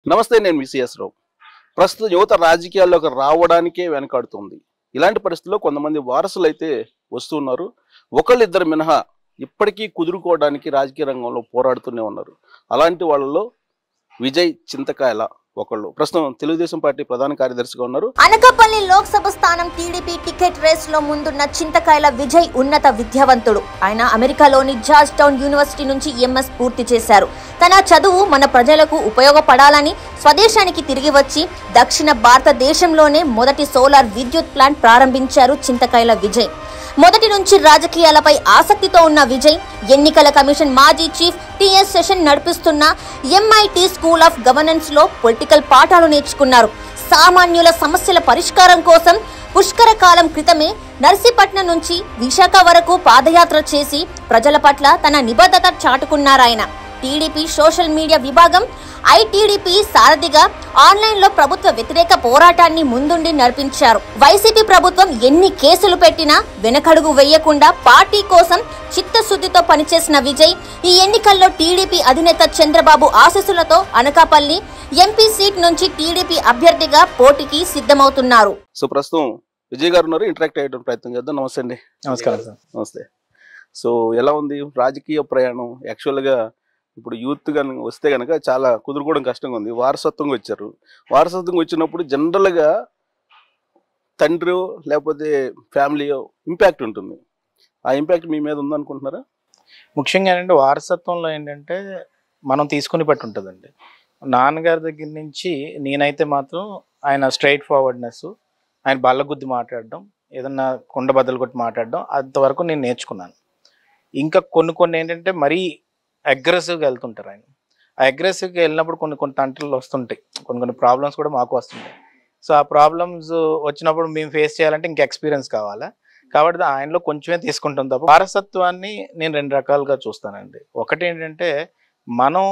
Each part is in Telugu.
నమస్తే, నేను విసిఎస్ రావు. ప్రస్తుతం యువత రాజకీయాల్లోకి రావడానికే వెనకాడుతుంది. ఇలాంటి పరిస్థితుల్లో కొంతమంది వారసులైతే వస్తున్నారు. ఒకళ్ళిద్దరు మినహా ఇప్పటికీ కుదురుకోవడానికి రాజకీయ రంగంలో పోరాడుతూనే ఉన్నారు. అలాంటి వాళ్ళలో విజయ్ చింతకాయల ఒకళ్ళు. ప్రస్తుతం తెలుగుదేశం పార్టీ ప్రధాన కార్యదర్శిగా ఉన్నారు. అనకాపల్లి లోక్సభ స్థానం టీడీపీ టికెట్ రేస్ లో ముందున్న చింతకాయల విజయ్ ఉన్నత విద్యావంతుడు. ఆయన అమెరికాలోని జార్జ్ టౌన్ యూనివర్సిటీ నుంచి ఎంఎస్ పూర్తి చేశారు. తన చదువు మన ప్రజలకు ఉపయోగపడాలని స్వదేశానికి తిరిగి వచ్చి దక్షిణ భారతదేశంలోనే మొదటి సోలార్ విద్యుత్ ప్లాంట్ ప్రారంభించారు చింతకాయల విజయ్. మొదటి నుంచి రాజకీయాలపై ఆసక్తితో ఉన్న విజయ్ ఎన్నికల కమిషన్ మాజీ చీఫ్ టిఎస్ సెషన్ నడిపిస్తున్న ఎంఐటి స్కూల్ ఆఫ్ గవర్నెన్స్ లో పొలిటికల్ పాఠాలు నేర్చుకున్నారు. సామాన్యుల సమస్యల పరిష్కారం కోసం పుష్కర కాలం క్రితమే నర్సీపట్నం నుంచి విశాఖ వరకు పాదయాత్ర చేసి ప్రజల పట్ల తన నిబద్ధత చాటుకున్నారాయన. టీడీపీ సోషల్ మీడియా విభాగం ఐటీడీపీ సారథిగా ఆన్లైన్ లో ప్రభుత్వ వ్యతిరేక పోరాటాన్ని ముందుండి నడిపించారు. వైసీపీ ప్రభుత్వం ఎన్ని కేసులు పెట్టినా వెనకడుగు వేయకుండా పార్టీ కోసం చిత్తశుద్ధితో పనిచేసిన విజయ్ ఈ ఎన్నికల్లో టీడీపీ అధినేత చంద్రబాబు ఆశీస్సులతో అనకాపల్లి ఎంపీ సీట్ నుంచి టీడీపీ అభ్యర్థిగా పోటీకి సిద్ధమవుతున్నారు. సో ప్రస్తుతం విజయ్ గారు ఉన్నారు. ఇంటరాక్ట్ అయ్యే ప్రయత్నం చేద్దాం. నమస్తే అండి. నమస్కారం సార్. నమస్తే. సో ఎలా ఉంది రాజకీయ ప్రయాణం? యాక్చువల్గా ఇప్పుడు యూత్ కనుక వస్తే కనుక చాలా కుదురుకోవడం కష్టంగా ఉంది. వారసత్వంగా వచ్చారు. వారసత్వంగా వచ్చినప్పుడు జనరల్గా తండ్రి లేకపోతే ఫ్యామిలీ ఇంపాక్ట్ ఉంటుంది. ఆ ఇంపాక్ట్ మీ మీద ఉందనుకుంటున్నారా? ముఖ్యంగా ఏంటంటే వారసత్వంలో ఏంటంటే మనం తీసుకుని బట్టి ఉంటుందండి. నాన్నగారి దగ్గర నుంచి నేనైతే మాత్రం ఆయన స్ట్రైట్ ఫార్వర్డ్నెస్, ఆయన బల్లగుద్ది మాట్లాడడం, ఏదన్నా కుండ బద్దలు కొట్టి మాట్లాడడం అంతవరకు నేను నేర్చుకున్నాను. ఇంకా కొన్ని ఏంటంటే మరీ అగ్రెసివ్గా వెళ్తుంటారు ఆయన. ఆ అగ్రెసివ్గా వెళ్ళినప్పుడు కొన్ని తంటలు వస్తుంటాయి, కొన్ని ప్రాబ్లమ్స్ కూడా మాకు వస్తుంటాయి. సో ఆ ప్రాబ్లమ్స్ వచ్చినప్పుడు మేము ఫేస్ చేయాలంటే ఇంకా ఎక్స్పీరియన్స్ కావాలా, కాబట్టి ఆయనలో కొంచెమే తీసుకుంటాం తప్ప వారసత్వాన్ని నేను రెండు రకాలుగా చూస్తానండి. ఒకటి ఏంటంటే మనం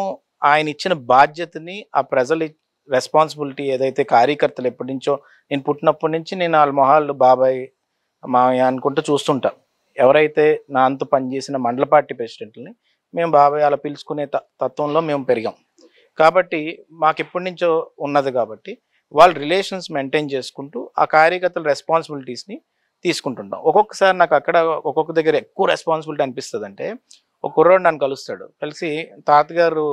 ఆయన ఇచ్చిన బాధ్యతని ఆ ప్రజల రెస్పాన్సిబిలిటీ ఏదైతే కార్యకర్తలు ఎప్పటి నుంచో నేను పుట్టినప్పటి నుంచి నేను వాళ్ళ మొహాలు బాబాయ్ మామయ్య అనుకుంటూ చూస్తుంటాను. ఎవరైతే నా అంత పనిచేసిన మండల పార్టీ ప్రెసిడెంట్ని మేము బాబాయ్ అలా పిలుచుకునే తత్వంలో మేము పెరిగాం. కాబట్టి మాకు ఎప్పటి నుంచో ఉన్నది కాబట్టి వాళ్ళ రిలేషన్స్ మెయింటైన్ చేసుకుంటూ ఆ కార్యకర్తల రెస్పాన్సిబిలిటీస్ని తీసుకుంటుంటాం. ఒక్కొక్కసారి నాకు అక్కడ ఒక్కొక్క దగ్గర ఎక్కువ రెస్పాన్సిబిలిటీ అనిపిస్తుంది. అంటే ఒక కుర్రోడు నన్ను కలుస్తాడు, కలిసి తాతగారు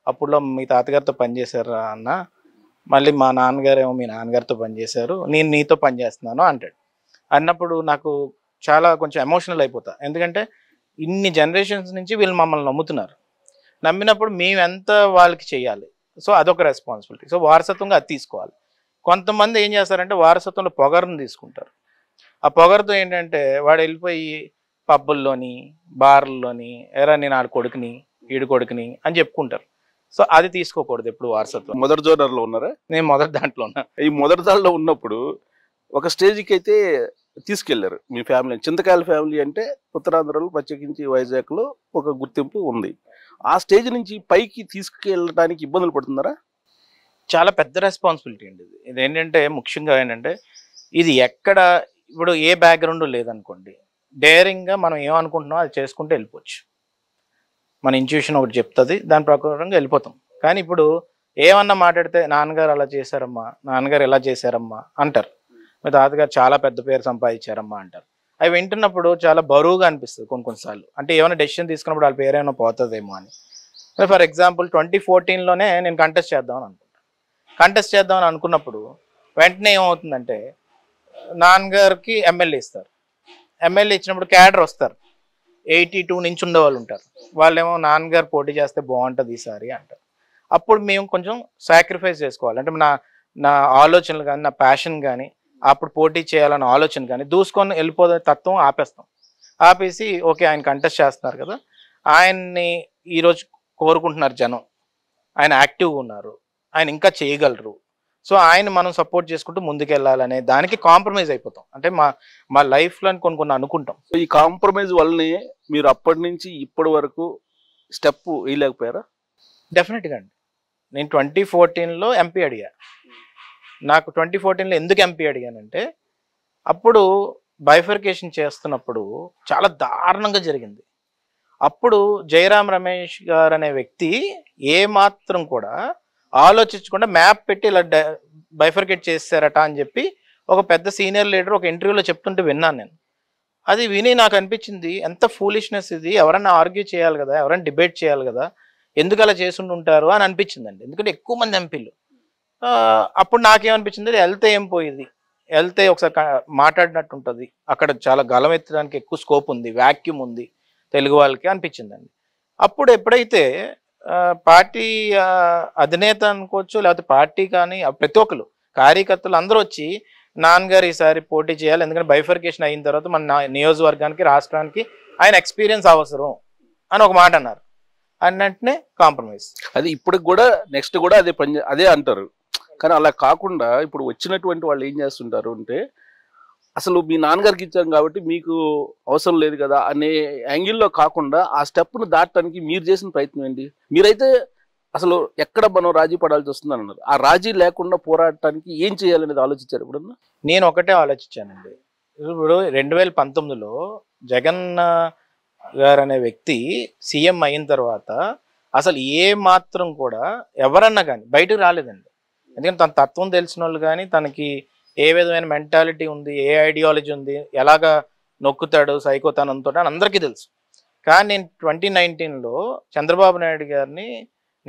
అప్పుడులో మీ తాతగారితో పనిచేశారా అన్న, మళ్ళీ మా నాన్నగారు ఏమో మీ నాన్నగారితో పనిచేశారు, నేను నీతో పనిచేస్తున్నాను అంటాడు. అన్నప్పుడు నాకు చాలా కొంచెం ఎమోషనల్ అయిపోతా. ఎందుకంటే ఇన్ని జనరేషన్స్ నుంచి వీళ్ళు మమ్మల్ని నమ్ముతున్నారు. నమ్మినప్పుడు మేము ఎంత వాళ్ళకి చేయాలి. సో అదొక రెస్పాన్సిబిలిటీ. సో వారసత్వంగా అది తీసుకోవాలి. కొంతమంది ఏం చేస్తారంటే వారసత్వంలో పొగరుని తీసుకుంటారు. ఆ పొగరుతో ఏంటంటే వాడు వెళ్ళిపోయి పబ్బుల్లోని బార్ల్లోని ఎరా నేను ఆడ కొడుకుని ఈడు కొడుకుని అని చెప్పుకుంటారు. సో అది తీసుకోకూడదు ఎప్పుడు వారసత్వం. మొదటి జోనర్లో ఉన్నారా? నేను మొదటి దాంట్లో ఉన్నా. ఈ మొదటి దాంట్లో ఉన్నప్పుడు ఒక స్టేజ్కి అయితే తీసుకెళ్లారు మీ ఫ్యామిలీ. చింతకాయల ఫ్యామిలీ అంటే ఉత్తరాంధ్రలో ప్రత్యేకించి వైజాగ్లో ఒక గుర్తింపు ఉంది. ఆ స్టేజ్ నుంచి పైకి తీసుకెళ్ళడానికి ఇబ్బందులు పడుతున్నారా? చాలా పెద్ద రెస్పాన్సిబిలిటీ అండి ఇది. ఇదేంటంటే ముఖ్యంగా ఏంటంటే ఇది ఎక్కడ ఇప్పుడు ఏ బ్యాక్గ్రౌండ్ లేదనుకోండి, డేరింగ్గా మనం ఏమనుకుంటున్నామో అది చేసుకుంటూ వెళ్ళిపోవచ్చు. మన ఇంట్యూషన్ ఒకటి చెప్తుంది, దాని ప్రకారంగా వెళ్ళిపోతాం. కానీ ఇప్పుడు ఏమన్నా మాట్లాడితే నాన్నగారు అలా చేశారమ్మా, నాన్నగారు ఎలా చేశారమ్మా అంటారు, మీ తాతగారు చాలా పెద్ద పేరు సంపాదించారమ్మా అంటారు. అవి వింటున్నప్పుడు చాలా బరువుగా అనిపిస్తుంది కొన్నిసార్లు. అంటే ఏమైనా డెసిషన్ తీసుకున్నప్పుడు వాళ్ళ పేరు ఏమైనా పోతుందేమో అని. ఫర్ ఎగ్జాంపుల్ 2014లోనే నేను కంటెస్ట్ చేద్దామని అనుకుంటాను. కంటెస్ట్ చేద్దామని అనుకున్నప్పుడు వెంటనే ఏమవుతుందంటే నాన్నగారికి ఎమ్మెల్యే ఇస్తారు. ఎమ్మెల్యే ఇచ్చినప్పుడు క్యాడర్ వస్తారు, 82 నుంచి ఉండేవాళ్ళు ఉంటారు. వాళ్ళేమో నాన్నగారు పోటీ చేస్తే బాగుంటుంది ఈసారి అంటారు. అప్పుడు మేము కొంచెం సాక్రిఫైస్ చేసుకోవాలి. అంటే నా ఆలోచనలు కానీ నా ప్యాషన్ కానీ అప్పుడు పోటీ చేయాలన్న ఆలోచన కానీ దూసుకొని వెళ్ళిపోదే తత్వం ఆపేస్తాం. ఆపేసి ఓకే ఆయన కంటెస్ట్ చేస్తున్నారు కదా, ఆయన్ని ఈరోజు కోరుకుంటున్నారు జనం, ఆయన యాక్టివ్గా ఉన్నారు, ఆయన ఇంకా చేయగలరు, సో ఆయన మనం సపోర్ట్ చేసుకుంటూ ముందుకెళ్ళాలనే దానికి కాంప్రమైజ్ అయిపోతాం. అంటే మా లైఫ్లో కొన్ని అనుకుంటాం. సో ఈ కాంప్రమైజ్ వల్లనే మీరు అప్పటి నుంచి ఇప్పటి వరకు స్టెప్ వేయలేకపోయారా? డెఫినెట్గా అండి. నేను 2014లో ఎంపీ అడిగా. నాకు 2014లో ఎందుకు ఎంపీ అడిగానంటే అప్పుడు బైఫర్కేషన్ చేస్తున్నప్పుడు చాలా దారుణంగా జరిగింది. అప్పుడు జయరాం రమేష్ గారు అనే వ్యక్తి ఏమాత్రం కూడా ఆలోచించకుండా మ్యాప్ పెట్టి ఇలా బైఫర్కేట్ చేస్తారట అని చెప్పి ఒక పెద్ద సీనియర్ లీడర్ ఒక ఇంటర్వ్యూలో చెప్తుంటే విన్నాను నేను. అది విని నాకు అనిపించింది ఎంత ఫూలిష్నెస్ ఇది, ఎవరన్నా ఆర్గ్యూ చేయాలి కదా, ఎవరైనా డిబేట్ చేయాలి కదా, ఎందుకు అలా చేసుంటుంటారు అని అనిపించిందండి. ఎందుకంటే ఎక్కువ మంది ఎంపీలు. అప్పుడు నాకేమనిపించింది, వెళ్తే ఏం పోయింది, వెళ్తే ఒకసారి మాట్లాడినట్టు ఉంటుంది, అక్కడ చాలా గలం ఎత్తడానికి ఎక్కువ స్కోప్ ఉంది, వ్యాక్యూమ్ ఉంది తెలుగు వాళ్ళకి అనిపించిందండి. అప్పుడు ఎప్పుడైతే పార్టీ అధినేత అనుకోవచ్చు, లేకపోతే పార్టీ కానీ ప్రతి ఒక్కరు కార్యకర్తలు అందరూ వచ్చి నాన్నగారు ఈసారి పోటీ చేయాలి, ఎందుకంటే బైఫర్కేషన్ అయిన తర్వాత మన నియోజకవర్గానికి రాష్ట్రానికి ఆయన ఎక్స్పీరియన్స్ అవసరం అని ఒక మాట అన్నారు. అన్నట్టునే కాంప్రమైజ్. అది ఇప్పటికి కూడా నెక్స్ట్ కూడా అదే అంటారు. కానీ అలా కాకుండా ఇప్పుడు వచ్చినటువంటి వాళ్ళు ఏం చేస్తుంటారు అంటే, అసలు మీ నాన్నగారికి ఇచ్చాం కాబట్టి మీకు అవసరం లేదు కదా అనే యాంగిల్లో కాకుండా ఆ స్టెప్ను దాటడానికి మీరు చేసిన ప్రయత్నం ఏంటి? మీరైతే అసలు ఎక్కడ మనం రాజీ పడాల్సి వస్తుందని అన్నారు. ఆ రాజీ లేకుండా పోరాడటానికి ఏం చేయాలనేది ఆలోచించారు ఎప్పుడన్నా? నేను ఒకటే ఆలోచించానండి. ఇప్పుడు 2019లో జగన్ గారు అనే వ్యక్తి సీఎం అయిన తర్వాత అసలు ఏ మాత్రం కూడా ఎవరన్నా కానీ బయటకు రాలేదండి. ఎందుకంటే తన తత్వం తెలిసిన వాళ్ళు కానీ, తనకి ఏ విధమైన మెంటాలిటీ ఉంది, ఏ ఐడియాలజీ ఉంది, ఎలాగా నొక్కుతాడు సైకోతనంతో అని అందరికీ తెలుసు. కానీ నేను 2019లో చంద్రబాబు నాయుడు గారిని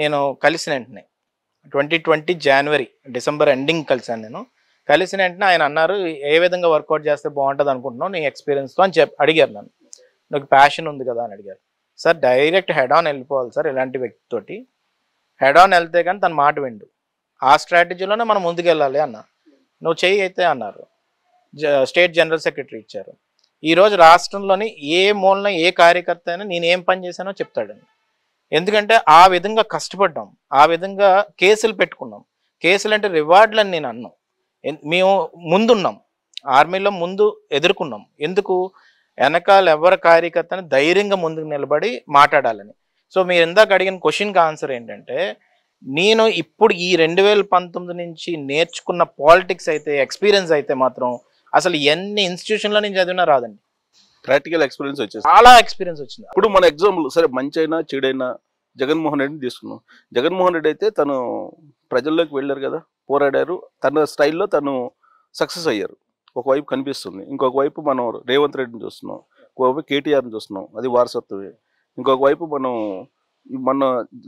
నేను కలిసిన వెంటనే 2020 జనవరి డిసెంబర్ ఎండింగ్ కలిసాను. నేను కలిసిన వెంటనే ఆయన అన్నారు, ఏ విధంగా వర్కౌట్ చేస్తే బాగుంటుంది అనుకుంటున్నావు నీ ఎక్స్పీరియన్స్తో అని అడిగారు నన్ను. నాకు ప్యాషన్ ఉంది కదా అని అడిగారు. సార్ డైరెక్ట్ హెడ్ ఆన్ వెళ్ళిపోవాలి సార్, ఇలాంటి వ్యక్తితోటి హెడ్ ఆన్ వెళ్తే కానీ తన మాట విండు, ఆ స్ట్రాటజీలోనే మనం ముందుకు వెళ్ళాలి అన్న. నువ్వు చెయ్యి అయితే అన్నారు. స్టేట్ జనరల్ సెక్రటరీ ఇచ్చారు. ఈరోజు రాష్ట్రంలోని ఏ మూలన ఏ కార్యకర్త అయినా నేను ఏం పని చేశానో చెప్తాడండి. ఎందుకంటే ఆ విధంగా కష్టపడ్డాం, ఆ విధంగా కేసులు పెట్టుకున్నాం. కేసులు అంటే రివార్డులని నేను అన్నాం. మేము ముందున్నాం, ఆర్మీలో ముందు ఎదుర్కొన్నాం. ఎందుకు? వెనకాల ఎవరి కార్యకర్తని ధైర్యంగా ముందుకు నిలబడి మాట్లాడాలని. సో మీరు ఇందాక అడిగిన క్వశ్చన్కి ఆన్సర్ ఏంటంటే, నేను ఇప్పుడు ఈ 2019 నుంచి నేర్చుకున్న పాలిటిక్స్ అయితే, ఎక్స్పీరియన్స్ అయితే మాత్రం అసలు ఎన్ని ఇన్స్టిట్యూషన్లో నేను చదివినా రాదండి. ప్రాక్టికల్ ఎక్స్పీరియన్స్ వచ్చింది, చాలా ఎక్స్పీరియన్స్ వచ్చింది. ఇప్పుడు మన ఎగ్జాంపుల్ సరే మంచి అయినా చెడైనా జగన్మోహన్ రెడ్డిని తీసుకున్నాం. జగన్మోహన్ రెడ్డి అయితే తను ప్రజల్లోకి వెళ్ళారు కదా, పోరాడారు, తన స్టైల్లో తను సక్సెస్ అయ్యారు. ఒకవైపు కనిపిస్తుంది, ఇంకొక వైపు మనం రేవంత్ రెడ్డిని చూస్తున్నాం, ఇంకొకవైపు కేటీఆర్ని చూస్తున్నాం, అది వారసత్వమే. ఇంకొక వైపు మనం మన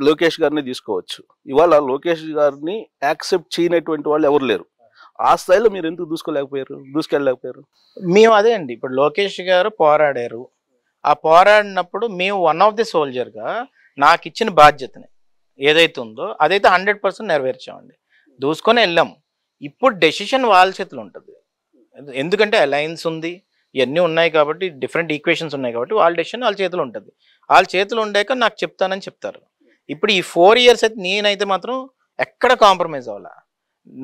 లోకేష్ గారిని తీసుకోవచ్చు. ఇవాళ లోకేష్ గారిని యాక్సెప్ట్ చేయనటువంటి వాళ్ళు ఎవరు లేరు. ఆ స్థాయిలో మీరు ఎందుకు దూసుకెళ్ళలేకపోయారు? మేము అదే అండి, ఇప్పుడు లోకేష్ గారు పోరాడారు. ఆ పోరాడినప్పుడు మేము వన్ ఆఫ్ ది సోల్జర్గా నాకు ఇచ్చిన బాధ్యతని ఏదైతే ఉందో అదైతే 100% నెరవేర్చామండి. దూసుకొని వెళ్ళాం. ఇప్పుడు డెసిషన్ వాళ్ళ చేతులు ఉంటుంది. ఎందుకంటే అలయన్స్ ఉంది, ఇవన్నీ ఉన్నాయి కాబట్టి, డిఫరెంట్ ఈక్వేషన్స్ ఉన్నాయి కాబట్టి వాళ్ళ డెసిషన్ వాళ్ళ చేతులు ఉంటుంది. వాళ్ళ చేతులు ఉండాక నాకు చెప్తానని చెప్తారు. ఇప్పుడు ఈ 4 years అయితే నేనైతే మాత్రం ఎక్కడ కాంప్రమైజ్ అవ్వాలా.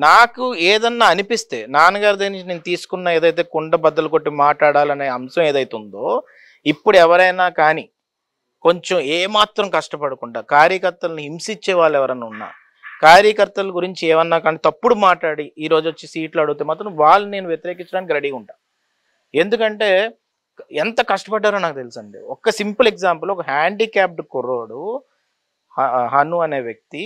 నాకు ఏదన్నా అనిపిస్తే నాన్నగారి దగ్గర నుంచి నేను తీసుకున్న ఏదైతే కుండ బద్దలు కొట్టి మాట్లాడాలనే అంశం ఏదైతే ఉందో, ఇప్పుడు ఎవరైనా కానీ కొంచెం ఏమాత్రం కష్టపడకుండా కార్యకర్తలను హింసించే వాళ్ళు ఎవరైనా ఉన్నా, కార్యకర్తల గురించి ఏమన్నా కానీ తప్పుడు మాట్లాడి ఈరోజు వచ్చి సీట్లు అడిగితే మాత్రం వాళ్ళు నేను వ్యతిరేకించడానికి రెడీగా ఉంటాను. ఎందుకంటే ఎంత కష్టపడ్డారో నాకు తెలుసండి. ఒక సింపుల్ ఎగ్జాంపుల్, ఒక హ్యాండిక్యాప్డ్ కుర్రోడు హను అనే వ్యక్తి,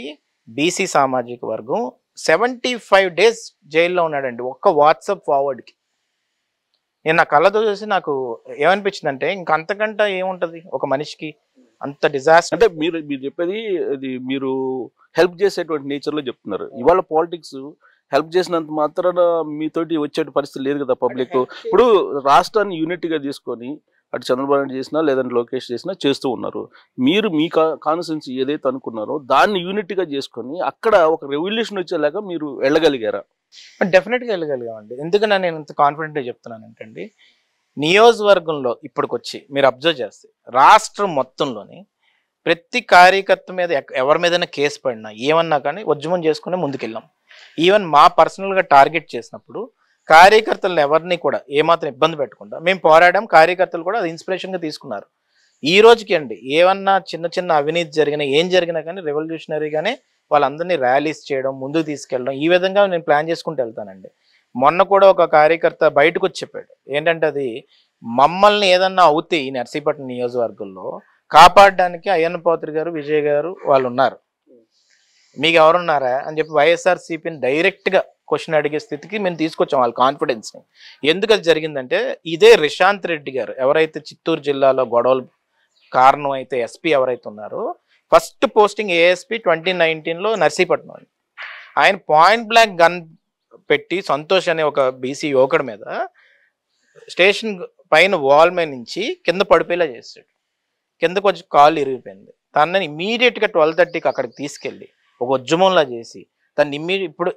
బీసీ సామాజిక వర్గం, 75 days జైల్లో ఉన్నాడండి ఒక్క వాట్సాప్ ఫార్వర్డ్కి. నేను నా కళ్ళతో చూసి నాకు ఏమనిపించిందంటే, ఇంక అంతకంటే ఏముంటుంది ఒక మనిషికి, అంత డిజాస్టర్. అంటే మీరు చెప్పేది ఇది మీరు హెల్ప్ చేసేటువంటి నేచర్లో చెప్తున్నారు. ఇవాళ పాలిటిక్స్ హెల్ప్ చేసినంత మాత్రాన మీతోటి వచ్చే పరిస్థితి లేదు కదా పబ్లిక్. ఇప్పుడు రాష్ట్రాన్ని యూనిట్గా తీసుకొని అటు చంద్రబాబు నాయుడు చేసినా లేదంటే లోకేష్ చేసినా చేస్తూ ఉన్నారు. మీరు మీ కాన్స్టిట్యుయెన్సీ ఏదైతే అనుకున్నారో దాన్ని యూనిట్గా చేసుకొని అక్కడ ఒక రెవల్యూషన్ వచ్చేలాగా మీరు వెళ్ళగలిగారా? డెఫినెట్గా వెళ్ళగలిగామండి. ఎందుకంటే నేను ఇంత కాన్ఫిడెంట్గా చెప్తున్నాను ఏంటండి, నియోజకవర్గంలో ఇప్పటికొచ్చి మీరు అబ్జర్వ్ చేస్తే రాష్ట్రం మొత్తంలోని ప్రతి కార్యకర్త మీద ఎవరి మీదైనా కేసు పడినా ఏమన్నా కానీ ఉద్యమం చేసుకుని ముందుకెళ్ళాం. ఈవెన్ మా పర్సనల్గా టార్గెట్ చేసినప్పుడు కార్యకర్తలను ఎవరిని కూడా ఏమాత్రం ఇబ్బంది పెట్టకుండా మేము పోరాడాం. కార్యకర్తలు కూడా అది ఇన్స్పిరేషన్గా తీసుకున్నారు. ఈ రోజుకి అండి ఏమన్నా చిన్న చిన్న అవినీతి జరిగినా ఏం జరిగినా కానీ రెవల్యూషనరీగానే వాళ్ళందరినీ ర్యాలీస్ చేయడం, ముందుకు తీసుకెళ్ళడం, ఈ విధంగా నేను ప్లాన్ చేసుకుంటూ వెళ్తానండి. మొన్న కూడా ఒక కార్యకర్త బయటకు వచ్చి చెప్పాడు ఏంటంటే, అది మమ్మల్ని ఏదన్నా అవుతే ఈ నర్సీపట్నం నియోజకవర్గంలో కాపాడడానికి అయ్యన్న పాత్రి గారు, విజయ్ గారు వాళ్ళు ఉన్నారు. మీకు ఎవరున్నారా అని చెప్పి వైఎస్ఆర్సీపీని డైరెక్ట్గా క్వశ్చన్ అడిగే స్థితికి మేము తీసుకొచ్చాం వాళ్ళ కాన్ఫిడెన్స్ని. ఎందుకు అది జరిగిందంటే ఇదే రిషాంత్ రెడ్డి గారు ఎవరైతే చిత్తూరు జిల్లాలో గొడవలు కారణం అయితే ఎస్పీ ఎవరైతే ఉన్నారో ఫస్ట్ పోస్టింగ్ ఏఎస్పీ 2019లో నర్సీపట్నం. ఆయన పాయింట్ బ్లాంక్ గన్ పెట్టి సంతోష్ అనే ఒక బీసీ యువకుడి మీద స్టేషన్ పైన వాల్ మీద నుంచి కింద పడిపోయేలా చేస్తాడు. కిందకు వచ్చి కాళ్ళు ఇరిగిపోయింది. తనని ఇమీడియట్గా 12:30కి అక్కడికి తీసుకెళ్ళి ఒక ఉద్యమంలా చేసి తను ఇప్పుడు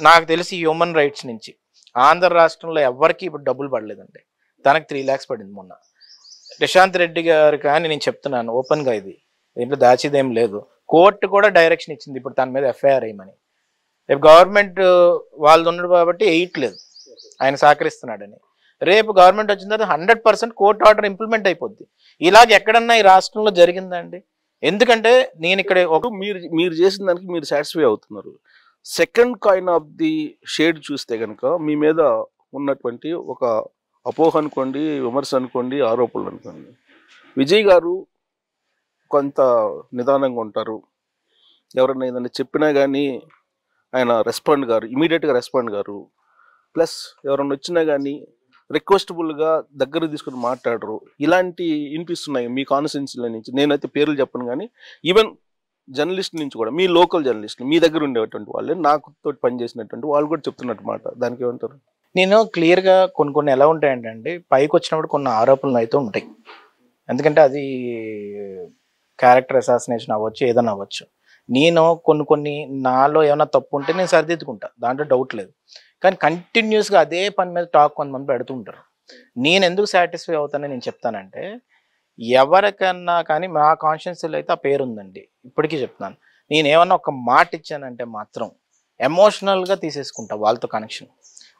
నాకు తెలిసి హ్యూమన్ రైట్స్ నుంచి ఆంధ్ర రాష్ట్రంలో ఎవరికి ఇప్పుడు డబ్బులు పడలేదండి. తనకు 3 lakhs పడింది మొన్న. రిషాంత్ రెడ్డి గారు కానీ నేను చెప్తున్నాను ఓపెన్గా, ఇది దీంట్లో దాచిదేం లేదు. కోర్టు కూడా డైరెక్షన్ ఇచ్చింది ఇప్పుడు తన మీద ఎఫ్ఐఆర్ అయ్యమని. రేపు గవర్నమెంట్ వాళ్ళు ఉండడు కాబట్టి వేయట్లేదు ఆయన సహకరిస్తున్నాడని. రేపు గవర్నమెంట్ వచ్చిన తర్వాత 100% కోర్టు ఆర్డర్ ఇంప్లిమెంట్ అయిపోద్ది. ఇలాగ ఎక్కడన్నా ఈ రాష్ట్రంలో జరిగిందండి? ఎందుకంటే నేను ఇక్కడ మీరు చేసిన దానికి మీరు సాటిస్ఫై అవుతున్నారు. Second coin of the shade చూస్తే కనుక మీ మీద ఉన్నటువంటి ఒక అపోహ అనుకోండి, విమర్శ అనుకోండి, ఆరోపణలు అనుకోండి, విజయ్ గారు కొంత నిదానంగా ఉంటారు. ఎవరైనా ఏదైనా చెప్పినా కానీ ఆయన ఇమీడియట్గా రెస్పాండ్ గారు. ప్లస్ ఎవరైనా వచ్చినా కానీ రిక్వెస్టబుల్గా దగ్గర తీసుకుని మాట్లాడరు. ఇలాంటి వినిపిస్తున్నాయి మీ కాన్స్టిట్యున్సీల నుంచి. నేనైతే పేర్లు చెప్పను కానీ ఈవెన్ జర్నలిస్ట్ నుంచి కూడా, మీ లోకల్ జర్నలిస్టులు మీ దగ్గర ఉండేటువంటి వాళ్ళే నాకు తోటి పనిచేసినటువంటి వాళ్ళు కూడా చెప్తున్నట్టు మాట. దానికి ఏమంటారు? నేను క్లియర్గా కొన్ని ఎలా ఉంటాయంటే పైకి వచ్చినప్పుడు కొన్ని ఆరోపణలు అయితే ఉంటాయి. ఎందుకంటే అది క్యారెక్టర్ అసాసినేషన్ అవ్వచ్చు, ఏదైనా అవ్వచ్చు. నేను కొన్ని నాలో ఏమైనా తప్పు ఉంటే నేను సరిదిద్దుకుంటా, దాంట్లో డౌట్ లేదు. కానీ కంటిన్యూస్గా అదే పని మీద టాక్ కొంతమంది పెడుతూ ఉంటారు. నేను ఎందుకు సాటిస్ఫై అవుతానని నేను చెప్తానంటే, ఎవరికన్నా కానీ మా కాన్షియన్స్లో అయితే ఆ పేరు ఉందండి. ఇప్పటికీ చెప్తాను, నేను ఏమన్నా ఒక మాట ఇచ్చానంటే మాత్రం ఎమోషనల్గా తీసేసుకుంటా వాళ్ళతో కనెక్షన్.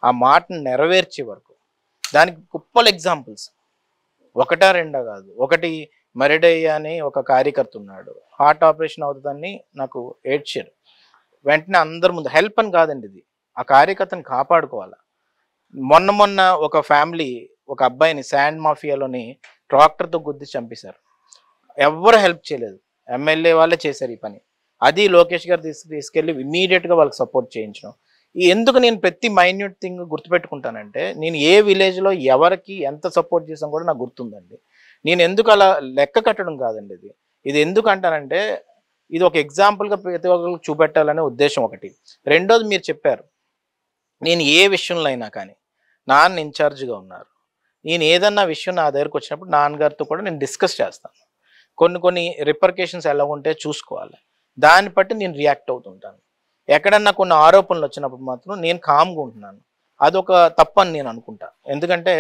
ఆ మాటను నెరవేర్చే వరకు. దానికి కుప్పలు ఎగ్జాంపుల్స్, 1 2 కాదు. ఒకటి మరిడయ్య అని ఒక కార్యకర్త ఉన్నాడు, హార్ట్ ఆపరేషన్ అవుతుందని నాకు ఏడ్చారు. వెంటనే అందరి ముందు హెల్ప్ అని కాదండి, ఇది ఆ కార్యకర్తను కాపాడుకోవాలి. మొన్న ఒక ఫ్యామిలీ ఒక అబ్బాయిని శాండ్ మాఫియాలోని ట్రాక్టర్తో గుద్ది చంపేశారు. ఎవ్వరు హెల్ప్ చేయలేదు, ఎమ్మెల్యే వాళ్ళే చేశారు ఈ పని. అది లోకేష్ గారు తీసుకెళ్ళి ఇమీడియట్గా వాళ్ళకి సపోర్ట్ చేయించడం. ఎందుకు నేను ప్రతి మైన్యూట్ థింగ్ గుర్తుపెట్టుకుంటానంటే, నేను ఏ విలేజ్లో ఎవరికి ఎంత సపోర్ట్ చేసాం కూడా నాకు గుర్తుందండి. నేను ఎందుకు అలా లెక్క కట్టడం కాదండి ఇది ఎందుకు అంటానంటే, ఇది ఒక ఎగ్జాంపుల్గా ప్రతి ఒక్కరికి చూపెట్టాలనే ఉద్దేశం ఒకటి. రెండోది, మీరు చెప్పారు నేను ఏ విషయంలో అయినా కానీ నాన్న ఇన్ఛార్జ్గా ఉన్నారు. నేను ఏదన్నా విషయం నా దగ్గరకు వచ్చినప్పుడు నాన్నగారితో కూడా నేను డిస్కస్ చేస్తాను. కొన్ని రిపర్కేషన్స్ ఎలా ఉంటే చూసుకోవాలి, దాన్ని బట్టి నేను రియాక్ట్ అవుతుంటాను. ఎక్కడన్నా కొన్ని ఆరోపణలు వచ్చినప్పుడు మాత్రం నేను కామ్గా ఉంటున్నాను. అదొక తప్పని నేను అనుకుంటా. ఎందుకంటే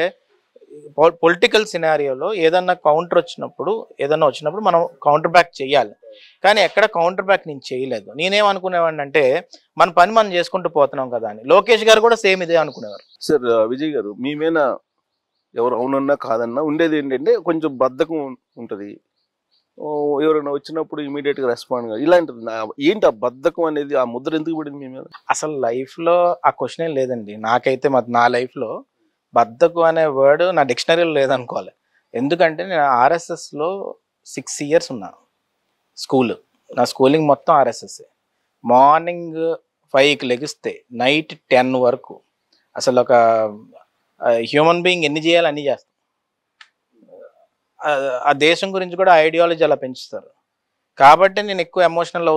పొలిటికల్ సినారియోలో ఏదన్నా కౌంటర్ వచ్చినప్పుడు మనం కౌంటర్ బ్యాక్ చేయాలి. కానీ ఎక్కడ కౌంటర్ బ్యాక్ నేను చేయలేదు. నేనేమనుకునేవాడిని అంటే, మన పని మనం చేసుకుంటూ పోతున్నాం కదా అని. లోకేష్ గారు కూడా సేమ్ ఇదే అనుకునేవారు. సార్ విజయ్ గారు, మీ మీద ఎవరు అవునన్నా కాదన్నా ఉండేది ఏంటంటే కొంచెం బద్ధకం ఉంటుంది. ఎవరైనా వచ్చినప్పుడు ఇమీడియట్గా రెస్పాండ్ కాదు. ఇలాంటిది ఏంటి ఆ బద్ధకం అనేది, ఆ ముద్ర ఎందుకు పడింది మీ మీద? అసలు లైఫ్లో ఆ క్వశ్చన్ ఏం లేదండి. నాకైతే నా లైఫ్లో బద్ధకం అనే వర్డ్ నా డిక్షనరీలో లేదనుకోవాలి. ఎందుకంటే నేను ఆర్ఎస్ఎస్లో 6 years ఉన్నాను. నా స్కూలింగ్ మొత్తం ఆర్ఎస్ఎస్. మార్నింగ్ 5కి లెగిస్తే నైట్ 10 వరకు అసలు ఒక హ్యూమన్ బీయింగ్ ఎన్ని చేయాలి అన్నీ చేస్తాం. ఆ దేశం గురించి కూడా ఐడియాలజీ అలా పెంచుతారు. కాబట్టి నేను ఎక్కువ ఎమోషనల్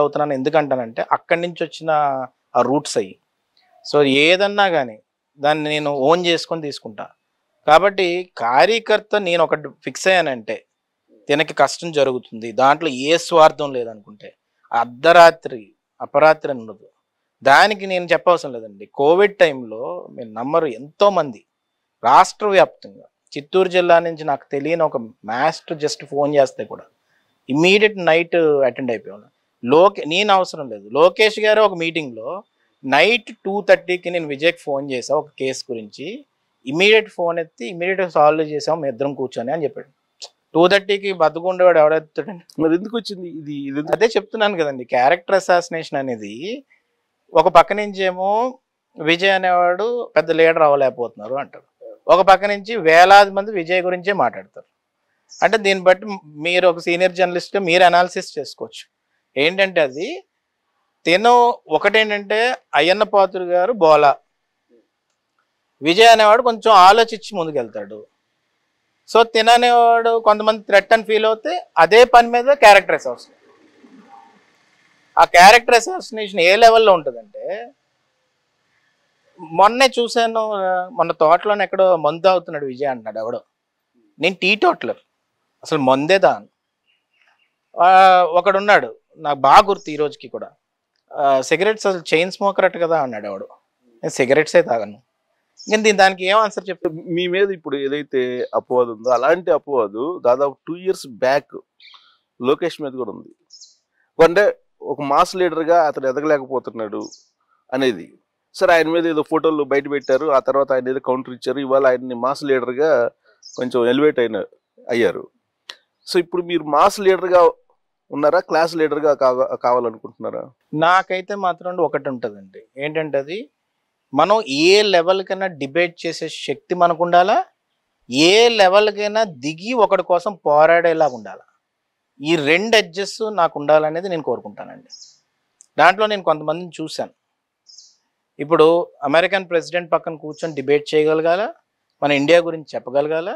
అవుతున్నాను. ఎందుకంటానంటే అక్కడి నుంచి వచ్చిన ఆ రూట్స్ అయ్యి. సో ఏదన్నా కానీ దాన్ని నేను ఓన్ చేసుకొని తీసుకుంటా. కాబట్టి కార్యకర్త నేను ఒకటి ఫిక్స్ అయ్యానంటే, తినకి కష్టం జరుగుతుంది, దాంట్లో ఏ స్వార్థం లేదనుకుంటే అపరాత్రి ఉండదు. దానికి నేను చెప్పవసరం లేదండి. కోవిడ్ టైంలో మీరు నమ్మరు, ఎంతోమంది రాష్ట్ర వ్యాప్తంగా చిత్తూరు జిల్లా నుంచి నాకు తెలియని ఒక మాస్టర్ జస్ట్ ఫోన్ చేస్తే కూడా ఇమ్మీడియట్ నైట్ అటెండ్ అయిపోయాను. నేను అవసరం లేదు. లోకేష్ గారు ఒక మీటింగ్లో నైట్ 2:30కి నేను విజయ్కి ఫోన్ చేసా ఒక కేసు గురించి. ఇమీడియట్ ఫోన్ ఎత్తి ఇమీడియట్గా సాల్వ్ చేసాం మీ ఇద్దరం కూర్చొని అని చెప్పాడు. 2:30కి బతుకుండేవాడు ఎవడెత్తాడండి? మరి ఎందుకు వచ్చింది ఇది? అదే చెప్తున్నాను కదండి, క్యారెక్టర్ అసాసినేషన్ అనేది. ఒక పక్క నుంచి ఏమో విజయ్ అనేవాడు పెద్ద లీడర్ అవ్వలేకపోతున్నారు అంటారు, ఒక పక్క నుంచి వేలాది మంది విజయ్ గురించే మాట్లాడతారు. అంటే దీన్ని బట్టి మీరు ఒక సీనియర్ జర్నలిస్ట్గా మీరు అనాలిసిస్ చేసుకోవచ్చు. ఏంటంటే అది తిను ఒకటేంటంటే అయ్యన్న పాత్రుడు గారు బోలా, విజయ్ అనేవాడు కొంచెం ఆలోచించి ముందుకెళ్తాడు. సో తిననేవాడు కొంతమంది థ్రెట్ అని ఫీల్ అవుతే అదే పని మీద క్యారెక్టర్ అసాసినేషన్. ఆ క్యారెక్టర్ అసాసినేషన్ ఏ లెవెల్లో ఉంటుందంటే, మొన్నే చూశాను, మొన్న తోటలోనే ఎక్కడో మందు అవుతున్నాడు విజయ్ అంటున్నాడు ఎవడో. నేను టీ టోటలర్, అసలు మందే దాను. ఒకడున్నాడు నాకు బాగా గుర్తు ఈ రోజుకి కూడా, సిగరెట్స్ అసలు చైన్ స్మోకర్ అట్ట కదా అన్నాడు ఎవడు. నేను సిగరెట్సే తాగను. ఇంకా దానికి ఏం ఆన్సర్ చెప్పు. మీ మీద ఇప్పుడు ఏదైతే అపవాదు ఉందో అలాంటి అపవాదు దాదాపు 2 years బ్యాక్ లోకేష్ మీద కూడా ఉంది. అంటే ఒక మాస్ లీడర్గా అతను ఎదగలేకపోతున్నాడు అనేది. సరే, ఆయన మీద ఏదో ఫోటోలు బయట పెట్టారు, ఆ తర్వాత ఆయన ఏదో కౌంటర్ ఇచ్చారు, ఇవాళ ఆయన్ని మాస్ లీడర్గా కొంచెం ఎలివేట్ అయ్యారు. సో ఇప్పుడు మీరు మాస్ లీడర్గా ఉన్నారా, క్లాస్ లీడర్గా కావాలనుకుంటున్నారా? నాకైతే మాత్రం ఒకటి ఉంటుందండి, ఏంటంటే అది మనం ఏ లెవెల్కైనా డిబేట్ చేసే శక్తి మనకు ఉండాలా, ఏ లెవెల్కైనా దిగి ఒకటి కోసం పోరాడేలాగా ఉండాలా. ఈ 2 ఎడ్జెస్ నాకు ఉండాలనేది నేను కోరుకుంటానండి. దాంట్లో నేను కొంతమందిని చూశాను. ఇప్పుడు అమెరికన్ ప్రెసిడెంట్ పక్కన కూర్చొని డిబేట్ చేయగలగాల, మన ఇండియా గురించి చెప్పగలగాల,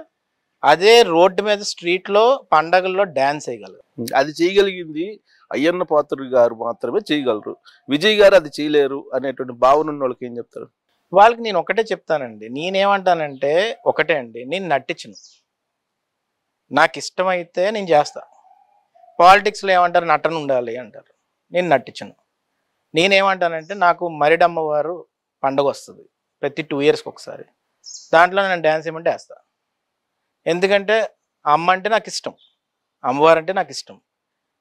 అదే రోడ్డు మీద స్ట్రీట్లో పండగల్లో డ్యాన్స్ వేయగలరు. అది చేయగలిగింది అయ్యన్న పాత్రుడు గారు మాత్రమే చేయగలరు, విజయ్ గారు అది చేయలేరు అనేటువంటి భావన ఉన్న వాళ్ళకి ఏం చెప్తారు? వాళ్ళకి నేను ఒకటే చెప్తానండి, నేనేమంటానంటే ఒకటే అండి, నేను నటించను, నాకు ఇష్టమైతే నేను చేస్తా. పాలిటిక్స్లో ఏమంటారు, నటన ఉండాలి అంటారు, నేను నటించను. నేనేమంటానంటే నాకు మరిడమ్మవారు పండుగ వస్తుంది ప్రతి 2 yearsకి ఒకసారి, దాంట్లో నేను డ్యాన్స్ ఏమంటే వేస్తా. ఎందుకంటే అమ్మ అంటే నాకు ఇష్టం, అమ్మవారు అంటే నాకు ఇష్టం.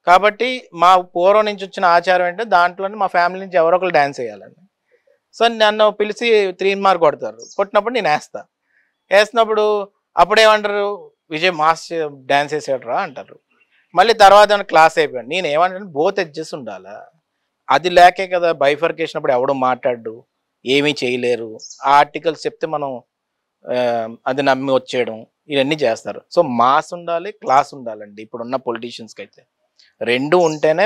కాబట్టి మా పూర్వం నుంచి వచ్చిన ఆచారం అంటే దాంట్లోనే మా ఫ్యామిలీ నుంచి ఎవరో ఒకరు డ్యాన్స్ వేయాలండి. సో నన్ను పిలిచి 3 మార్క్ కొడతారు, కొట్టినప్పుడు నేను వేస్తున్నప్పుడు అప్పుడేమంటారు, విజయ్ మాస్ డ్యాన్స్ వేసాడు రా అంటారు. మళ్ళీ తర్వాత క్లాస్ అయిపోయాడు. నేను ఏమంటాను, బోత్ ఎడ్జెస్ ఉండాలా. అది లేకే కదా బైఫర్కేషన్ అప్పుడు ఎవడో మాట్లాడు, ఏమీ చేయలేరు, ఆ ఆర్టికల్స్ చెప్తే మనం అది నమ్మి వచ్చేయడం, ఇవన్నీ చేస్తారు. సో మాస్ ఉండాలి, క్లాస్ ఉండాలండి. ఇప్పుడున్న పొలిటీషియన్స్కి అయితే 2 ఉంటేనే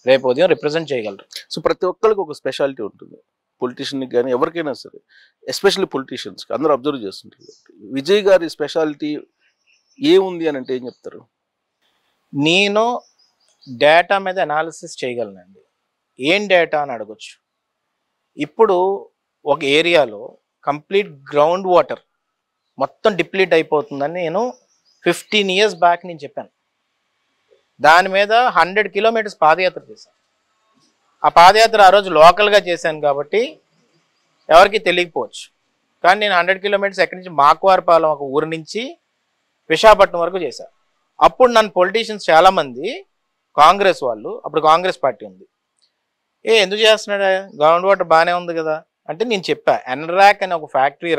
రేపు ఉదయం రిప్రజెంట్ చేయగలరు. సో ప్రతి ఒక్కరికి ఒక స్పెషాలిటీ ఉంటుంది, పొలిటీషియన్కి కానీ ఎవరికైనా సరే, ఎస్పెషల్లీ పొలిటీషియన్స్కి అందరూ అబ్జర్వ్ చేస్తుంటారు. విజయ్ గారి స్పెషాలిటీ ఏముంది అని అంటే ఏం చెప్తారు? నేను డేటా మీద అనాలిసిస్ చేయగలనండి. ఏం డేటా అని అడగొచ్చు. ఇప్పుడు ఒక ఏరియాలో కంప్లీట్ గ్రౌండ్ వాటర్ మొత్తం డిప్లీట్ అయిపోతుందని నేను 15 years బ్యాక్ నేను చెప్పాను. దాని మీద 100 kilometers పాదయాత్ర చేశాను. ఆ పాదయాత్ర ఆ రోజు లోకల్గా చేశాను కాబట్టి ఎవరికి తెలియకపోవచ్చు. కానీ నేను 100 kilometers ఎక్కడి నుంచి, మాకువారిపాలెం ఒక ఊరు నుంచి విశాఖపట్నం వరకు చేశాను. అప్పుడు నన్ను పొలిటీషియన్స్ చాలామంది, కాంగ్రెస్ వాళ్ళు, అప్పుడు కాంగ్రెస్ పార్టీ ఉంది, ఎందుకు చేస్తున్నాడా, గ్రౌండ్ వాటర్ బాగానే ఉంది కదా అంటే, నేను చెప్పా ఎన్రాక్ అనే ఒక ఫ్యాక్టరీ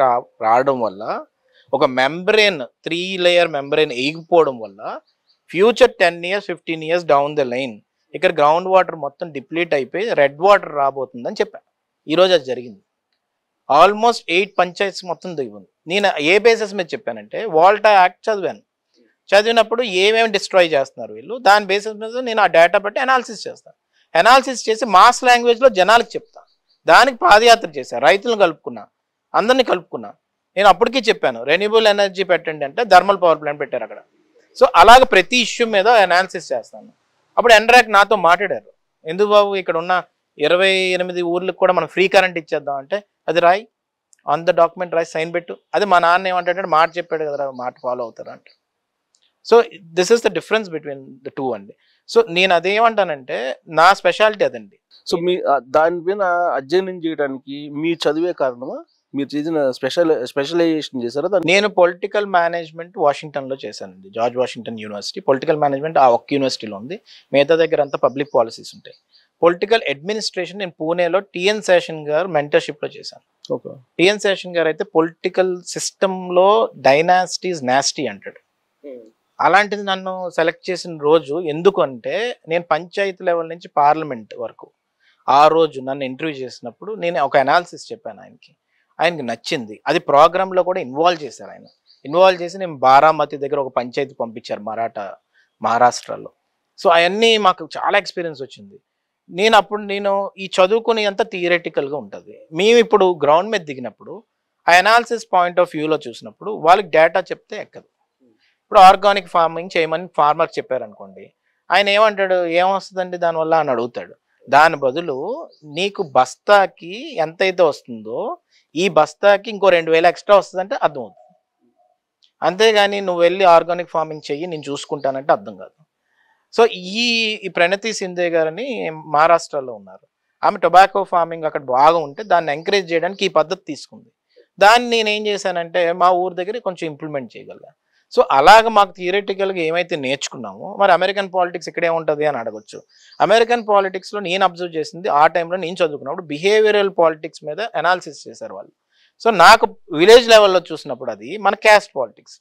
రావడం వల్ల, ఒక మెంబ్రెయిన్ 3 layer మెంబ్రెయిన్ ఎగిపోవడం వల్ల future 10 years 15 years down the line ఇక్కడ గ్రౌండ్ వాటర్ మొత్తం డిప్లీట్ అయిపోయి రెడ్ వాటర్ రాబోతుందని చెప్పా. ఈరోజు అది జరిగింది. ఆల్మోస్ట్ 8 పంచాయత్స్ మొత్తం దిగుంది. నేను ఏ బేసిస్ మీద చెప్పానంటే, వాల్టా యాక్ట్ చదివినప్పుడు ఏమేమి డిస్ట్రాయ్ చేస్తున్నారు వీళ్ళు, దాని బేసిస్ మీద నేను ఆ డేటా బట్టి అనాలిసిస్ చేస్తాను. అనాలిసిస్ చేసి మాస్ లాంగ్వేజ్లో జనాలకు చెప్తా. దానికి పాదయాత్ర చేశాను, రైతులను కలుపుకున్నా, అందరినీ కలుపుకున్నా. నేను అప్పటికీ చెప్పాను, రెన్యూబుల్ ఎనర్జీ పెట్టండి అంటే థర్మల్ పవర్ ప్లాంట్ పెట్టారు అక్కడ. సో అలాగ ప్రతి ఇష్యూ మీద అనాలిసిస్ చేస్తాను. అప్పుడు ఎన్రాక్ నాతో మాట్లాడారు, ఎందుకు బాబు ఇక్కడ ఉన్న 28 ఊర్లకు కూడా మనం ఫ్రీ కరెంట్ ఇచ్చేద్దాం అంటే, అది రాయి, ఆన్ ద డాక్యుమెంట్ రాయి, సైన్ పెట్టు. అది మా నాన్న ఏమంటాడంటే, మాట చెప్పాడు కదా, మాట ఫాలో అవుతారు అంటే. So this is the difference between the 2 అండి. సో నేను అదేమంటానంటే, నా స్పెషాలిటీ అదండి. సో మీ దాని మీద అధ్యయనం చేయడానికి మీ చదివే కారణమా, మీరు చేసిన స్పెషలైజేషన్ చేశారా? నేను పొలిటికల్ మేనేజ్మెంట్ వాషింగ్టన్లో చేశానండి, George Washington university. Political management ఆ ఒక్క యూనివర్సిటీలో ఉంది, మిగతా దగ్గర అంతా పబ్లిక్ పాలసీస్ ఉంటాయి. పొలిటికల్ అడ్మినిస్ట్రేషన్ నేను పూణేలో టిఎన్ శేషన్ గారు మెంటర్షిప్లో చేశాను. ఓకే. టిఎన్ శేషన్ గారు అయితే పొలిటికల్ సిస్టంలో డైనాసిటీస్ నాస్టీ అంటాడు. అలాంటిది నన్ను సెలెక్ట్ చేసిన రోజు ఎందుకు అంటే, నేను పంచాయతీ లెవెల్ నుంచి పార్లమెంట్ వరకు ఆ రోజు నన్ను ఇంటర్వ్యూ చేసినప్పుడు నేను ఒక అనాలిసిస్ చెప్పాను ఆయనకి నచ్చింది. అది ప్రోగ్రాంలో కూడా ఇన్వాల్వ్ చేశారు. ఆయన ఇన్వాల్వ్ చేసి నేను బారామతి దగ్గర ఒక పంచాయతీ పంపించారు మహారాష్ట్రలో. సో అవన్నీ మాకు చాలా ఎక్స్పీరియన్స్ వచ్చింది. నేను ఈ చదువుకుని అంతా థియరటికల్గా ఉంటుంది. మేము ఇప్పుడు గ్రౌండ్ మీద దిగినప్పుడు ఆ అనాలిసిస్ పాయింట్ ఆఫ్ వ్యూలో చూసినప్పుడు వాళ్ళకి డేటా చెప్తే ఎక్కదు. ఇప్పుడు ఆర్గానిక్ ఫార్మింగ్ చేయమని ఫార్మర్ చెప్పారనుకోండి, ఆయన ఏమంటాడు, ఏమొస్తుందండి దానివల్ల అని అడుగుతాడు. దాని బదులు నీకు బస్తాకి ఎంతైతే వస్తుందో ఈ బస్తాకి ఇంకో 2000 ఎక్స్ట్రా వస్తుందంటే అర్థమవుతుంది. అంతేగాని నువ్వు వెళ్ళి ఆర్గానిక్ ఫార్మింగ్ చెయ్యి నేను చూసుకుంటానంటే అర్థం కాదు. సో ఈ ప్రణతి సింధే గారని మహారాష్ట్రలో ఉన్నారు. ఆమె టొబాకో ఫార్మింగ్ అక్కడ బాగా ఉంటే దాన్ని ఎంకరేజ్ చేయడానికి ఈ పద్ధతి తీసుకుంది. దాన్ని నేను ఏం చేశానంటే మా ఊరి దగ్గర కొంచెం ఇంప్లిమెంట్ చేయగలిగా. సో అలాగ మాకు థియరిటికల్గా ఏమైతే నేర్చుకున్నామో మరి అమెరికన్ పాలిటిక్స్ ఇక్కడే ఉంటుంది అని అడగొచ్చు. అమెరికన్ పాలిటిక్స్లో నేను అబ్జర్వ్ చేసింది ఆ టైంలో నేను చదువుకున్నప్పుడు బిహేవియరల్ పాలిటిక్స్ మీద అనాలిసిస్ చేశారు వాళ్ళు. సో నాకు విలేజ్ లెవెల్లో చూసినప్పుడు అది మన క్యాస్ట్ పాలిటిక్స్,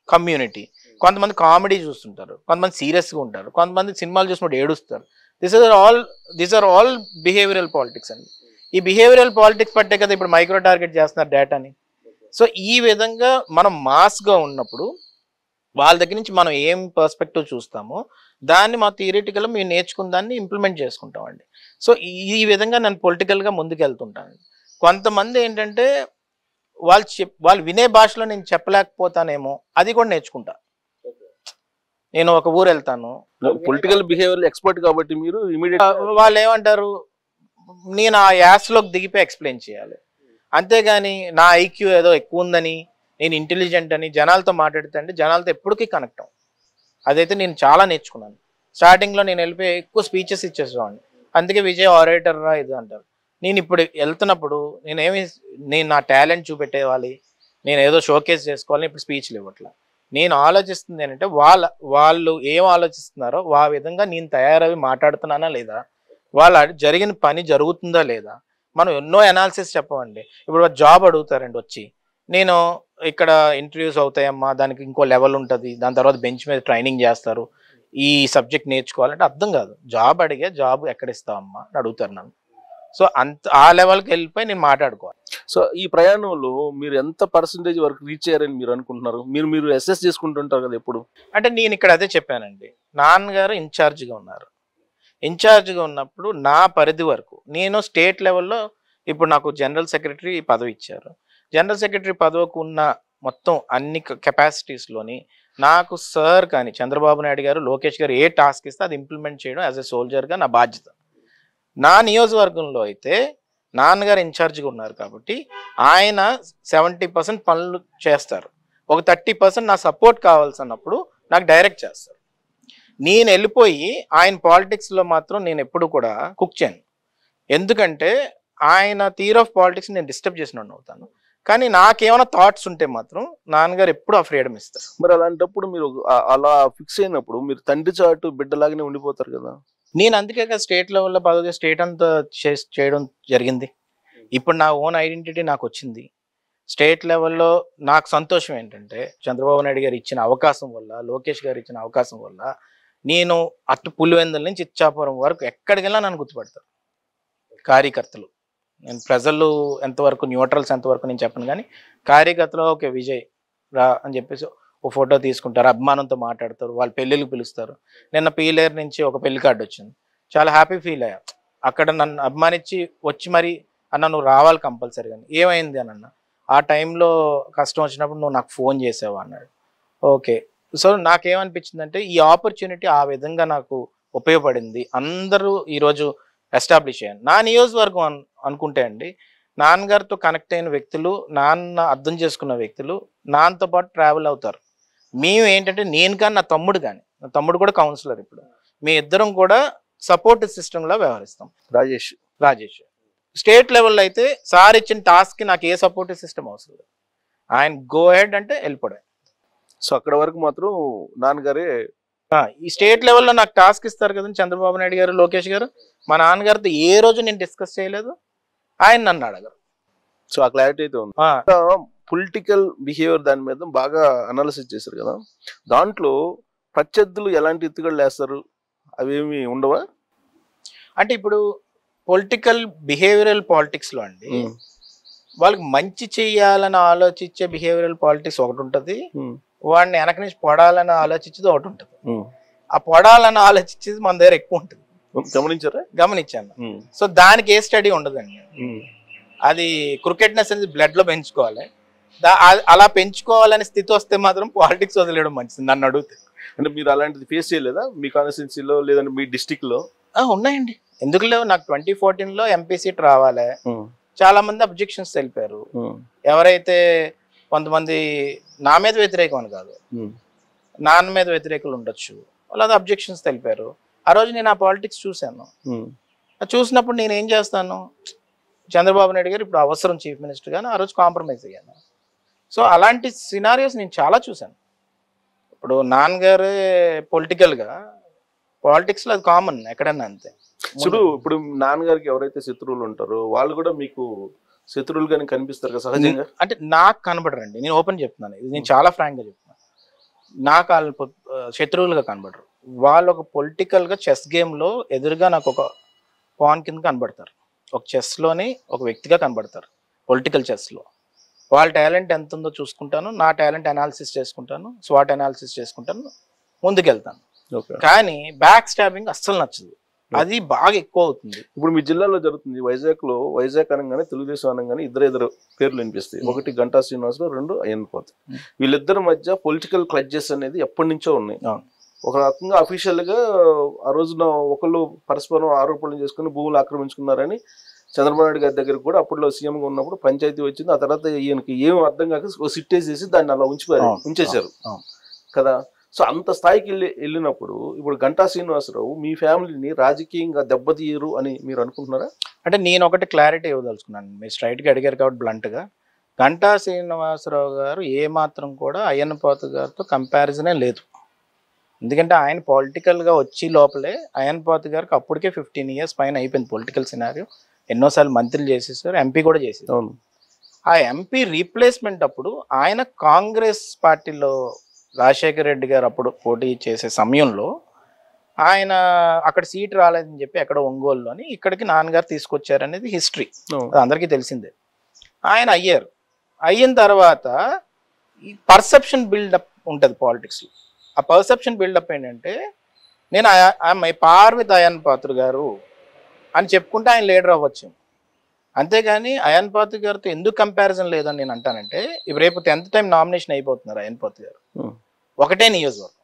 కమ్యూనిటీ, కొంతమంది కామెడీ చూస్తుంటారు, కొంతమంది సీరియస్గా ఉంటారు, కొంతమంది సినిమాలు చూసినప్పుడు ఏడుస్తారు. These are all behavioural politics అండి. ఈ బిహేవియరల్ పాలిటిక్స్ పట్టే కదా ఇప్పుడు మైక్రో టార్గెట్ చేస్తున్నారు డేటాని. సో ఈ విధంగా మనం మాస్గా ఉన్నప్పుడు వాళ్ళ దగ్గర నుంచి మనం ఏం పర్స్పెక్టివ్ చూస్తామో దాన్ని మా థియరిటికల్గా మేము నేర్చుకున్న దాన్ని ఇంప్లిమెంట్ చేసుకుంటామండి. సో ఈ విధంగా నేను పొలిటికల్గా ముందుకు వెళ్తుంటాను. కొంతమంది ఏంటంటే వాళ్ళు వినే భాషలో నేను చెప్పలేకపోతానేమో అది కూడా నేర్చుకుంటా. నేను ఒక ఊరు వెళ్తాను, పొలిటికల్ బిహేవియర్ ఎక్స్పర్ట్ కాబట్టి మీరు ఇమీడియట్ వాళ్ళు ఏమంటారు, నేను ఆ యాస్లోకి దిగిపోయి ఎక్స్ప్లెయిన్ చేయాలి. అంతేగాని నా ఐక్యూ ఏదో ఎక్కువ ఉందని, నేను ఇంటెలిజెంట్ అని జనాలతో మాట్లాడితే అంటే జనాలతో ఎప్పటికీ కనెక్ట్ అవ్వం. అదైతే నేను చాలా నేర్చుకున్నాను. స్టార్టింగ్లో నేను వెళ్ళిపోయి ఎక్కువ స్పీచెస్ ఇచ్చేసేవాడిని. అందుకే విజయ్ ఆరేటర్ రా ఇది అంటారు. నేను ఇప్పుడు వెళ్తున్నప్పుడు నేను నా టాలెంట్ చూపెట్టేవాలి, నేను ఏదో షోకేస్ చేసుకోవాలని ఇప్పుడు స్పీచ్లు ఇవ్వట్లా. నేను ఆలోచిస్తుంది ఏంటంటే వాళ్ళు ఏం ఆలోచిస్తున్నారో ఆ విధంగా నేను తయారవి మాట్లాడుతున్నానా లేదా, వాళ్ళ జరిగిన పని జరుగుతుందా లేదా. మనం ఎన్నో అనాలిసిస్ చెప్పమండి. ఇప్పుడు జాబ్ అడుగుతారండి వచ్చి, నేను ఇక్కడ ఇంటర్వ్యూస్ అవుతాయమ్మా, దానికి ఇంకో లెవెల్ ఉంటుంది, దాని తర్వాత బెంచ్ మీద ట్రైనింగ్ చేస్తారు, ఈ సబ్జెక్ట్ నేర్చుకోవాలంటే అర్థం కాదు. జాబ్ అడిగే జాబ్ ఎక్కడ ఇస్తావమ్మా అని అడుగుతారు నన్ను. సో ఆ లెవెల్కి వెళ్ళిపోయి నేను మాట్లాడుకోవాలి. సో ఈ ప్రయాణంలో మీరు ఎంత పర్సంటేజ్ వరకు రీచ్ అయ్యారని మీరు అనుకుంటున్నారు? మీరు అసెస్ చేసుకుంటుంటారు కదా ఎప్పుడు. అంటే నేను ఇక్కడ అదే చెప్పానండి, నాన్నగారు ఇన్ఛార్జ్గా ఉన్నారు. ఇన్ఛార్జ్గా ఉన్నప్పుడు నా పరిధి వరకు నేను స్టేట్ లెవెల్లో, ఇప్పుడు నాకు జనరల్ సెక్రటరీ పదవి ఇచ్చారు. జనరల్ సెక్రటరీ పదవికి ఉన్న మొత్తం అన్ని కెపాసిటీస్లోని నాకు సార్ కానీ చంద్రబాబు నాయుడు గారు, లోకేష్ గారు ఏ టాస్క్ ఇస్తే అది ఇంప్లిమెంట్ చేయడం యాజ్ ఎ సోల్జర్గా నా బాధ్యత. నా నియోజకవర్గంలో అయితే నాన్నగారు ఇన్ఛార్జ్గా ఉన్నారు కాబట్టి ఆయన 70% పనులు చేస్తారు, ఒక 30% నా సపోర్ట్ కావాల్సినప్పుడు నాకు డైరెక్ట్ చేస్తారు. నేను వెళ్ళిపోయి ఆయన పాలిటిక్స్లో మాత్రం నేను ఎప్పుడు కూడా కుక్ చేయను. ఎందుకంటే ఆయన థియరీ ఆఫ్ పాలిటిక్స్ నేను డిస్టర్బ్ చేసినట్టు అవుతాను. కానీ నాకేమైనా థాట్స్ ఉంటే మాత్రం నాన్నగారు ఎప్పుడు ఆ ఫ్రీడమ్ ఇస్తారు. మరి అలాంటప్పుడు మీరు అలా ఫిక్స్ అయినప్పుడు మీరు తండ్రి చాటు బిడ్డలాగానే ఉండిపోతారు కదా. నేను అందుకే స్టేట్ లెవెల్లో పదవి స్టేట్ అంతా చేయడం జరిగింది. ఇప్పుడు నా ఓన్ ఐడెంటిటీ నాకు వచ్చింది. స్టేట్ లెవెల్లో నాకు సంతోషం ఏంటంటే చంద్రబాబు నాయుడు గారు ఇచ్చిన అవకాశం వల్ల, లోకేష్ గారు ఇచ్చిన అవకాశం వల్ల నేను అటు పులివెందుల నుంచి ఇచ్చాపురం వరకు ఎక్కడికెళ్ళా నన్ను గుర్తుపడతారు కార్యకర్తలు. నేను ప్రజలు ఎంతవరకు, న్యూట్రల్స్ ఎంతవరకు నేను చెప్పను, కానీ కార్యకర్తలు ఓకే విజయ్ రా అని చెప్పేసి ఓ ఫోటో తీసుకుంటారు, అభిమానంతో మాట్లాడతారు, వాళ్ళ పెళ్ళిళ్ళకి పిలుస్తారు. నిన్న పీలేరు నుంచి ఒక పెళ్లి కార్డు వచ్చింది, చాలా హ్యాపీ ఫీల్ అయ్యా. అక్కడ నన్ను అభిమానించి వచ్చి మరి అన్న నువ్వు రావాలి కంపల్సరీ అని. ఏమైంది అని అన్న, ఆ టైంలో కష్టం వచ్చినప్పుడు నువ్వు నాకు ఫోన్ చేసావు అన్నాడు. ఓకే, సో నాకేమనిపించిందంటే ఈ ఆపర్చునిటీ ఆ విధంగా నాకు ఉపయోగపడింది. అందరూ ఈరోజు ఎస్టాబ్లిష్ అయ్యాను. నా నియోజకవర్గం అనుకుంటే అండి, నాన్నగారితో కనెక్ట్ అయిన వ్యక్తులు, నాన్న అర్థం చేసుకున్న వ్యక్తులు నాన్నతో పాటు ట్రావెల్ అవుతారు. మేము ఏంటంటే నేను కానీ నా తమ్ముడు కూడా కౌన్సిలర్, ఇప్పుడు మీ ఇద్దరం కూడా సపోర్ట్ సిస్టంలో వ్యవహరిస్తాం. రాజేష్ స్టేట్ లెవెల్లో అయితే సార్ ఇచ్చిన టాస్క్కి నాకు ఏ సపోర్ట్ సిస్టమ్ అవసరం లేదు, ఆయన గో హెడ్ అంటే వెళ్ళిపోవడం. సో అక్కడ వరకు మాత్రం నాన్నగారే. ఈ స్టేట్ లెవెల్లో నాకు టాస్క్ ఇస్తారు కదండి చంద్రబాబు నాయుడు గారు, లోకేష్ గారు, మా నాన్నగారితో ఏ రోజు నేను డిస్కస్ చేయలేదు, ఆయన నన్ను అడగరు. సో ఆ క్లారిటీ అయితే ఉంది. పొలిటికల్ బిహేవియర్ దాని మీద బాగా అనాలిసిస్ చేశారు కదా, దాంట్లో ప్రత్యర్థులు ఎలాంటి ఎత్తుగడలు వేస్తారు అవేమి ఉండవా? అంటే ఇప్పుడు పొలిటికల్ బిహేవియరల్ పాలిటిక్స్లో అండి, వాళ్ళకి మంచి చెయ్యాలని ఆలోచించే బిహేవియరల్ పాలిటిక్స్ ఒకటి ఉంటుంది, వాడిని వెనక నుంచి పొడాలని ఆలోచించేది ఒకటి ఉంటుంది. ఆ పొడాలని ఆలోచించేది మన దగ్గర ఎక్కువ ఉంటుంది. గమనించారా? గమనించాను. సో దానికి ఏ స్టడీ ఉండదండి. అది క్రికెట్నెస్ అనేది బ్లడ్ లో పెంచుకోవాలి. అలా పెంచుకోవాలనే స్థితి వస్తే మాత్రం పాలిటిక్స్ వదిలేయడం మంచిది నన్ను అడిగితే. అంటే మీరు అలాంటిది ఫేస్ చేయలేదా మీ కాన్స్టిట్యున్సీలో లేదంటే మీ డిస్టిక్ లో? ఉన్నాయండి, ఎందుకు లేవు. నాకు 2014లో ఎంపీ సీట్ రావాలి, చాలా మంది అబ్జెక్షన్స్ తెలిపారు. ఎవరైతే కొంతమంది నా మీద వ్యతిరేకం అని కాదు, నాన్న మీద వ్యతిరేకులు ఉండొచ్చు, వాళ్ళు అబ్జెక్షన్స్ తెలిపారు. ఆ రోజు నేను ఆ పాలిటిక్స్ చూశాను. చూసినప్పుడు నేను ఏం చేస్తాను, చంద్రబాబు నాయుడు గారు ఇప్పుడు అవసరం చీఫ్ మినిస్టర్ గాను, ఆ రోజు కాంప్రమైజ్ అయ్యాను. సో అలాంటి సినారియోస్ నేను చాలా చూశాను. ఇప్పుడు నాన్నగారే పొలిటికల్గా, పాలిటిక్స్లో అది కామన్ ఎక్కడన్నా అంతే. ఇప్పుడు నాన్నగారికి ఎవరైతే శత్రువులు ఉంటారో వాళ్ళు కూడా మీకు శత్రువులుగానే కనిపిస్తారు కదా సహజంగా? అంటే నాకు కనబడరండి, నేను ఓపెన్ చెప్తున్నాను, ఇది నేను చాలా ఫ్రాంక్గా చెప్తున్నాను. నాకు వాళ్ళు శత్రువులుగా కనబడరు. వాళ్ళు ఒక పొలిటికల్గా చెస్ గేమ్లో ఎదురుగా నాకు ఒక పాన్ కింద కనబడతారు, ఒక చెస్లోని ఒక వ్యక్తిగా కనబడతారు. పొలిటికల్ చెస్లో వాళ్ళ టాలెంట్ ఎంత ఉందో చూసుకుంటాను, నా టాలెంట్ అనాలిసిస్ చేసుకుంటాను, స్వాట్ అనాలిసిస్ చేసుకుంటాను, ముందుకెళ్తాను. కానీ బ్యాక్ స్టాబింగ్ అస్సలు నచ్చదు, అది బాగా ఎక్కువ అవుతుంది. ఇప్పుడు మీ జిల్లాలో జరుగుతుంది. వైజాగ్ అనగానే తెలుగుదేశం అనగానే ఇద్దరు పేర్లు వినిపిస్తాయి. ఒకటి గంటా శ్రీనివాసరావు, రెండు అయ్యన్నపాత్ర. వీళ్ళిద్దరి మధ్య పొలిటికల్ క్లడ్జెస్ అనేది ఎప్పటి నుంచో ఉన్నాయి. ఒక రకంగా అఫీషియల్ గా ఆ రోజున ఒకళ్ళు పరస్పరం ఆరోపణలు చేసుకుని భూములు ఆక్రమించుకున్నారని చంద్రబాబు నాయుడు గారి దగ్గర కూడా అప్పట్లో సీఎంగా ఉన్నప్పుడు పంచాయతీ వచ్చింది. ఆ తర్వాత ఈయనకి ఏం అర్థం కాక సిట్టేసేసి దాన్ని అలా ఉంచేశారు కదా. సో అంత స్థాయికి వెళ్ళినప్పుడు ఇప్పుడు గంటా శ్రీనివాసరావు మీ ఫ్యామిలీని రాజకీయంగా దెబ్బతీయరు అని మీరు అనుకుంటున్నారా? అంటే నేను ఒకటి క్లారిటీ ఇవ్వదలుచుకున్నాను, మీరు స్ట్రైట్గా అడిగారు కాబట్టి బ్లంట్గా. గంటా శ్రీనివాసరావు గారు ఏమాత్రం కూడా అయ్యన్నపాత్ర గారితో కంపారిజనే లేదు. ఎందుకంటే ఆయన పొలిటికల్గా వచ్చి లోపలే అయ్యన్నపాత్ర గారికి అప్పటికే 15 years పైన అయిపోయింది పొలిటికల్ సినారియో. ఎన్నోసార్లు మంత్రులు చేసేసారు, ఎంపీ కూడా చేసేసారు. ఆ ఎంపీ రీప్లేస్మెంట్ అప్పుడు ఆయన కాంగ్రెస్ పార్టీలో రాజశేఖర రెడ్డి గారు అప్పుడు పోటీ చేసే సమయంలో ఆయన అక్కడ సీట్ రాలేదని చెప్పి ఎక్కడ ఒంగోలులోని ఇక్కడికి నాన్నగారు తీసుకొచ్చారనేది హిస్టరీ, అందరికీ తెలిసిందే. ఆయన అయిన తర్వాత ఈ పర్సెప్షన్ బిల్డప్ ఉంటుంది పాలిటిక్స్లో. ఆ పర్సెప్షన్ బిల్డప్ ఏంటంటే నేను ఐ పార్ విత్ అయ్యన్నపాత్ర గారు అని చెప్పుకుంటే ఆయన లీడర్ అవ్వచ్చు. అంతేగాని అయ్యన్నపాత్ర గారితో ఎందుకు కంపారిజన్ లేదని నేను అంటానంటే, ఇప్పుడు రేపు 10th time నామినేషన్ అయిపోతున్నారు అయ్యన్నపాత్ర గారు. ఒకటే నియోజకవర్గం,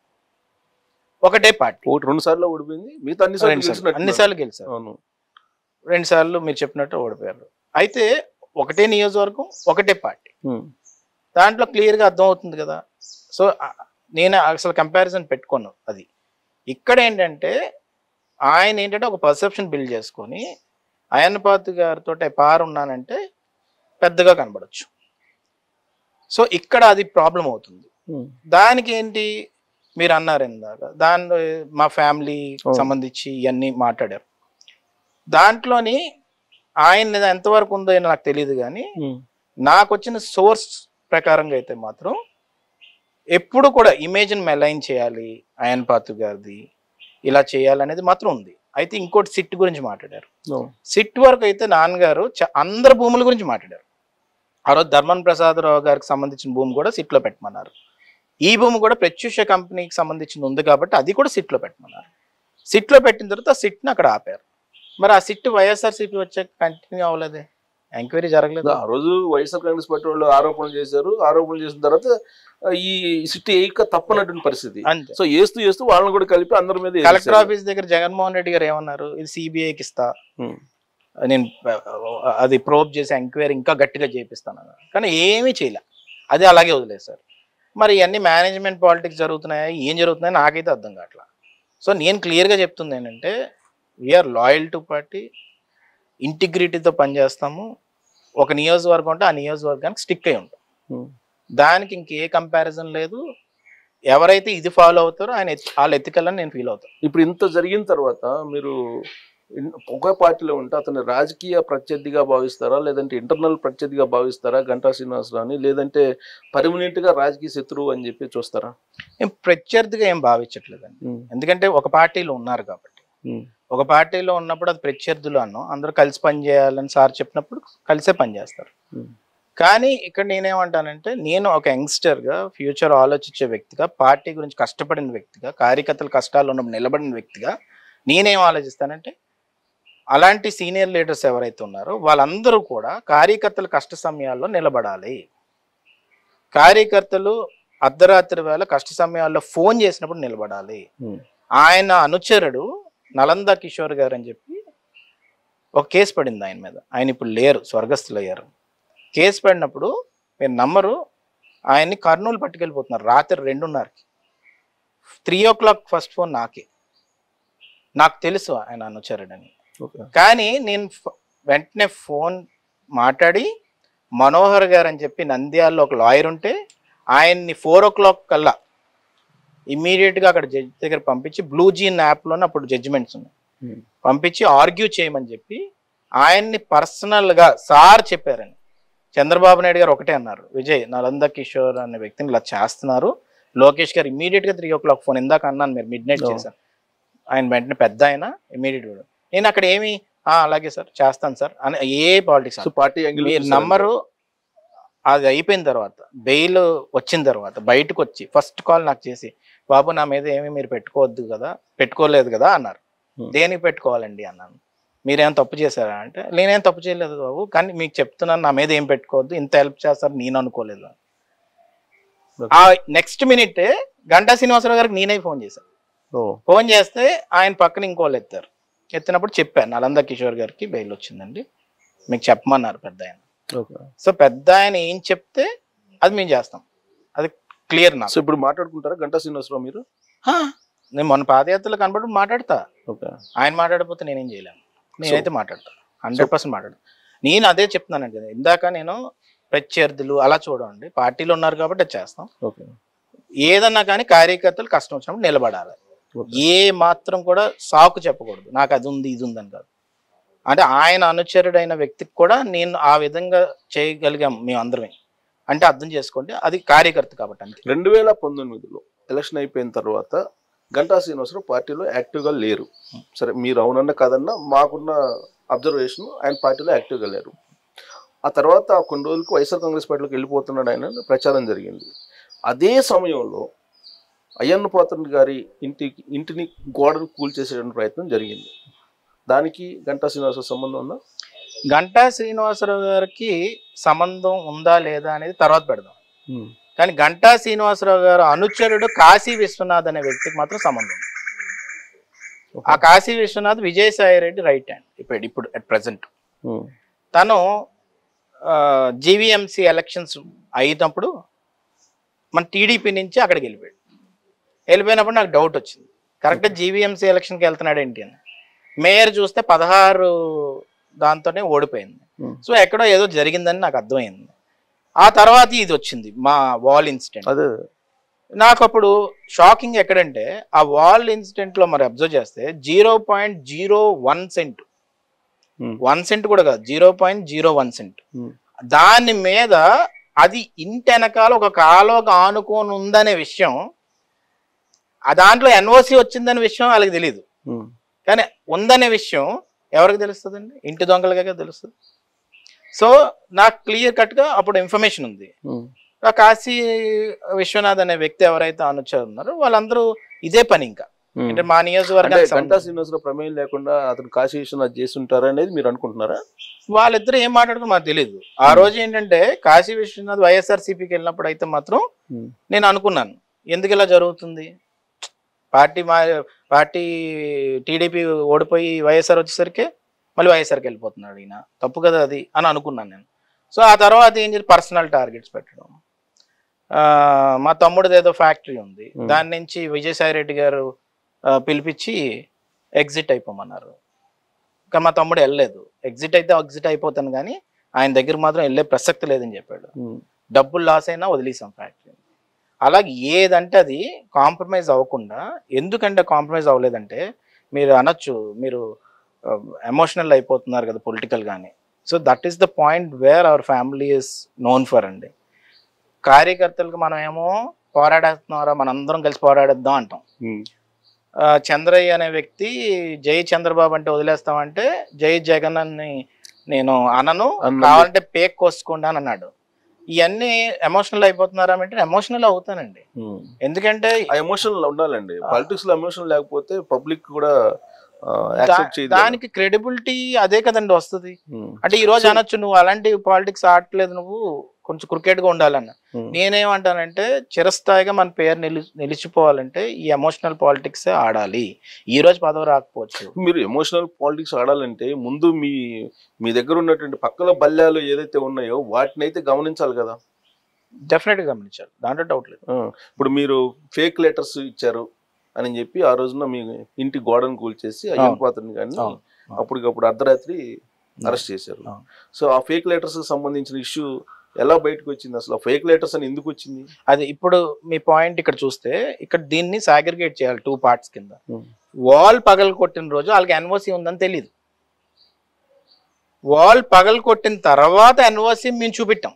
ఒకటే పార్టీ, 2 సార్లు ఓడిపోయింది, మిగతా అన్నిసార్లు గెలిచారు. 2 సార్లు మీరు చెప్పినట్టు ఓడిపోయారు. అయితే ఒకటే నియోజకవర్గం, ఒకటే పార్టీ, దాంట్లో క్లియర్గా అర్థం అవుతుంది కదా. సో నేను అసలు కంపారిజన్ పెట్టుకోను. అది ఇక్కడ ఏంటంటే ఆయన ఏంటంటే ఒక పర్సెప్షన్ బిల్డ్ చేసుకొని అయ్యన్నపాత్ర గారితో పార్ ఉన్నానంటే పెద్దగా కనబడచ్చు. సో ఇక్కడ అది ప్రాబ్లం అవుతుంది. దానికి ఏంటి మీరు అన్నారు ఇందాక, దానిలో మా ఫ్యామిలీ సంబంధించి ఇవన్నీ మాట్లాడారు. దాంట్లోని ఆయన ఎంతవరకు ఉందో నాకు తెలియదు, కానీ నాకు వచ్చిన సోర్స్ ప్రకారంగా అయితే మాత్రం ఎప్పుడు కూడా ఇమేజ్ని మెలైన్ చేయాలి అయ్యన్నపాత్ర గారిది, ఇలా చేయాలనేది మాత్రం ఉంది. అయితే ఇంకోటి సిట్ గురించి మాట్లాడారు. సిట్ వరకు అయితే నాన్నగారు అందరు భూముల గురించి మాట్లాడారు. ఆ రోజు ధర్మన్ ప్రసాదరావు గారికి సంబంధించిన భూమి కూడా సిట్లో పెట్టమన్నారు. ఈ భూమి కూడా ప్రత్యూష కంపెనీకి సంబంధించింది ఉంది కాబట్టి అది కూడా సిట్లో పెట్టమన్నారు. సిట్లో పెట్టిన తర్వాత సిట్ని అక్కడ ఆపారు. మరి ఆ సిట్ వైఎస్ఆర్సీపీ వచ్చాక కంటిన్యూ అవ్వలేదే, ఎంక్వైరీ జరగలేదు. ఆ రోజు వైఎస్ఆర్ కాంగ్రెస్ పార్టీ వాళ్ళు ఆరోపణలు చేశారు. ఆరోపణలు చేసిన తర్వాత ఈ సిట్ ఏక తప్పనటువంటి పరిస్థితి. సో వేస్తూ వాళ్ళని కూడా కలిపి అందరి మీద. కలెక్టర్ ఆఫీస్ దగ్గర జగన్మోహన్ రెడ్డి గారు ఏమన్నారు, ఇది సిబిఐకి ఇస్తా, నేను అది ప్రోబ్ చేసి ఎంక్వైరీ ఇంకా గట్టిగా చేపిస్తాను, కానీ ఏమీ చేయలే, అది అలాగే వదిలేశారు. మరి ఇవన్నీ మేనేజ్మెంట్ పాలిటిక్స్ జరుగుతున్నాయా, ఏం జరుగుతున్నాయో నాకైతే అర్థం కావట్లా. సో నేను క్లియర్గా చెప్తుంది ఏంటంటే వీఆర్ లాయల్ టు పార్టీ, ఇంటిగ్రిటీతో పనిచేస్తాము. ఒక నియోజకవర్గం ఉంటే ఆ నియోజకవర్గానికి స్టిక్ అయి ఉంటాం, దానికి ఇంకే కంపారిజన్ లేదు. ఎవరైతే ఇది ఫాలో అవుతారో ఆయన వాళ్ళు ఎత్తికెళ్ళని నేను ఫీల్ అవుతాను. ఇప్పుడు ఇంత జరిగిన తర్వాత మీరు ఒక పార్టీలో ఉంటే అతను రాజకీయ ప్రత్యర్థిగా భావిస్తారా, లేదంటే ఇంటర్నల్ ప్రత్యర్థిగా భావిస్తారా గంటా శ్రీనివాసరావుని, లేదంటే పర్మనెంట్ గా రాజకీయ శత్రువు అని చెప్పి చూస్తారా? ఏం ప్రత్యర్థిగా ఏం భావించట్లేదండి, ఎందుకంటే ఒక పార్టీలో ఉన్నారు కాబట్టి. ఒక పార్టీలో ఉన్నప్పుడు అది ప్రత్యర్థులు అన్నో అందరూ కలిసి పనిచేయాలని సార్ చెప్పినప్పుడు కలిసే పనిచేస్తారు. కానీ ఇక్కడ నేనేమంటానంటే, నేను ఒక యంగ్స్టర్గా ఫ్యూచర్ ఆలోచించే వ్యక్తిగా, పార్టీ గురించి కష్టపడిన వ్యక్తిగా, కార్యకర్తల కష్టాలు ఉన్నప్పుడు నిలబడిన వ్యక్తిగా నేనేం ఆలోచిస్తానంటే అలాంటి సీనియర్ లీడర్స్ ఎవరైతే ఉన్నారో వాళ్ళందరూ కూడా కార్యకర్తల కష్ట సమయాల్లో నిలబడాలి. కార్యకర్తలు అర్ధరాత్రి వేళ కష్ట సమయాల్లో ఫోన్ చేసినప్పుడు నిలబడాలి. ఆయన అనుచరుడు నలంద కిషోర్ గారు అని చెప్పి ఒక కేసు పడింది ఆయన మీద. ఆయన ఇప్పుడు లేరు, స్వర్గస్థులు అయ్యారు. కేసు పడినప్పుడు మీరు నమ్మరు, ఆయన్ని కర్నూలు పట్టుకెళ్ళిపోతున్నారు రాత్రి 2:30కి. 3 o'clock ఫస్ట్ ఫోన్ నాకే. నాకు తెలుసు ఆయన అనుచరుడని. కానీ నేను వెంటనే ఫోన్ మాట్లాడి మనోహర్ గారు అని చెప్పి నంద్యాలలో ఒక లాయర్ ఉంటే ఆయన్ని 4 o'clock కల్లా ఇమ్మీడియట్గా అక్కడ జడ్జి దగ్గర పంపించి బ్లూ జీన్ యాప్లోనే అప్పుడు జడ్జిమెంట్స్ ఉన్నాయి పంపించి ఆర్గ్యూ చేయమని చెప్పి ఆయన్ని పర్సనల్గా సార్ చెప్పారని. చంద్రబాబు నాయుడు గారు ఒకటే అన్నారు, విజయ్ నలంద కిషోర్ అనే వ్యక్తిని ఇలా చేస్తున్నారు. లోకేష్ గారు ఇమ్మీడియట్గా 3 o'clock ఫోన్ ఇందాక అన్నాను, మీరు మిడ్ నైట్ చేశారు. ఆయన వెంటనే పెద్ద ఆయన ఇమ్మీడియట్గా నేను అక్కడ ఏమి అలాగే సార్ చేస్తాను సార్ అని ఏ పాలిటిక్స్ పార్టీ మీరు నమ్మరు. అది అయిపోయిన తర్వాత బెయిల్ వచ్చిన తర్వాత బయటకు వచ్చి ఫస్ట్ కాల్ నాకు చేసి, బాబు నా మీద ఏమి మీరు పెట్టుకోవద్దు కదా, పెట్టుకోలేదు కదా అన్నారు. దేనికి పెట్టుకోవాలండి అన్నాను. మీరేం తప్పు చేశారా అంటే, నేనేం తప్పు చేయలేదు బాబు, కానీ మీకు చెప్తున్నాను నా మీద ఏం పెట్టుకోవద్దు, ఇంత హెల్ప్ చేస్తారు నేను అనుకోలేదు. ఆ నెక్స్ట్ మినిట్ గంటా శ్రీనివాసరావు గారికి నేనే ఫోన్ చేశాను. ఫోన్ చేస్తే ఆయన పక్కన ఇంకోళ్ళు ఎత్తారు. ఎత్తినప్పుడు చెప్పాను నలంద కిషోర్ గారికి బెయిల్ వచ్చిందండి, మీకు చెప్పమన్నారు పెద్ద ఆయన. సో పెద్ద ఆయన ఏం చెప్తే అది మేము చేస్తాం, అది క్లియర్ నాకు. ఇప్పుడు మాట్లాడుకుంటారా గంటా శ్రీనివాసరావు మీరు? నేను మొన్న పాదయాత్రలో కనబడి మాట్లాడతా. ఆయన మాట్లాడకపోతే నేనేం చేయలేను, నేనైతే మాట్లాడతా 100% మాట్లాడతా. నేను అదే చెప్తున్నానండి కదా ఇందాక, నేను ప్రత్యర్థులు అలా చూడండి, పార్టీలో ఉన్నారు కాబట్టి అది చేస్తాం. ఏదన్నా కానీ కార్యకర్తలు కష్టం వచ్చినప్పుడు నిలబడాలి. ఏ మాత్రం కూడా సాకు చెప్పకూడదు, నాకు అది ఉంది ఇది ఉందని కాదు. అంటే ఆయన అనుచరుడైన వ్యక్తికి కూడా నేను ఆ విధంగా చేయగలిగాం మేము అందరమే అంటే అర్థం చేసుకోండి, అది కార్యకర్త కాబట్టి. అంతే 2019లో ఎలక్షన్ అయిపోయిన తర్వాత గంటా శ్రీనివాసరావు పార్టీలో యాక్టివ్గా లేరు. సరే మీరు అవునన్నా కాదన్నా మాకున్న అబ్జర్వేషన్ ఆయన పార్టీలో యాక్టివ్గా లేరు. ఆ తర్వాత కొన్ని రోజులకు వైఎస్ఆర్ కాంగ్రెస్ పార్టీలోకి వెళ్ళిపోతున్నాడు ఆయన ప్రచారం జరిగింది. అదే సమయంలో అయ్యన్న పాత్రుడు గారి ఇంటిని గోడను కూల్చేసే ప్రయత్నం జరిగింది. దానికి గంటా శ్రీనివాసరావు సంబంధం ఉందా? గంటా శ్రీనివాసరావు గారికి సంబంధం ఉందా లేదా అనేది తర్వాత పెడదాం. కానీ గంటా శ్రీనివాసరావు గారు అనుచరుడు కాశీ విశ్వనాథ్ అనే వ్యక్తికి మాత్రం సంబంధం ఉంది. ఆ కాశీ విశ్వనాథ్ విజయసాయి రెడ్డి రైట్ హ్యాండ్ ఇప్పుడు అట్ ప్రెసెంట్. తను జీవీఎంసీ ఎలక్షన్స్ అయినప్పుడు మన టీడీపీ నుంచి అక్కడికి వెళ్ళిపోయినప్పుడు నాకు డౌట్ వచ్చింది, కరెక్ట్గా జీవీఎంసీ ఎలక్షన్కి వెళ్తున్నాడు ఏంటి అని. మేయర్ చూస్తే 16 దాంతోనే ఓడిపోయింది. సో ఎక్కడో ఏదో జరిగిందని నాకు అర్థమైంది. ఆ తర్వాత ఇది వచ్చింది మా వాల్ ఇన్సిడెంట్. నాకు అప్పుడు షాకింగ్ ఎక్కడంటే ఆ వాల్ ఇన్సిడెంట్ లో మరి అబ్జర్వ్ చేస్తే 0.01 సెంట్, 1 సెంట్ కూడా కాదు 0.01 సెంట్. దాని మీద అది ఇంటి వెనకాల ఒక కాలువకు ఆనుకొని ఉందనే విషయం, ఆ దాంట్లో ఎన్ఓసి వచ్చిందనే విషయం వాళ్ళకి తెలియదు. కానీ ఉందనే విషయం ఎవరికి తెలుస్తుందండి? ఇంటి దొంగలుగా తెలుస్తుంది. సో నాకు క్లియర్ కట్గా అప్పుడు ఇన్ఫర్మేషన్ ఉంది. ఆ కాశీ విశ్వనాథ్ అనే వ్యక్తి ఎవరైతే అనుచరు ఉన్నారో వాళ్ళందరూ ఇదే పని ఇంకా అంటే మా నియోజకవర్గానికి గంటా శ్రీనివాసరావు ప్రమేయం లేకుండా అతను కాశీ విశ్వనాథ్ చేసి ఉంటారు అనేది మీరు అనుకుంటున్నారా? వాళ్ళిద్దరు ఏం మాట్లాడుతూ మాకు తెలియదు. ఆ రోజు ఏంటంటే కాశీ విశ్వనాథ్ వైఎస్ఆర్సీపీకి వెళ్ళినప్పుడు అయితే మాత్రం నేను అనుకున్నాను ఎందుకు ఇలా జరుగుతుంది, పార్టీ టీడీపీ ఓడిపోయి వైఎస్ఆర్ వచ్చేసరికి మళ్ళీ వైఎస్ఆర్కి వెళ్ళిపోతున్నాడు ఈయన, తప్పు కదా అది అని అనుకున్నాను నేను. సో ఆ తర్వాత ఏం చేసి పర్సనల్ టార్గెట్స్ పెట్టడం, మా తమ్ముడిది ఏదో ఫ్యాక్టరీ ఉంది దాని నుంచి విజయసాయి రెడ్డి గారు పిలిపించి ఎగ్జిట్ అయిపోమన్నారు. కానీ మా తమ్ముడు వెళ్ళలేదు. ఎగ్జిట్ అయిపోతాను కానీ ఆయన దగ్గర మాత్రం వెళ్ళే ప్రసక్తి లేదని చెప్పాడు. డబ్బులు లాస్ అయినా వదిలేసాం ఫ్యాక్టరీ. అలాగే ఏదంటే అది కాంప్రమైజ్ అవ్వకుండా, ఎందుకంటే కాంప్రమైజ్ అవ్వలేదంటే మీరు అనొచ్చు మీరు ఎమోషనల్ అయిపోతున్నారు కదా పొలిటికల్ గానీ. So that is the point where our family is known for అండి. కార్యకర్తలకు మనం ఏమో పోరాడేస్తున్నారా మనందరం కలిసి పోరాడేద్దాం అంటాం. చంద్రయ్య అనే వ్యక్తి జై చంద్రబాబు అంటే వదిలేస్తామంటే జై జగన్ అని నేను అనను, కావాలంటే పేక్ కోసుకోండి అని అన్నాడు. ఇవన్నీ ఎమోషనల్ అయిపోతున్నారా అంటే ఎమోషనల్ అవుతానండి. ఎందుకంటే ఎమోషనల్ ఉండాలండి పాలిటిక్స్ లో. ఎమోషనల్ లేకపోతే పబ్లిక్ కూడా యాక్సెప్ట్ చేయదు. దానికి క్రెడిబిలిటీ అదే కదండి వస్తుంది. అంటే ఈ రోజు అనొచ్చు నువ్వు అలాంటి పాలిటిక్స్ ఆడట్లేదు, నువ్వు కొంచెం క్రికెట్ గా ఉండాలన్న. నేనేమంటానంటే చిరస్థాయిగా మన పేరు నిలిచిపోవాలంటే ఈ ఎమోషనల్ పాలిటిక్స్ ఆడాలి. ఈ రోజు పదవి రాకపోవచ్చు. మీరు ఎమోషనల్ పాలిటిక్స్ ఆడాలంటే ముందు మీ దగ్గర ఉన్నటువంటి పక్కల బల్యాలు ఏదైతే ఉన్నాయో వాటిని అయితే గమనించాలి కదా. డెఫినెట్ గా గమనించాలి, దాంట్లో డౌట్ లేదు. ఇప్పుడు మీరు ఫేక్ లెటర్స్ ఇచ్చారు అని చెప్పి ఆ రోజున మీ ఇంటి గోడను కూల్చేసి అయ్యన్ పాత్రని కానీ అప్పటికప్పుడు అర్ధరాత్రి అరెస్ట్ చేశారు. సో ఆ ఫేక్ లెటర్స్ కి సంబంధించిన ఇష్యూ ఎలా బయటకు వచ్చింది, అసలు ఫేక్ లెటర్స్ అని ఎందుకు వచ్చింది? అది ఇప్పుడు మీ పాయింట్ ఇక్కడ చూస్తే ఇక్కడ దీన్ని సాగ్రిగేట్ చేయాలి 2 parts కింద. వాల్ పగలు కొట్టిన రోజు వాళ్ళకి ఎన్ఓసి ఉందని తెలియదు. వాల్ పగలు కొట్టిన తర్వాత ఎన్ఓసి మేము చూపెట్టాం.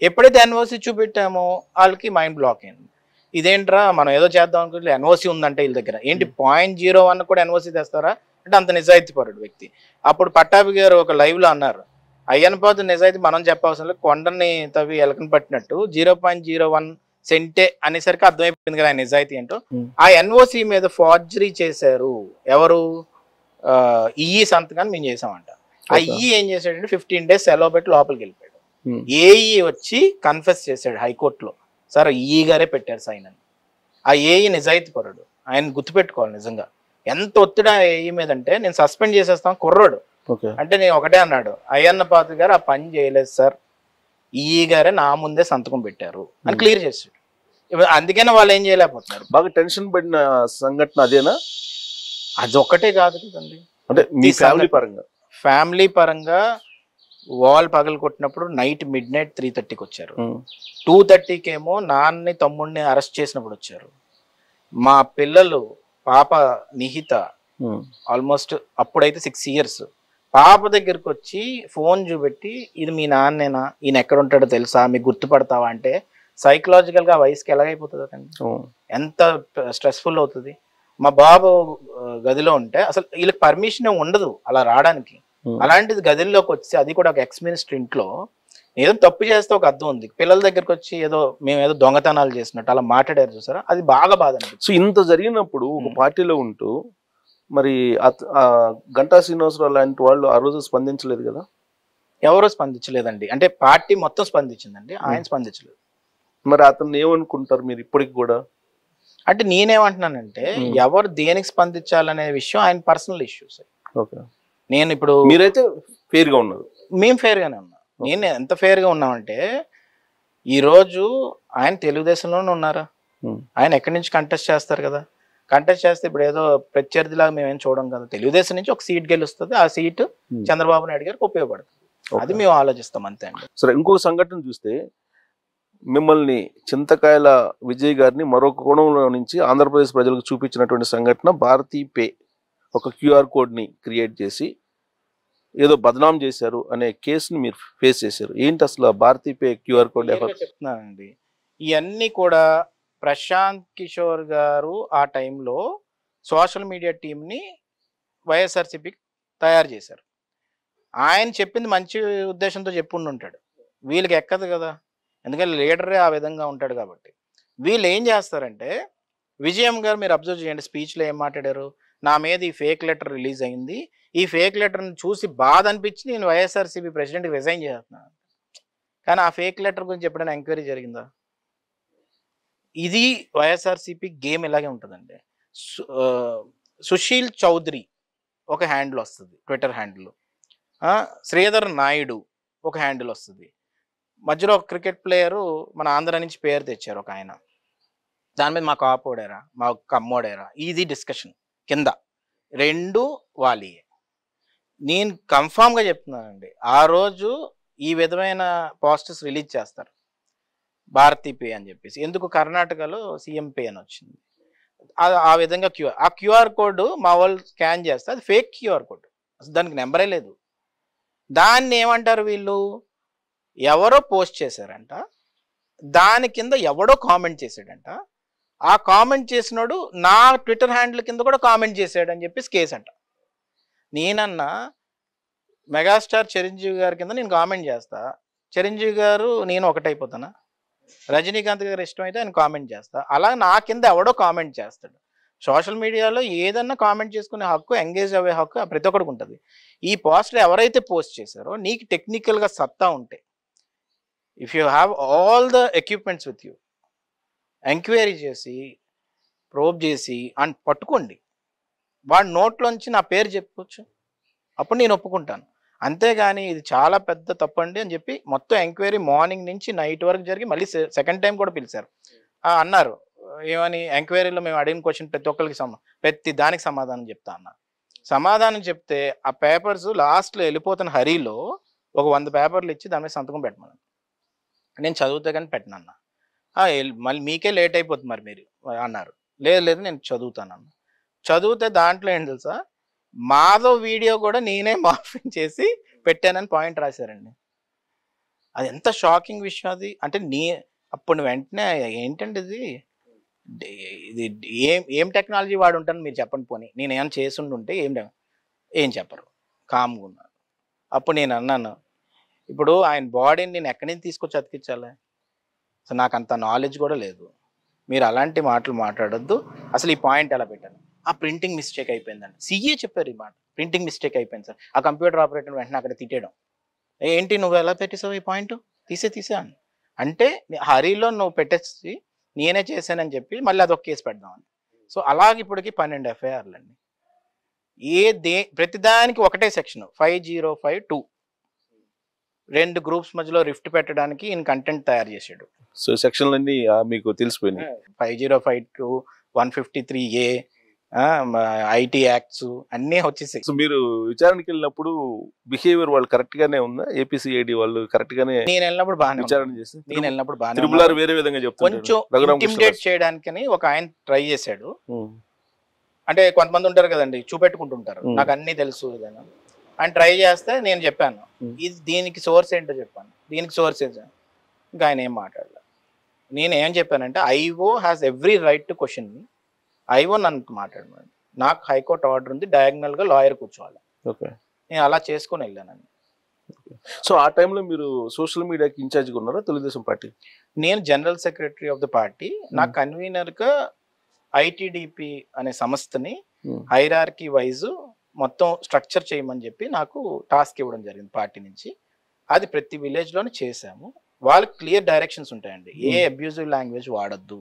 ఎప్పుడైతే ఎన్ఓసి చూపెట్టామో వాళ్ళకి మైండ్ బ్లాక్ అయింది. ఇదేంట్రా మనం ఏదో చేద్దాం అనుకుంటే ఎన్ఓసి ఉందంటే వీళ్ళ దగ్గర ఏంటి 0.01 కూడా ఎన్ఓసి తెస్తారా అంటే అంత నిజాయితీపరుడు వ్యక్తి. అప్పుడు పట్టాభి గారు ఒక లైవ్ లో అన్నారు, అయ్యన్ పాత్ర నిజాయితీ మనం చెప్పవలసిన లేదు, కొండని తవ్వి ఎలకని పట్టినట్టు 0.01 సెంటే అనేసరికి అర్థమైపోయింది కదా ఆయన నిజాయితీ ఏంటో. ఆ ఎన్ఓసి మీద ఫార్జరీ చేశారు ఎవరు, ఈఈ సంతకాన్ని మేము చేసామంట. ఆ ఈఈ ఏం చేశాడంటే 15 days సెలవు పెట్టి లోపలికి వెళ్ళిపోయాడు. ఏఈ వచ్చి కన్ఫెస్ చేశాడు హైకోర్టులో, సార్ ఈఈ గారే పెట్టారు సైన్ అని. ఆ ఏఈ నిజాయితీ పరుడు, ఆయన గుర్తుపెట్టుకోవాలి. నిజంగా ఎంత ఒత్తిడి ఆ ఏఈ మీద అంటే నేను సస్పెండ్ చేసేస్తాను కుర్రోడు అంటే నేను ఒకటే అన్నాడు, అయ్యన్న పాత్ర గారు ఆ పని చేయలేదు సార్, ఈఈ గారే నా ముందే సంతకం పెట్టారు అని క్లియర్ చేశాడు. అందుకనే వాళ్ళు ఏం చేయలేకపోతున్నారు. బాగా టెన్షన్ పడిన సంఘటన అదేనా? అది ఒక్కటే కాదు కదండి, అంటే మీ ఫ్యామిలీ పరంగా వాల్ పగలు కొట్టినప్పుడు నైట్ midnight 3:30కి వచ్చారు. 2:30కి ఏమో నాన్నని తమ్ముడిని అరెస్ట్ చేసినప్పుడు వచ్చారు. మా పిల్లలు పాప నిహిత ఆల్మోస్ట్ అప్పుడైతే 6 years పాప దగ్గరకు వచ్చి ఫోన్ చూపెట్టి ఇది మీ నాన్నేనా, ఈయన ఎక్కడ ఉంటాడో తెలుసా, మీకు గుర్తుపడతావా అంటే సైకలాజికల్ గా వయసుకి ఎలాగైపోతుంది అండి, ఎంత స్ట్రెస్ఫుల్ అవుతుంది. మా బాబు గదిలో ఉంటే అసలు వీళ్ళకి పర్మిషన్ ఉండదు అలా రావడానికి. అలాంటిది గదిలోకి వచ్చి అది కూడా ఒక ఎక్స్-మినిస్టర్ ఇంట్లో ఏదో తప్పు చేస్తే ఒక అర్థం ఉంది, పిల్లల దగ్గరకు వచ్చి మేము ఏదో దొంగతనాలు చేసినట్టు అలా మాట్లాడారు చూసారా, అది బాగా బాధ అనిపిస్తుంది. సో ఇంత జరిగినప్పుడు ఒక పార్టీలో ఉంటూ మరి గంటా శ్రీనివాసరావు లాంటి వాళ్ళు ఆ రోజు స్పందించలేదు కదా? ఎవరో స్పందించలేదండి, అంటే పార్టీ మొత్తం స్పందించిందండి, ఆయన స్పందించలేదు. మరి అతను ఏమనుకుంటారు మీరు ఇప్పటికి కూడా? అంటే నేనేమంటున్నానంటే ఎవరు దేనికి స్పందించాలనే విషయం ఆయన పర్సనల్ ఇష్యూస్. నేను ఇప్పుడు మీరైతే ఫెయిర్ గా ఉన్నారు, మేము ఫెయిర్ గానే ఉన్నాం. నేను ఎంత ఫెయిర్ గా ఉన్నామంటే ఈ రోజు ఆయన తెలుగుదేశంలోనే ఉన్నారా, ఆయన ఎక్కడి నుంచి కంటెస్ట్ చేస్తారు కదా, కంటెస్ట్ చేస్తే ఇప్పుడు ఏదో ప్రత్యర్థిలాగా మేమేం చూడం కదా, తెలుగుదేశం నుంచి ఒక సీట్ గెలుస్తుంది, ఆ సీటు చంద్రబాబు నాయుడు గారికి ఉపయోగపడుతుంది, అది మేము ఆలోచిస్తాం అంతే అండి. సరే, ఇంకొక సంఘటన చూస్తే మిమ్మల్ని చింతకాయల విజయ్ గారిని మరొక కోణంలో నుంచి ఆంధ్రప్రదేశ్ ప్రజలకు చూపించినటువంటి సంఘటన భారతీ పే ఒక QR కోడ్ని క్రియేట్ చేసి ఏదో బదనాం చేశారు అనే కేసుని మీరు ఫేస్ చేశారు. ఏంటి అసలు భారతీ పే QR కోడ్? చెప్తున్నానండి, ఇవన్నీ కూడా ప్రశాంత్ కిషోర్ గారు ఆ టైంలో సోషల్ మీడియా టీంని వైఎస్ఆర్సీపీకి తయారు చేశారు. ఆయన చెప్పింది మంచి ఉద్దేశంతో చెప్పుండి ఉంటాడు, వీళ్ళకి ఎక్కదు కదా, ఎందుకంటే లీడరే ఆ విధంగా ఉంటాడు కాబట్టి. వీళ్ళు ఏం చేస్తారంటే విజయం గారు మీరు అబ్జర్వ్ చేయండి, స్పీచ్లో ఏం మాట్లాడారు, నా మీద ఈ ఫేక్ లెటర్ రిలీజ్ అయింది, ఈ ఫేక్ లెటర్ని చూసి బాధ అనిపించి నేను వైఎస్ఆర్సీపీ ప్రెసిడెంట్కి రిజైన్ చేస్తున్నాను. కానీ ఆ ఫేక్ లెటర్ గురించి ఎప్పుడైనా ఎంక్వైరీ జరిగిందా? ఇది వైఎస్ఆర్సీపీ గేమ్ ఇలాగే ఉంటుందండి. సుశీల్ చౌదరి ఒక హ్యాండిల్ వస్తుంది, ట్విట్టర్ హ్యాండిల్. శ్రీధర్ నాయుడు ఒక హ్యాండిల్ వస్తుంది. మధ్యలో ఒక క్రికెట్ ప్లేయరు మన ఆంధ్ర నుంచి పేరు తెచ్చారు ఒక ఆయన, దాని మీద మా కాపోడేరా మా కమ్మోడేరా ఇది డిస్కషన్ కింద, రెండు వాలియే. నేను కన్ఫామ్గా చెప్తున్నానండి, ఆ రోజు ఈ విధమైన పోస్టర్స్ రిలీజ్ చేస్తారు భారతీ పే అని చెప్పేసి. ఎందుకు కర్ణాటకలో సీఎం పే అని వచ్చింది, ఆ విధంగా ఆ క్యూఆర్ కోడ్ మా వాళ్ళు స్కాన్ చేస్తే అది ఫేక్ క్యూఆర్ కోడ్, అసలు దానికి నెంబరే లేదు. దాన్ని ఏమంటారు వీళ్ళు, ఎవరో పోస్ట్ చేశారంట, దాని కింద ఎవడో కామెంట్ చేశాడంట, ఆ కామెంట్ చేసినాడు నా ట్విట్టర్ హ్యాండిల్ కింద కూడా కామెంట్ చేశాడని చెప్పేసి కేసు అంట. నేనన్నా మెగాస్టార్ చిరంజీవి గారి కింద నేను కామెంట్ చేస్తా, చిరంజీవి గారు నేను ఒకటైపోతానా, రజనీకాంత్ గారు ఇష్టమైతే ఆయన కామెంట్ చేస్తా, అలా నా కింద ఎవడో కామెంట్ చేస్తాడు. సోషల్ మీడియాలో ఏదన్నా కామెంట్ చేసుకునే హక్కు, ఎంగేజ్ అయ్యే హక్కు ప్రతి ఒక్కడికి ఉంటుంది. ఈ పోస్టర్ ఎవరైతే పోస్ట్ చేశారో నీకు టెక్నికల్గా సత్తా ఉంటే, if you have all the equipments with you, enquiry చేసి ప్రోబ్ చేసి అని పట్టుకోండి. వాడి నోట్లోంచి నా పేరు చెప్పొచ్చు, అప్పుడు నేను ఒప్పుకుంటాను. అంతేగాని ఇది చాలా పెద్ద తప్పండి అని చెప్పి మొత్తం ఎంక్వైరీ మార్నింగ్ నుంచి నైట్ వరకు జరిగి మళ్ళీ సెకండ్ టైం కూడా పిలిచారు. అన్నారు ఏమని, ఎంక్వైరీలో మేము అడిగిన క్వశ్చన్ ప్రతి ఒక్కరికి ప్రతి దానికి సమాధానం చెప్తా అన్నారు. సమాధానం చెప్తే ఆ పేపర్స్ లాస్ట్లో వెళ్ళిపోతున్న హరీలో ఒక 100 పేపర్లు ఇచ్చి దాని మీద సంతకం పెట్టమన్నాను. నేను చదివితే కానీ పెట్టనన్నా. మళ్ళీ మీకే లేట్ అయిపోతుంది మరి మీరు అన్నారు. లేదు నేను చదువుతానన్నా. చదివితే దాంట్లో ఏంటి తెలుసా, మాధవ్ వీడియో కూడా నేనే మార్ఫింగ్ చేసి పెట్టానని పాయింట్ రాశారండి. అది ఎంత షాకింగ్ విషయం అది. అంటే అప్పుడు వెంటనే ఏంటంటే ఇది ఏం టెక్నాలజీ వాడు ఉంటాను మీరు చెప్పండి. పోనీ నేను ఏమైనా చేసుంటుంటే ఏం చెప్పరు, కామ్గా ఉన్నారు. అప్పుడు నేను అన్నాను, ఇప్పుడు ఆయన బాడీని నేను ఎక్కడి నుంచి తీసుకొచ్చి అతికించాలి, సో నాకు అంత నాలెడ్జ్ కూడా లేదు, మీరు అలాంటి మాటలు మాట్లాడొద్దు, అసలు ఈ పాయింట్ ఎలా పెట్టాను, ఆ ప్రింటింగ్ మిస్టేక్ అయిపోయిందండి. సీఏ చెప్పారు ఈ మాట, ప్రింటింగ్ మిస్టేక్ అయిపోయింది సార్. ఆ కంప్యూటర్ ఆపరేటర్ వెంటనే అక్కడ తిట్టేయడం, ఏంటి నువ్వు ఎలా పెట్టేసావు ఈ పాయింట్, తీసే అని. అంటే హరీలో నువ్వు పెట్టేసి నేనే చేశానని చెప్పి మళ్ళీ అదొక కేసు పెడదామని. సో అలాగే ఇప్పటికి 12 ఎఫ్ఐఆర్లు అండి. ప్రతిదానికి ఒకటే సెక్షన్ 5052, 2 గ్రూప్స్ మధ్యలో రిఫ్ట్ పెట్టడానికి ఈయన కంటెంట్ తయారు చేసాడు. సో సెక్షన్లన్నీ మీకు తెలిసిపోయినాయి. 5052, 153A, ఐటీ యాక్ట్స్ అన్నీ వచ్చేసాయి. సో మీరు విచారణకి వెళ్ళినప్పుడు బిహేవియర్ వాళ్ళు కరెక్ట్ గానే ఉందా? ఏపీసీఐడి వాళ్ళు కరెక్ట్ గానే నేను వెళ్ళినప్పుడు బాగానే విచారణ చేసి, నేను వెళ్ళినప్పుడు బాగానే తిరుమలారు వేరే విధంగా చెప్తారు, కొంచెం ఇంటిమిడేట్ చేయడానికి ఒక ఆయన ట్రై చేశాడు. అంటే కొంతమంది ఉంటారు కదండి, చూపెట్టుకుంటుంటారు నాకు అన్ని తెలుసు ఏదైనా. ఆయన ట్రై చేస్తే నేను చెప్పాను ఇది దీనికి సోర్స్ ఏంటో చెప్పాను, దీనికి సోర్స్ ఏంటో. ఇంకా ఆయన ఏం మాట్లాడలేదు. నేను ఏం చెప్పానంటే IO has every right to question me. IO నన్ను మాట్లాడమని, నాకు హైకోర్టు ఆర్డర్ ఉంది, డయాగ్నల్ గా లాయర్ కూర్చోవాలి. ఓకే, నేను అలా చేసుకుని వెళ్ళానండి. సో ఆ టైంలో మీరు సోషల్ మీడియాకి ఇన్ఛార్జ్గా ఉన్నారా తెలుగుదేశం పార్టీ? నేను general secretary of the party. నా కన్వీనర్ గా ఐటీడీపీ అనే సంస్థని హైరార్కీ వైజ్ మొత్తం స్ట్రక్చర్ చేయమని చెప్పి నాకు టాస్క్ ఇవ్వడం జరిగింది పార్టీ నుంచి. అది ప్రతి విలేజ్ లోనే చేసాము. వాళ్ళకి క్లియర్ డైరెక్షన్స్ ఉంటాయండి, ఏ అబ్యూజివ్ లాంగ్వేజ్ వాడద్దు,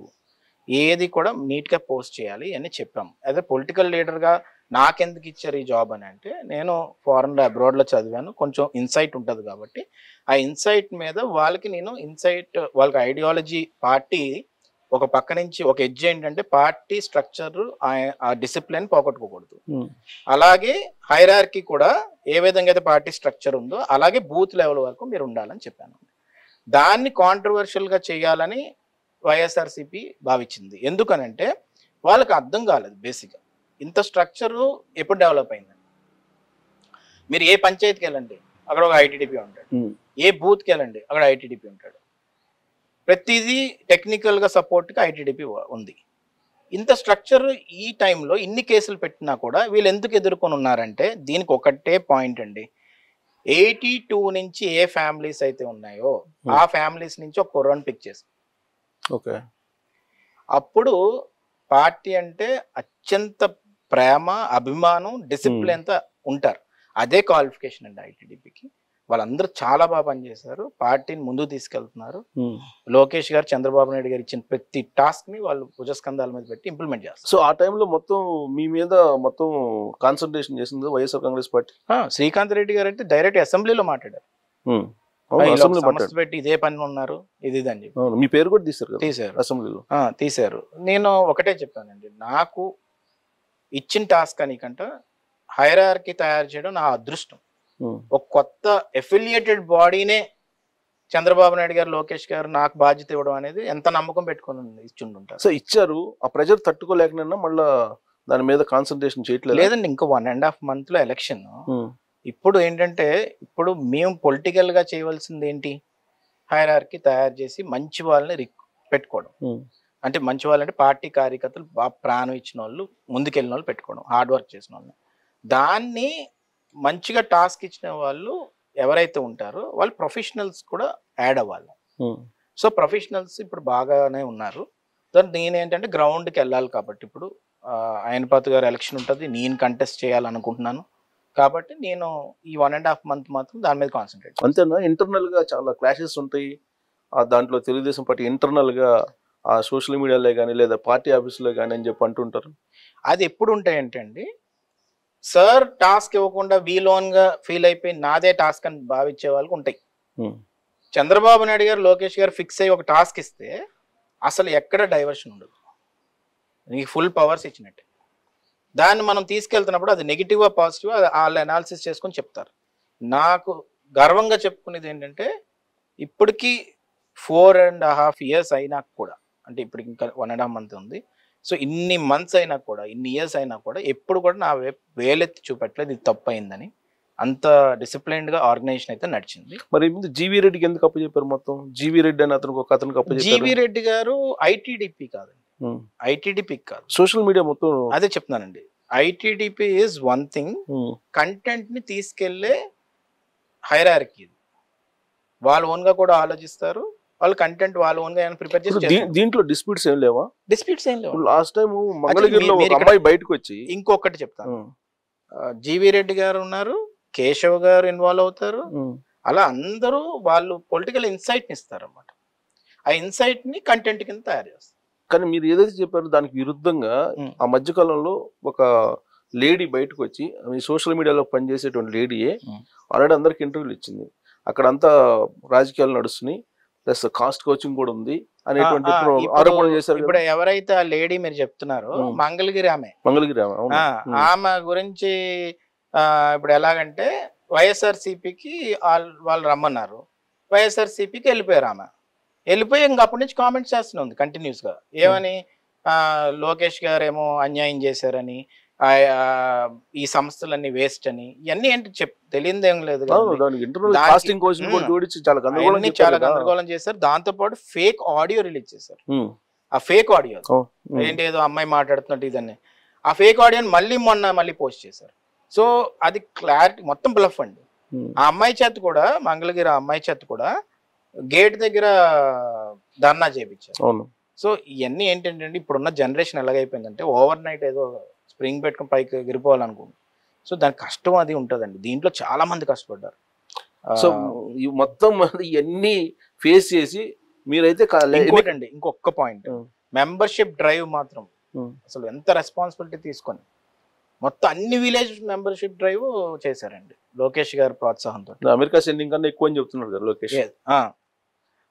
ఏది కూడా నీట్ గా పోస్ట్ చేయాలి అని చెప్పాము. అదే పొలిటికల్ లీడర్ గా నాకెందుకు ఇచ్చారు ఈ జాబ్ అని అంటే, నేను ఫారెన్ లో అబ్రాడ్ లో చదివాను, కొంచెం ఇన్సైట్ ఉంటుంది కాబట్టి ఆ ఇన్సైట్ మీద వాళ్ళకి నేను వాళ్ళకి ఐడియాలజీ, పార్టీ ఒక పక్క నుంచి ఒక ఎడ్జ్ ఏంటంటే పార్టీ స్ట్రక్చర్, ఆ డిసిప్లిన్ పోగొట్టుకోకూడదు. అలాగే హైరార్కీ కూడా ఏ విధంగా అయితే పార్టీ స్ట్రక్చర్ ఉందో అలాగే బూత్ లెవెల్ వరకు మీరు ఉండాలని చెప్పాను. దాన్ని కాంట్రవర్షియల్ గా చేయాలని వైఎస్ఆర్సీపీ భావించింది. ఎందుకనంటే వాళ్ళకి అర్థం కాలేదు బేసిక్గా ఇంత స్ట్రక్చర్ ఎప్పుడు డెవలప్ అయిందని. మీరు ఏ పంచాయతీకి వెళ్ళండి అక్కడ ఒక ఐటీడీపీ ఉంటాడు, ఏ బూత్కి వెళ్ళండి అక్కడ ఐటీడీపీ ఉంటాడు, ప్రతిదీ టెక్నికల్ గా సపోర్ట్ గా ఐటీడీపీ ఉంది. ఇంత స్ట్రక్చర్ ఈ టైంలో ఇన్ని కేసులు పెట్టినా కూడా వీళ్ళు ఎందుకు ఎదుర్కొని ఉన్నారంటే దీనికి ఒకటే పాయింట్ అండి. 82 నుంచి ఏ ఫ్యామిలీస్ అయితే ఉన్నాయో ఆ ఫ్యామిలీస్ నుంచి ఒక కుర్రాన్ని పిక్ చేసి, ఓకే, అప్పుడు పార్టీ అంటే అత్యంత ప్రేమ, అభిమానం, డిసిప్లిన్ తో ఉంటారు. అదే క్వాలిఫికేషన్ అండి ఐటీడీపీకి. వాళ్ళందరూ చాలా బాగా పనిచేశారు, పార్టీని ముందుకు తీసుకెళ్తున్నారు. లోకేష్ గారు, చంద్రబాబు నాయుడు గారు ఇచ్చిన ప్రతి టాస్క్ ని వాళ్ళు భుజస్కంధాల మీద పెట్టి ఇంప్లిమెంట్ చేస్తారు. సో ఆ టైంలో మొత్తం మీ మీద మొత్తం కాన్సన్ట్రేషన్ చేసింది వైఎస్ఆర్ కాంగ్రెస్ పార్టీ. శ్రీకాంత్ రెడ్డి గారు అయితే డైరెక్ట్ అసెంబ్లీలో మాట్లాడారు, పెట్టి ఇదే పని ఉన్నారు ఇది అని చెప్పి. మీ పేరు కూడా తీశారు అసెంబ్లీలో తీశారు. నేను ఒకటే చెప్పానండి, నాకు ఇచ్చిన టాస్క్ అనికంటే హైరార్కీ తయారు చేయడం నా అదృష్టం. ఒక కొత్త ఎఫిలియేటెడ్ బాడీనే చంద్రబాబు నాయుడు గారు, లోకేష్ గారు నాకు బాధ్యత ఇవ్వడం అనేది ఎంత నమ్మకం పెట్టుకుని ఇచ్చిండుంటారు. సో ఇచ్చారు, ఆ ప్రెజర్ తట్టుకోలేకనన్నా మళ్ళా దాని మీద కాన్సన్ట్రేషన్ చేయట్లేదు. లేదండి, ఇంకా 1.5 month లో ఎలక్షన్. ఇప్పుడు ఏంటంటే ఇప్పుడు మేము పొలిటికల్ గా చేయవలసింది ఏంటి, హైరార్కీ తయారు చేసి మంచి వాళ్ళని పెట్టుకోవడం. అంటే మంచి వాళ్ళంటే పార్టీ కార్యకర్తలు బాగా ప్రాణం ఇచ్చిన వాళ్ళు, ముందుకెళ్ళిన వాళ్ళు పెట్టుకోవడం, హార్డ్ వర్క్ చేసిన వాళ్ళు. దాన్ని మంచిగా టాస్క్ ఇచ్చిన వాళ్ళు ఎవరైతే ఉంటారో వాళ్ళు ప్రొఫెషనల్స్ కూడా యాడ్ అవ్వాలి. సో ప్రొఫెషనల్స్ ఇప్పుడు బాగానే ఉన్నారు. దాని నేనేంటంటే గ్రౌండ్కి వెళ్ళాలి కాబట్టి ఇప్పుడు ఆయనపాత్ గారు ఎలక్షన్ ఉంటుంది, నేను కంటెస్ట్ చేయాలనుకుంటున్నాను కాబట్టి నేను ఈ 1.5 month మాత్రం దాని మీద కాన్సన్ట్రేట్. అంతేనా? ఇంటర్నల్ గా చాలా క్లాషెస్ ఉంటాయి దాంట్లో, తెలుగుదేశం పార్టీ ఇంటర్నల్ గా ఆ సోషల్ మీడియాలో కానీ లేదా పార్టీ ఆఫీసులో కానీ అని చెప్పి అంటుంటారు. అది ఎప్పుడు ఉంటాయంటే సార్ టాస్క్ ఇవ్వకుండా వీలోన్గా ఫీల్ అయిపోయి నాదే టాస్క్ అని భావించే వాళ్ళకి ఉంటాయి. చంద్రబాబు నాయుడు గారు లోకేష్ గారు ఫిక్స్ అయ్యి ఒక టాస్క్ ఇస్తే అసలు ఎక్కడ డైవర్షన్ ఉండదు, నీకు ఫుల్ పవర్స్ ఇచ్చినట్టే. దాన్ని మనం తీసుకెళ్తున్నప్పుడు అది నెగిటివ్ పాజిటివ్ వాళ్ళు అనాలిసిస్ చేసుకొని చెప్తారు. నాకు గర్వంగా చెప్పుకునేది ఏంటంటే ఇప్పటికీ 4.5 years అయినా కూడా, అంటే ఇప్పుడు ఇంకా 1.5 month ఉంది, సో ఇన్ని మంత్స్ అయినా కూడా, ఇన్ని ఇయర్స్ అయినా కూడా ఎప్పుడు కూడా నా వేలెత్తి చూపెట్టలేదు ఇది తప్పు అయిందని. అంత డిసిప్లైన్డ్ గా ఆర్గనైజేషన్ అయితే నడిచింది. మరి ముందు జీవీ రెడ్డికి ఎందుకు అప్పచెప్పారు? మొత్తం జీవీ రెడ్డి అని అతనికి అప్పచెప్పారు. జీవీ రెడ్డి గారు ఐటీడీపీ కాదండి, ఐటీడీపీ కాదు, సోషల్ మీడియా మొత్తం అదే చెప్తున్నానండి. ITDP is one thing, content ని తీసుకెళ్లే హైరార్కీ, వాళ్ళు ఓన్ గా కూడా ఆలోచిస్తారు, వాళ్ళు కంటెంట్ వాళ్ళు ఓన్ గా ప్రిపేర్ చేసి. దీంట్లో డిస్ప్యూట్స్ ఏం లేవా? డిస్ప్యూట్స్ ఏం లేవు. లాస్ట్ టైం మంగళగిరిలో ఒక అమ్మాయి బయటకు వచ్చి, ఇంకొకటి చెప్తాను, జీవీ రెడ్డి గారు ఉన్నారు, కేశవ్ గారు ఇన్వాల్వ్ అవుతారు, అలా అందరూ వాళ్ళు పొలిటికల్ ఇన్సైట్ ని ఇస్తారు అన్నమాట. ఆ ఇన్సైట్ ని కంటెంట్ కింద తయారు చేస్తారు. కానీ మీరు ఏదైతే చెప్పారో దానికి విరుద్ధంగా ఆ మధ్య కాలంలో ఒక లేడీ బయటకు వచ్చి, సోషల్ మీడియాలో పనిచేసేటువంటి లేడీయే ఆల్రెడీ అందరికి ఇంటర్వ్యూలు ఇచ్చింది, అక్కడ అంతా రాజకీయాలు నడుస్తున్నాయి, ప్లస్ కాస్ట్ కోచింగ్ కూడా ఉంది అనేటువంటి ఆరోపణ చేశారు. ఇప్పుడు ఎవరైతే ఆ లేడీ మీరు చెప్తున్నారో మంగళగిరి ఆమె, ఆమె గురించి ఇప్పుడు ఎలాగంటే వైఎస్ఆర్సీపీకి వాళ్ళు రమ్మన్నారు, వైఎస్ఆర్సీపీకి వెళ్ళిపోయారు. ఆమె వెళ్ళిపోయి ఇంక అప్పటి నుంచి కామెంట్స్ చేస్తూనే ఉంది కంటిన్యూస్ గా, ఏమని లోకేష్ గారు ఏమో అన్యాయం చేశారని, ఈ సంస్థలన్నీ వేస్ట్ అని, ఇవన్నీ ఏంటి తెలియదేం లేదు, చాలా గందరగోళం చేశారు. దాంతో పాటు ఫేక్ ఆడియో రిలీజ్ చేశారు. ఆ ఫేక్ ఆడియో ఏంటి, ఏదో అమ్మాయి మాట్లాడుతున్నట్టు ఇదన్నీ, ఆ ఫేక్ ఆడియోని మళ్ళీ పోస్ట్ చేశారు. సో అది క్లారిటీ మొత్తం బ్లఫ్ అండి. ఆ అమ్మాయి చేత కూడా, మంగళగిరి ఆ అమ్మాయి చేత కూడా గేట్ దగ్గర ధర్నా చేయించారు. సో ఇవన్నీ ఏంటంటే ఇప్పుడున్న జనరేషన్ ఎలాగైపోయిందంటే ఓవర్ నైట్ ఏదో స్ప్రింగ్ పెట్టుకుని పైకి ఎగిరిపోవాలనుకుంటుంది. సో దానికి కష్టం అది ఉంటుందండి. దీంట్లో చాలా మంది కష్టపడ్డారు. సో మొత్తం ఇవన్నీ ఫేస్ చేసి మీరైతే ఇంకోటండి, ఇంకొక పాయింట్, మెంబర్షిప్ డ్రైవ్ మాత్రం అసలు ఎంత రెస్పాన్సిబిలిటీ తీసుకొని మొత్తం అన్ని విలేజ్ మెంబర్షిప్ డ్రైవ్ చేశారండి లోకేష్ గారి ప్రోత్సాహంతో. అమెరికా సెండింగ్ కన్నా ఎక్కువ అని చెప్తున్నారు కదా లోకేష్.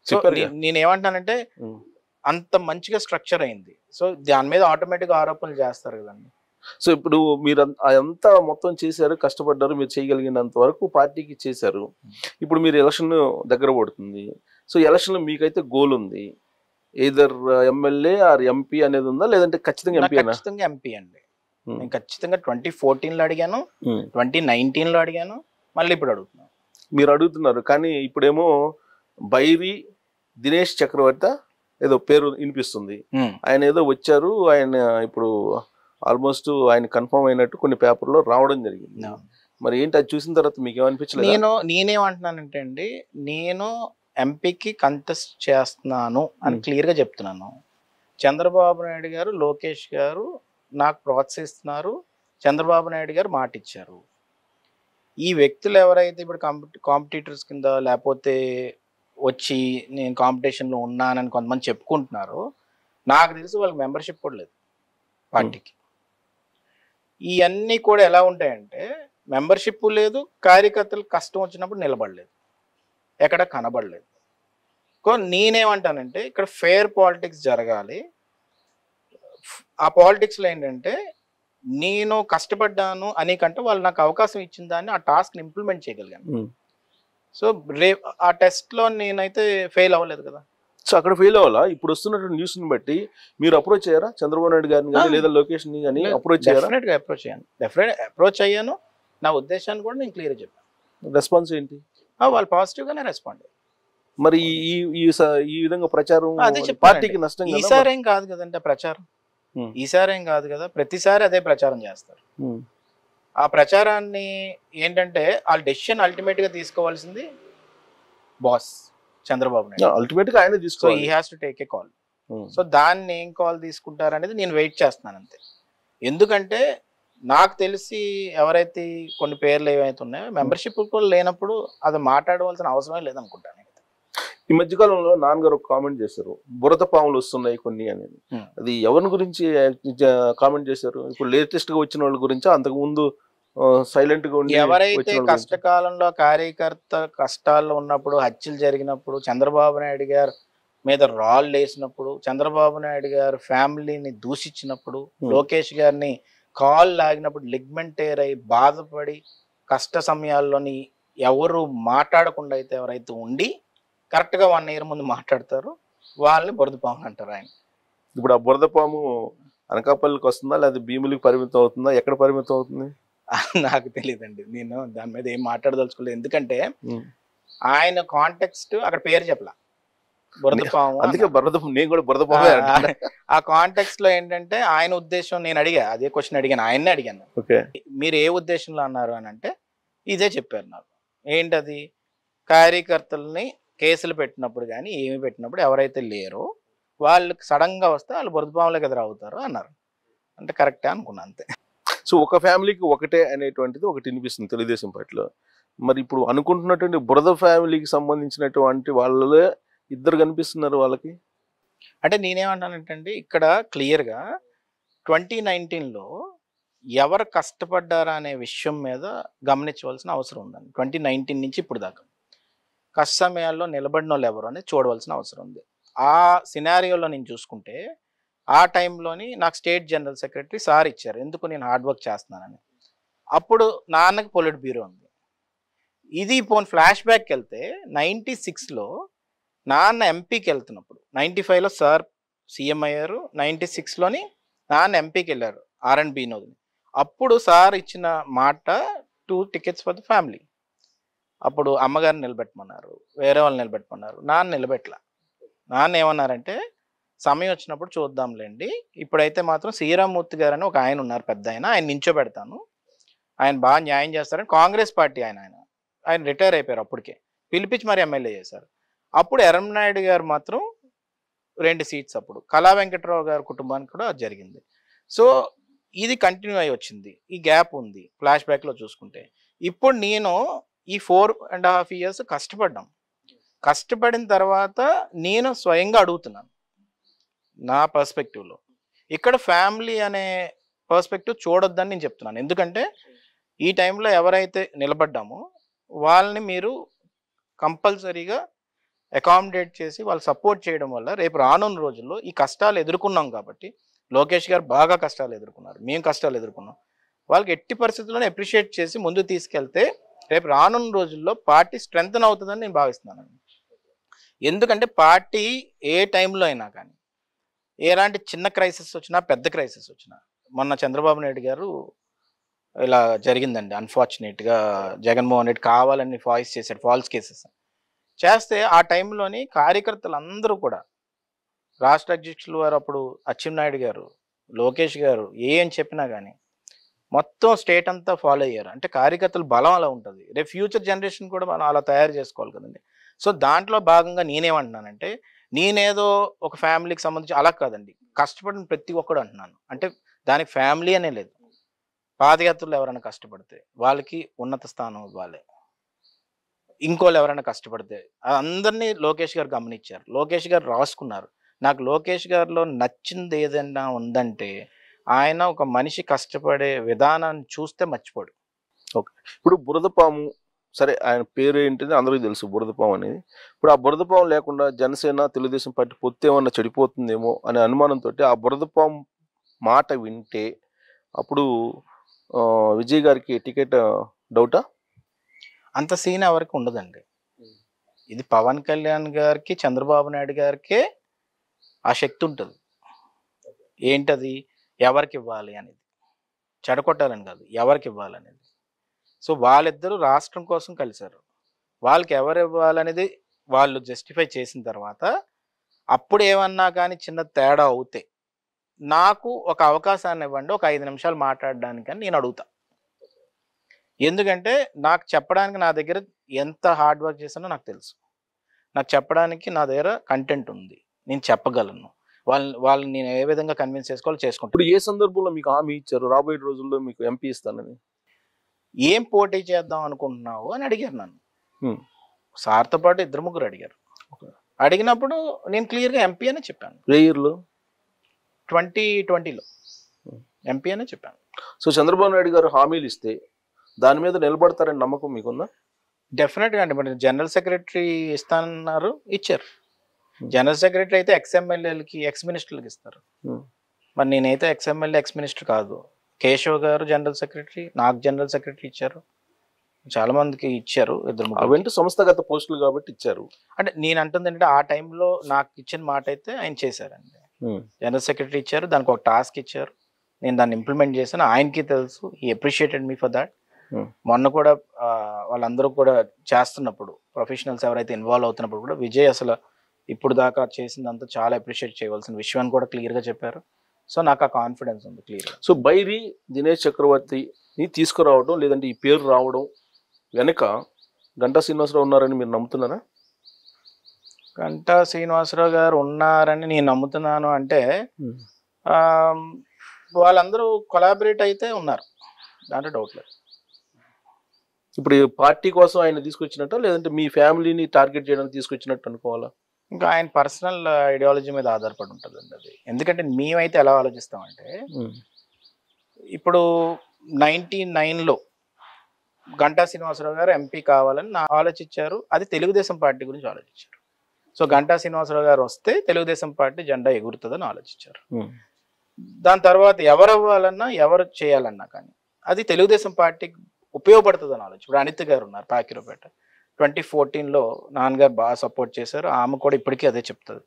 సో నేనేమంటానంటే అంత మంచిగా స్ట్రక్చర్ అయింది. సో దాని మీద ఆటోమేటిక్ ఆరోపణలు చేస్తారు కదండి. సో ఇప్పుడు మీరు అంతా మొత్తం చేశారు, కష్టపడ్డారు, మీరు చేయగలిగినంత వరకు పార్టీకి చేశారు. ఇప్పుడు మీరు ఎలక్షన్ దగ్గర పడుతుంది. సో ఎలక్షన్ మీకైతే గోల్ ఉంది, ఎయిదర్ ఎమ్మెల్యే ఆర్ ఎంపీ అనేది ఉందా, లేదంటే ఖచ్చితంగా ఎంపీ? ఖచ్చితంగా ఎంపీ అండి. నేను ఖచ్చితంగా 2014లో అడిగాను, 2019లో అడిగాను, మళ్ళీ ఇప్పుడు అడుగుతున్నాను. మీరు అడుగుతున్నారు కానీ ఇప్పుడేమో బైరి దినేష్ చక్రవర్తి ఏదో పేరు వినిపిస్తుంది. ఆయన ఏదో వచ్చారు, ఆయన ఇప్పుడు ఆల్మోస్ట్ ఆయన కన్ఫర్మ్ అయినట్టు కొన్ని పేపర్లో రావడం జరిగింది. మరి ఏంటి అది చూసిన తర్వాత మీకు ఏమనిపించలేదు? నేనేమంటున్నానంటే అండి, నేను ఎంపీకి కంటెస్ట్ చేస్తున్నాను అని క్లియర్గా చెప్తున్నాను. చంద్రబాబు నాయుడు గారు, లోకేష్ గారు నాకు ప్రోత్సహిస్తున్నారు, చంద్రబాబు నాయుడు గారు మాట ఇచ్చారు. ఈ వ్యక్తులు ఎవరైతే ఇప్పుడు కాంపిటీటర్స్ కింద లేకపోతే వచ్చి నేను కాంపిటీషన్లో ఉన్నానని కొంతమంది చెప్పుకుంటున్నారో, నాకు తెలిసి వాళ్ళకి మెంబర్షిప్ కూడా లేదు పార్టీకి. ఇవన్నీ కూడా ఎలా ఉంటాయంటే మెంబర్షిప్ లేదు, కార్యకర్తలు కష్టం వచ్చినప్పుడు నిలబడలేదు, ఎక్కడ కనబడలేదు. నేనేమంటానంటే ఇక్కడ ఫెయిర్ పాలిటిక్స్ జరగాలి. ఆ పాలిటిక్స్లో ఏంటంటే నేను కష్టపడ్డాను అని కంటే వాళ్ళు నాకు అవకాశం ఇచ్చిన దాన్ని, ఆ టాస్క్ని ఇంప్లిమెంట్ చేయగలిగాను. సో ఆ టెస్ట్లో నేనైతే ఫెయిల్ అవ్వలేదు కదా. సో అక్కడ ఫెయిల్ అవ్వాలా? ఇప్పుడు వస్తున్నటువంటి న్యూస్ని బట్టి మీరు అప్రోచ్ అయ్యారా చంద్రబాబు నాయుడు గారిని కానీ లేదా లోకేష్ ని కానీ? అప్రోచ్ డెఫినెట్గా అప్రోచ్ అయ్యాను. నా ఉద్దేశాన్ని కూడా నేను క్లియర్ చెప్పాను. రెస్పాన్స్ ఏంటి? వాళ్ళు పాజిటివ్గానే రెస్పాండ్. మరి ఈ విధంగా ప్రచారం పార్టీకి నష్టం? ఈసారేం కాదు కదంటే ప్రచారం, ఈసారేం కాదు కదా, ప్రతిసారి అదే ప్రచారం చేస్తారు. ఆ ప్రచారాన్ని ఏంటంటే వాళ్ళ డెసిషన్ అల్టిమేట్ గా తీసుకోవాల్సింది బాస్ చంద్రబాబు నాయుడు. అల్టిమేట్ గా ఆయన తీసుకోవాలి. He has to take a call. So దాన్ని ఏం కాల్ తీసుకుంటారు అనేది నేను వెయిట్ చేస్తున్నాను అంతే. ఎందుకంటే నాకు తెలిసి ఎవరైతే కొన్ని పేర్లు ఏవైతే ఉన్నాయో మెంబర్షిప్ కూడా లేనప్పుడు అది మాట్లాడవలసిన అవసరమే లేదనుకుంటాను. ఈ మధ్యకాలంలో నాన్నగారు ఒక కామెంట్ చేశారు, బురద పాములు వస్తున్నాయి కొన్ని అనేది. అది ఎవరి గురించి కామెంట్ చేశారు? ఇప్పుడు లేటెస్ట్ గా వచ్చిన వాళ్ళ గురించి, అంతకు ముందు సైలెంట్ గా ఉండి ఎవరైతే కష్టకాలంలో కార్యకర్త కష్టాల్లో ఉన్నప్పుడు, హత్యలు జరిగినప్పుడు, చంద్రబాబు నాయుడు గారు మీద రాళ్ళు వేసినప్పుడు, చంద్రబాబు నాయుడు గారు ఫ్యామిలీని దూషించినప్పుడు, లోకేష్ గారిని కాల్ లాగినప్పుడు లిగ్మెంట్ అయి బాధపడి కష్ట సమయాల్లోని ఎవరు మాట్లాడకుండా అయితే ఎవరైతే ఉండి కరెక్ట్ గా 1 year ముందు మాట్లాడతారు వాళ్ళని బురద పాము అంటారు ఆయన. ఇప్పుడు ఆ బురద పాము అనకాపల్లికి వస్తుందా, లేదా భీములకి పరిమితం అవుతుందా, ఎక్కడ పరిమితం అవుతుంది? నాకు తెలియదండి, నేను దాని మీద ఏం మాట్లాడదలుచుకోలేదు. ఎందుకంటే ఆయన కాంటెక్స్ట్ అక్కడ పేరు చెప్పలా, బురద పాము. అందుకే బురద, నేను కూడా బురద పాము. ఆ కాంటెక్స్ట్ లో ఏంటంటే ఆయన ఉద్దేశం, నేను అడిగా అదే క్వశ్చన్ అడిగాను, ఆయన్నే అడిగాను, మీరు ఏ ఉద్దేశంలో అన్నారు అని అంటే ఇదే చెప్పారు నాకు. ఏంటది? కార్యకర్తల్ని కేసులు పెట్టినప్పుడు కానీ ఏమి పెట్టినప్పుడు ఎవరైతే లేరో వాళ్ళకి సడన్ గా వస్తే వాళ్ళు బురద పాములకు ఎదురవుతారు అన్నారు. అంటే కరెక్టే అనుకున్నా అంతే. సో ఒక ఫ్యామిలీకి ఒకటే అనేటువంటిది ఒకటి వినిపిస్తుంది తెలుగుదేశం పార్టీలో. మరి ఇప్పుడు అనుకుంటున్నటువంటి బురద ఫ్యామిలీకి సంబంధించినటువంటి వాళ్ళే ఇద్దరు కనిపిస్తున్నారు వాళ్ళకి. అంటే నేనేమంటానంటే ఇక్కడ క్లియర్గా 2019లో ఎవరు కష్టపడ్డారా అనే విషయం మీద గమనించవలసిన అవసరం ఉందండి. 2019 నుంచి ఇప్పుడు దాకా కష్ట సమయాల్లో నిలబడిన వాళ్ళు ఎవరు అనేది చూడవలసిన అవసరం ఉంది. ఆ సినారియోలో నేను చూసుకుంటే ఆ టైంలోని నాకు స్టేట్ జనరల్ సెక్రటరీ సార్ ఇచ్చారు, ఎందుకు నేను హార్డ్ వర్క్ చేస్తున్నానని. అప్పుడు నాన్నకి పొలిట్ బ్యూరో ఉంది. ఇది పోన్ ఫ్లాష్ బ్యాక్కి వెళ్తే 96లో నాన్న ఎంపీకి వెళ్తున్నప్పుడు, 95లో సార్ సీఎం అయ్యారు, 96లోని నాన్న ఎంపీకి వెళ్ళారు R&B నోదిని. అప్పుడు సార్ ఇచ్చిన మాట 2 tickets ఫర్ ద ఫ్యామిలీ. అప్పుడు అమ్మగారిని నిలబెట్టమన్నారు, వేరే వాళ్ళు నిలబెట్టమన్నారు, నాన్న నిలబెట్టలా. నాన్న ఏమన్నారంటే సమయం వచ్చినప్పుడు చూద్దాంలేండి, ఇప్పుడైతే మాత్రం శ్రీరామ్మూర్తి గారు అని ఒక ఆయన ఉన్నారు పెద్ద ఆయన నించోబెడతాను, ఆయన బాగా న్యాయం చేస్తారని కాంగ్రెస్ పార్టీ ఆయన రిటైర్ అయిపోయారు అప్పటికే, పిలిపించి మరి ఎమ్మెల్యే చేశారు. అప్పుడు ఎర్రంనాయుడు గారు మాత్రం 2 seats, అప్పుడు కళా వెంకటరావు గారి కుటుంబానికి కూడా జరిగింది. సో ఇది కంటిన్యూ అయి వచ్చింది, ఈ గ్యాప్ ఉంది ఫ్లాష్ బ్యాక్లో చూసుకుంటే. ఇప్పుడు నేను ఈ 4.5 years కష్టపడిన తర్వాత నేను స్వయంగా అడుగుతున్నాను నా పర్స్పెక్టివ్లో. ఇక్కడ ఫ్యామిలీ అనే పర్స్పెక్టివ్ చూడొద్దని నేను చెప్తున్నాను. ఎందుకంటే ఈ టైంలో ఎవరైతే నిలబడ్డామో వాళ్ళని మీరు కంపల్సరీగా అకామిడేట్ చేసి వాళ్ళు సపోర్ట్ చేయడం వల్ల రేపు రానున్న రోజుల్లో ఈ కష్టాలు ఎదుర్కొన్నాం కాబట్టి, లోకేష్ గారు బాగా కష్టాలు ఎదుర్కొన్నారు, మేము కష్టాలు ఎదుర్కొన్నాం, వాళ్ళకి ఎట్టి పరిస్థితుల్లోనే అప్రిషియేట్ చేసి ముందుకు తీసుకెళ్తే రేపు రానున్న రోజుల్లో పార్టీ స్ట్రెంగ్తన్ అవుతుందని నేను భావిస్తున్నాను. ఎందుకంటే పార్టీ ఏ టైంలో అయినా కానీ ఎలాంటి చిన్న క్రైసిస్ వచ్చినా పెద్ద క్రైసిస్ వచ్చినా, మొన్న చంద్రబాబు నాయుడు గారు ఇలా జరిగిందండి అన్ఫార్చునేట్గా, జగన్మోహన్ రెడ్డి కావాలని వాయిస్ చేశాడు, ఫాల్స్ కేసెస్ చేస్తే ఆ టైంలోని కార్యకర్తలందరూ కూడా, రాష్ట్ర అధ్యక్షులు వారు అప్పుడు అచ్చెన్నాయుడు గారు, లోకేష్ గారు ఏం చెప్పినా కానీ మొత్తం స్టేట్ అంతా ఫాలో అయ్యారు. అంటే కార్యకర్తల బలం అలా ఉంటుంది, రేపు ఫ్యూచర్ జనరేషన్ కూడా మనం అలా తయారు చేసుకోవాలి కదండి. సో దాంట్లో భాగంగా నేనేమంటున్నానంటే, నేనేదో ఒక ఫ్యామిలీకి సంబంధించి అలా కాదండి, కష్టపడిన ప్రతి ఒక్కడు అంటున్నాను. అంటే దానికి ఫ్యామిలీ అనే లేదు, పాదయాత్రలు ఎవరైనా కష్టపడితే వాళ్ళకి ఉన్నత స్థానం ఇవ్వాలి, ఇంకోళ్ళు ఎవరైనా కష్టపడితే అందరినీ లోకేష్ గారు గమనించారు, లోకేష్ గారు రాసుకున్నారు. నాకు లోకేష్ గారిలో నచ్చింది ఏదైనా ఉందంటే ఆయన ఒక మనిషి కష్టపడే విధానాన్ని చూస్తే మర్చిపోడు. ఓకే, ఇప్పుడు బురదపాము సరే, ఆయన పేరు ఏంటిది అందరికీ తెలుసు, బురదపాము అనేది. ఇప్పుడు ఆ బురదపాము లేకుండా జనసేన తెలుగుదేశం పార్టీ పొత్తు ఏమన్నా చెడిపోతుందేమో అనే అనుమానంతో ఆ బురదపాము మాట వింటే అప్పుడు విజయ్ గారికి టికెట్ డౌటా? అంత సీన్ ఎవరికి ఉండదండి. ఇది పవన్ కళ్యాణ్ గారికి, చంద్రబాబు నాయుడు గారికే ఆ శక్తి ఉంటుంది. ఏంటది? ఎవరికి ఇవ్వాలి అనేది, చెడగొట్టాలని కాదు, ఎవరికి ఇవ్వాలనేది. సో వాళ్ళిద్దరూ రాష్ట్రం కోసం కలిశారు, వాళ్ళకి ఎవరు ఇవ్వాలనేది వాళ్ళు జస్టిఫై చేసిన తర్వాత అప్పుడు ఏమన్నా కానీ చిన్న తేడా అవుతే నాకు ఒక అవకాశాన్ని ఇవ్వండి, ఒక 5 నిమిషాలు మాట్లాడడానికని నేను అడుగుతా. ఎందుకంటే నాకు చెప్పడానికి నా దగ్గర ఎంత హార్డ్ వర్క్ చేశానో నాకు తెలుసు, నాకు చెప్పడానికి నా దగ్గర కంటెంట్ ఉంది, నేను చెప్పగలను. వాళ్ళని నేను ఏ విధంగా కన్విన్స్ చేసుకోవాలో చేసుకుంటాను. ఇప్పుడు ఏ సందర్భంలో మీకు హామీ ఇచ్చారు రాబోయే రోజుల్లో మీకు ఎంపీ ఇస్తానని? ఏం పోటీ చేద్దాం అనుకుంటున్నావు అని అడిగారు నన్ను. ఉమ్. సార్తో పాటు 2-3 అడిగారు. అడిగినప్పుడు నేను క్లియర్గా ఎంపీ అని చెప్పాను. ఏ ఇయర్లో? 2020లో ఎంపీ అనే చెప్పాను. సో చంద్రబాబు నాయుడు గారు హామీలు ఇస్తే దాని మీద నిలబడతారని నమ్మకం మీకుందా? డెఫినెట్గా అండి. మరి జనరల్ సెక్రటరీ ఇస్తానన్నారు, ఇచ్చారు. జనరల్ సెక్రటరీ అయితే ఎక్స్ఎమ్మెల్యేలకి ఎక్స్ మినిస్టర్లకి ఇస్తారు. మరి నేనైతే ఎక్స్ఎమ్మెల్యే ఎక్స్ మినిస్టర్ కాదు. కేశవ్ గారు జనరల్ సెక్రటరీ, నాకు జనరల్ సెక్రటరీ ఇచ్చారు, చాలా మందికి ఇచ్చారు. 2-3 అవంటే సంస్థాగత పోస్టులు కాబట్టి ఇచ్చారు. అంటే నేను అంటుంది ఏంటంటే ఆ టైంలో నాకు ఇచ్చిన మాట అయితే ఆయన చేశారండి. జనరల్ సెక్రటరీ ఇచ్చారు, దానికి ఒక టాస్క్ ఇచ్చారు, నేను దాన్ని ఇంప్లిమెంట్ చేశాను. ఆయనకి తెలుసు, ఈ అప్రిషియేటెడ్ మీ ఫర్ దాట్. మొన్న కూడా వాళ్ళందరూ కూడా చేస్తున్నప్పుడు, ప్రొఫెషనల్స్ ఎవరైతే ఇన్వాల్వ్ అవుతున్నప్పుడు కూడా విజయ్ అసలు ఇప్పుడు దాకా చేసిందంతా చాలా అప్రిషియేట్ చేయవలసిన విషయం అని కూడా క్లియర్గా చెప్పారు. సో నాకు ఆ కాన్ఫిడెన్స్ ఉంది క్లియర్గా. సో బైరి దినేష్ చక్రవర్తిని తీసుకురావడం లేదంటే ఈ పేరు రావడం వెనక గంటా శ్రీనివాసరావు ఉన్నారని మీరు నమ్ముతున్నారా? గంటా శ్రీనివాసరావు గారు ఉన్నారని నేను నమ్ముతున్నాను. అంటే వాళ్ళందరూ కొలాబరేట్ అయితే ఉన్నారు, దాంట్లో డౌట్ లేదు. ఇప్పుడు ఈ పార్టీ కోసం ఆయన తీసుకొచ్చినట్ట లేదంటే మీ ఫ్యామిలీని టార్గెట్ చేయడానికి తీసుకొచ్చినట్టు అనుకోవాలా? ఇంకా ఆయన పర్సనల్ ఐడియాలజీ మీద ఆధారపడి ఉంటుందండి అది. ఎందుకంటే మేమైతే ఎలా ఆలోచిస్తామంటే, ఇప్పుడు 99లో గంటా శ్రీనివాసరావు గారు ఎంపీ కావాలని ఆలోచించారు. అది తెలుగుదేశం పార్టీ గురించి ఆలోచించారు. సో గంటా శ్రీనివాసరావు గారు వస్తే తెలుగుదేశం పార్టీ జెండా ఎగురుతుందని ఆలోచించారు. దాని తర్వాత ఎవరు అవ్వాలన్నా ఎవరు చేయాలన్నా కానీ అది తెలుగుదేశం పార్టీకి ఉపయోగపడుతుందని ఆలోచన. ఇప్పుడు అనిత్ గారు ఉన్నారు పాకిరోపేట, 2014లో నాన్నగారు బాగా సపోర్ట్ చేశారు. ఆమె కూడా ఇప్పటికీ అదే చెప్తుంది.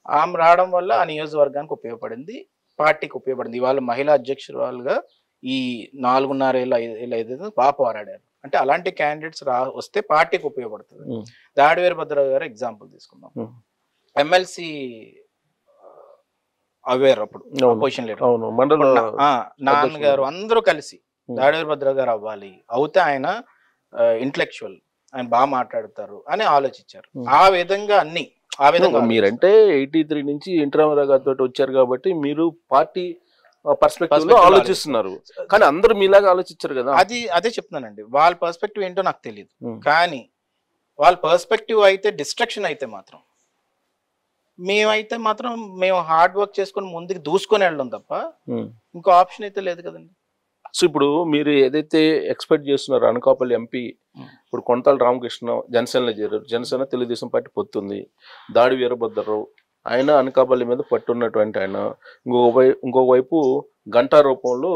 ఆమె రావడం వల్ల ఆ నియోజకవర్గానికి ఉపయోగపడింది, పార్టీకి ఉపయోగపడింది. ఇవాళ మహిళా అధ్యక్షురాలుగా ఈ 4.5 ఏళ్ళు బాగా పోరాడారు. అంటే అలాంటి క్యాండిడేట్స్ వస్తే పార్టీకి ఉపయోగపడుతుంది. దాడి వీరభద్రరావు గారు ఎగ్జాంపుల్ తీసుకుందాం. ఎమ్మెల్సీ అవేర్ అప్పుడు అపోజిషన్ లీడర్, నాన్నగారు అందరూ కలిసి దాడి వీరభద్రరావు గారు అవ్వాలి, అవుతే ఆయన ఇంటలెక్చువల్, ఆయన బాగా మాట్లాడతారు అని ఆలోచించారు. ఆ విధంగా ఆ విధంగా మీరంటే 83 నుంచి ఎన్టీ రామారావు గారితో వచ్చారు కాబట్టి మీరు పార్టీ పర్స్పెక్టివ్ లో ఆలోచిస్తున్నారు. కానీ అందరూ మీలాగా ఆలోచించారు కదా. అదే చెప్తున్నానండి, వాళ్ళ పర్స్పెక్టివ్ ఏంటో నాకు తెలియదు. కానీ వాళ్ళ పర్స్పెక్టివ్ అయితే డిస్ట్రక్షన్ అయితే మాత్రం, మేమైతే మాత్రం మేము హార్డ్ వర్క్ చేసుకుని ముందుకు దూసుకొని వెళ్ళడం తప్ప ఇంకో ఆప్షన్ అయితే లేదు కదండి. సో ఇప్పుడు మీరు ఏదైతే ఎక్స్పెక్ట్ చేస్తున్నారో అనకాపల్లి ఎంపీ ఇప్పుడు కొంతాల రామకృష్ణ జనసేనలో చేరారు. జనసేన తెలుగుదేశం పార్టీ పొత్తుంది. దాడి వీరభద్రరావు ఆయన అనకాపల్లి మీద పట్టున్నటువంటి ఆయన. ఇంకొక వైపు గంటా రూపంలో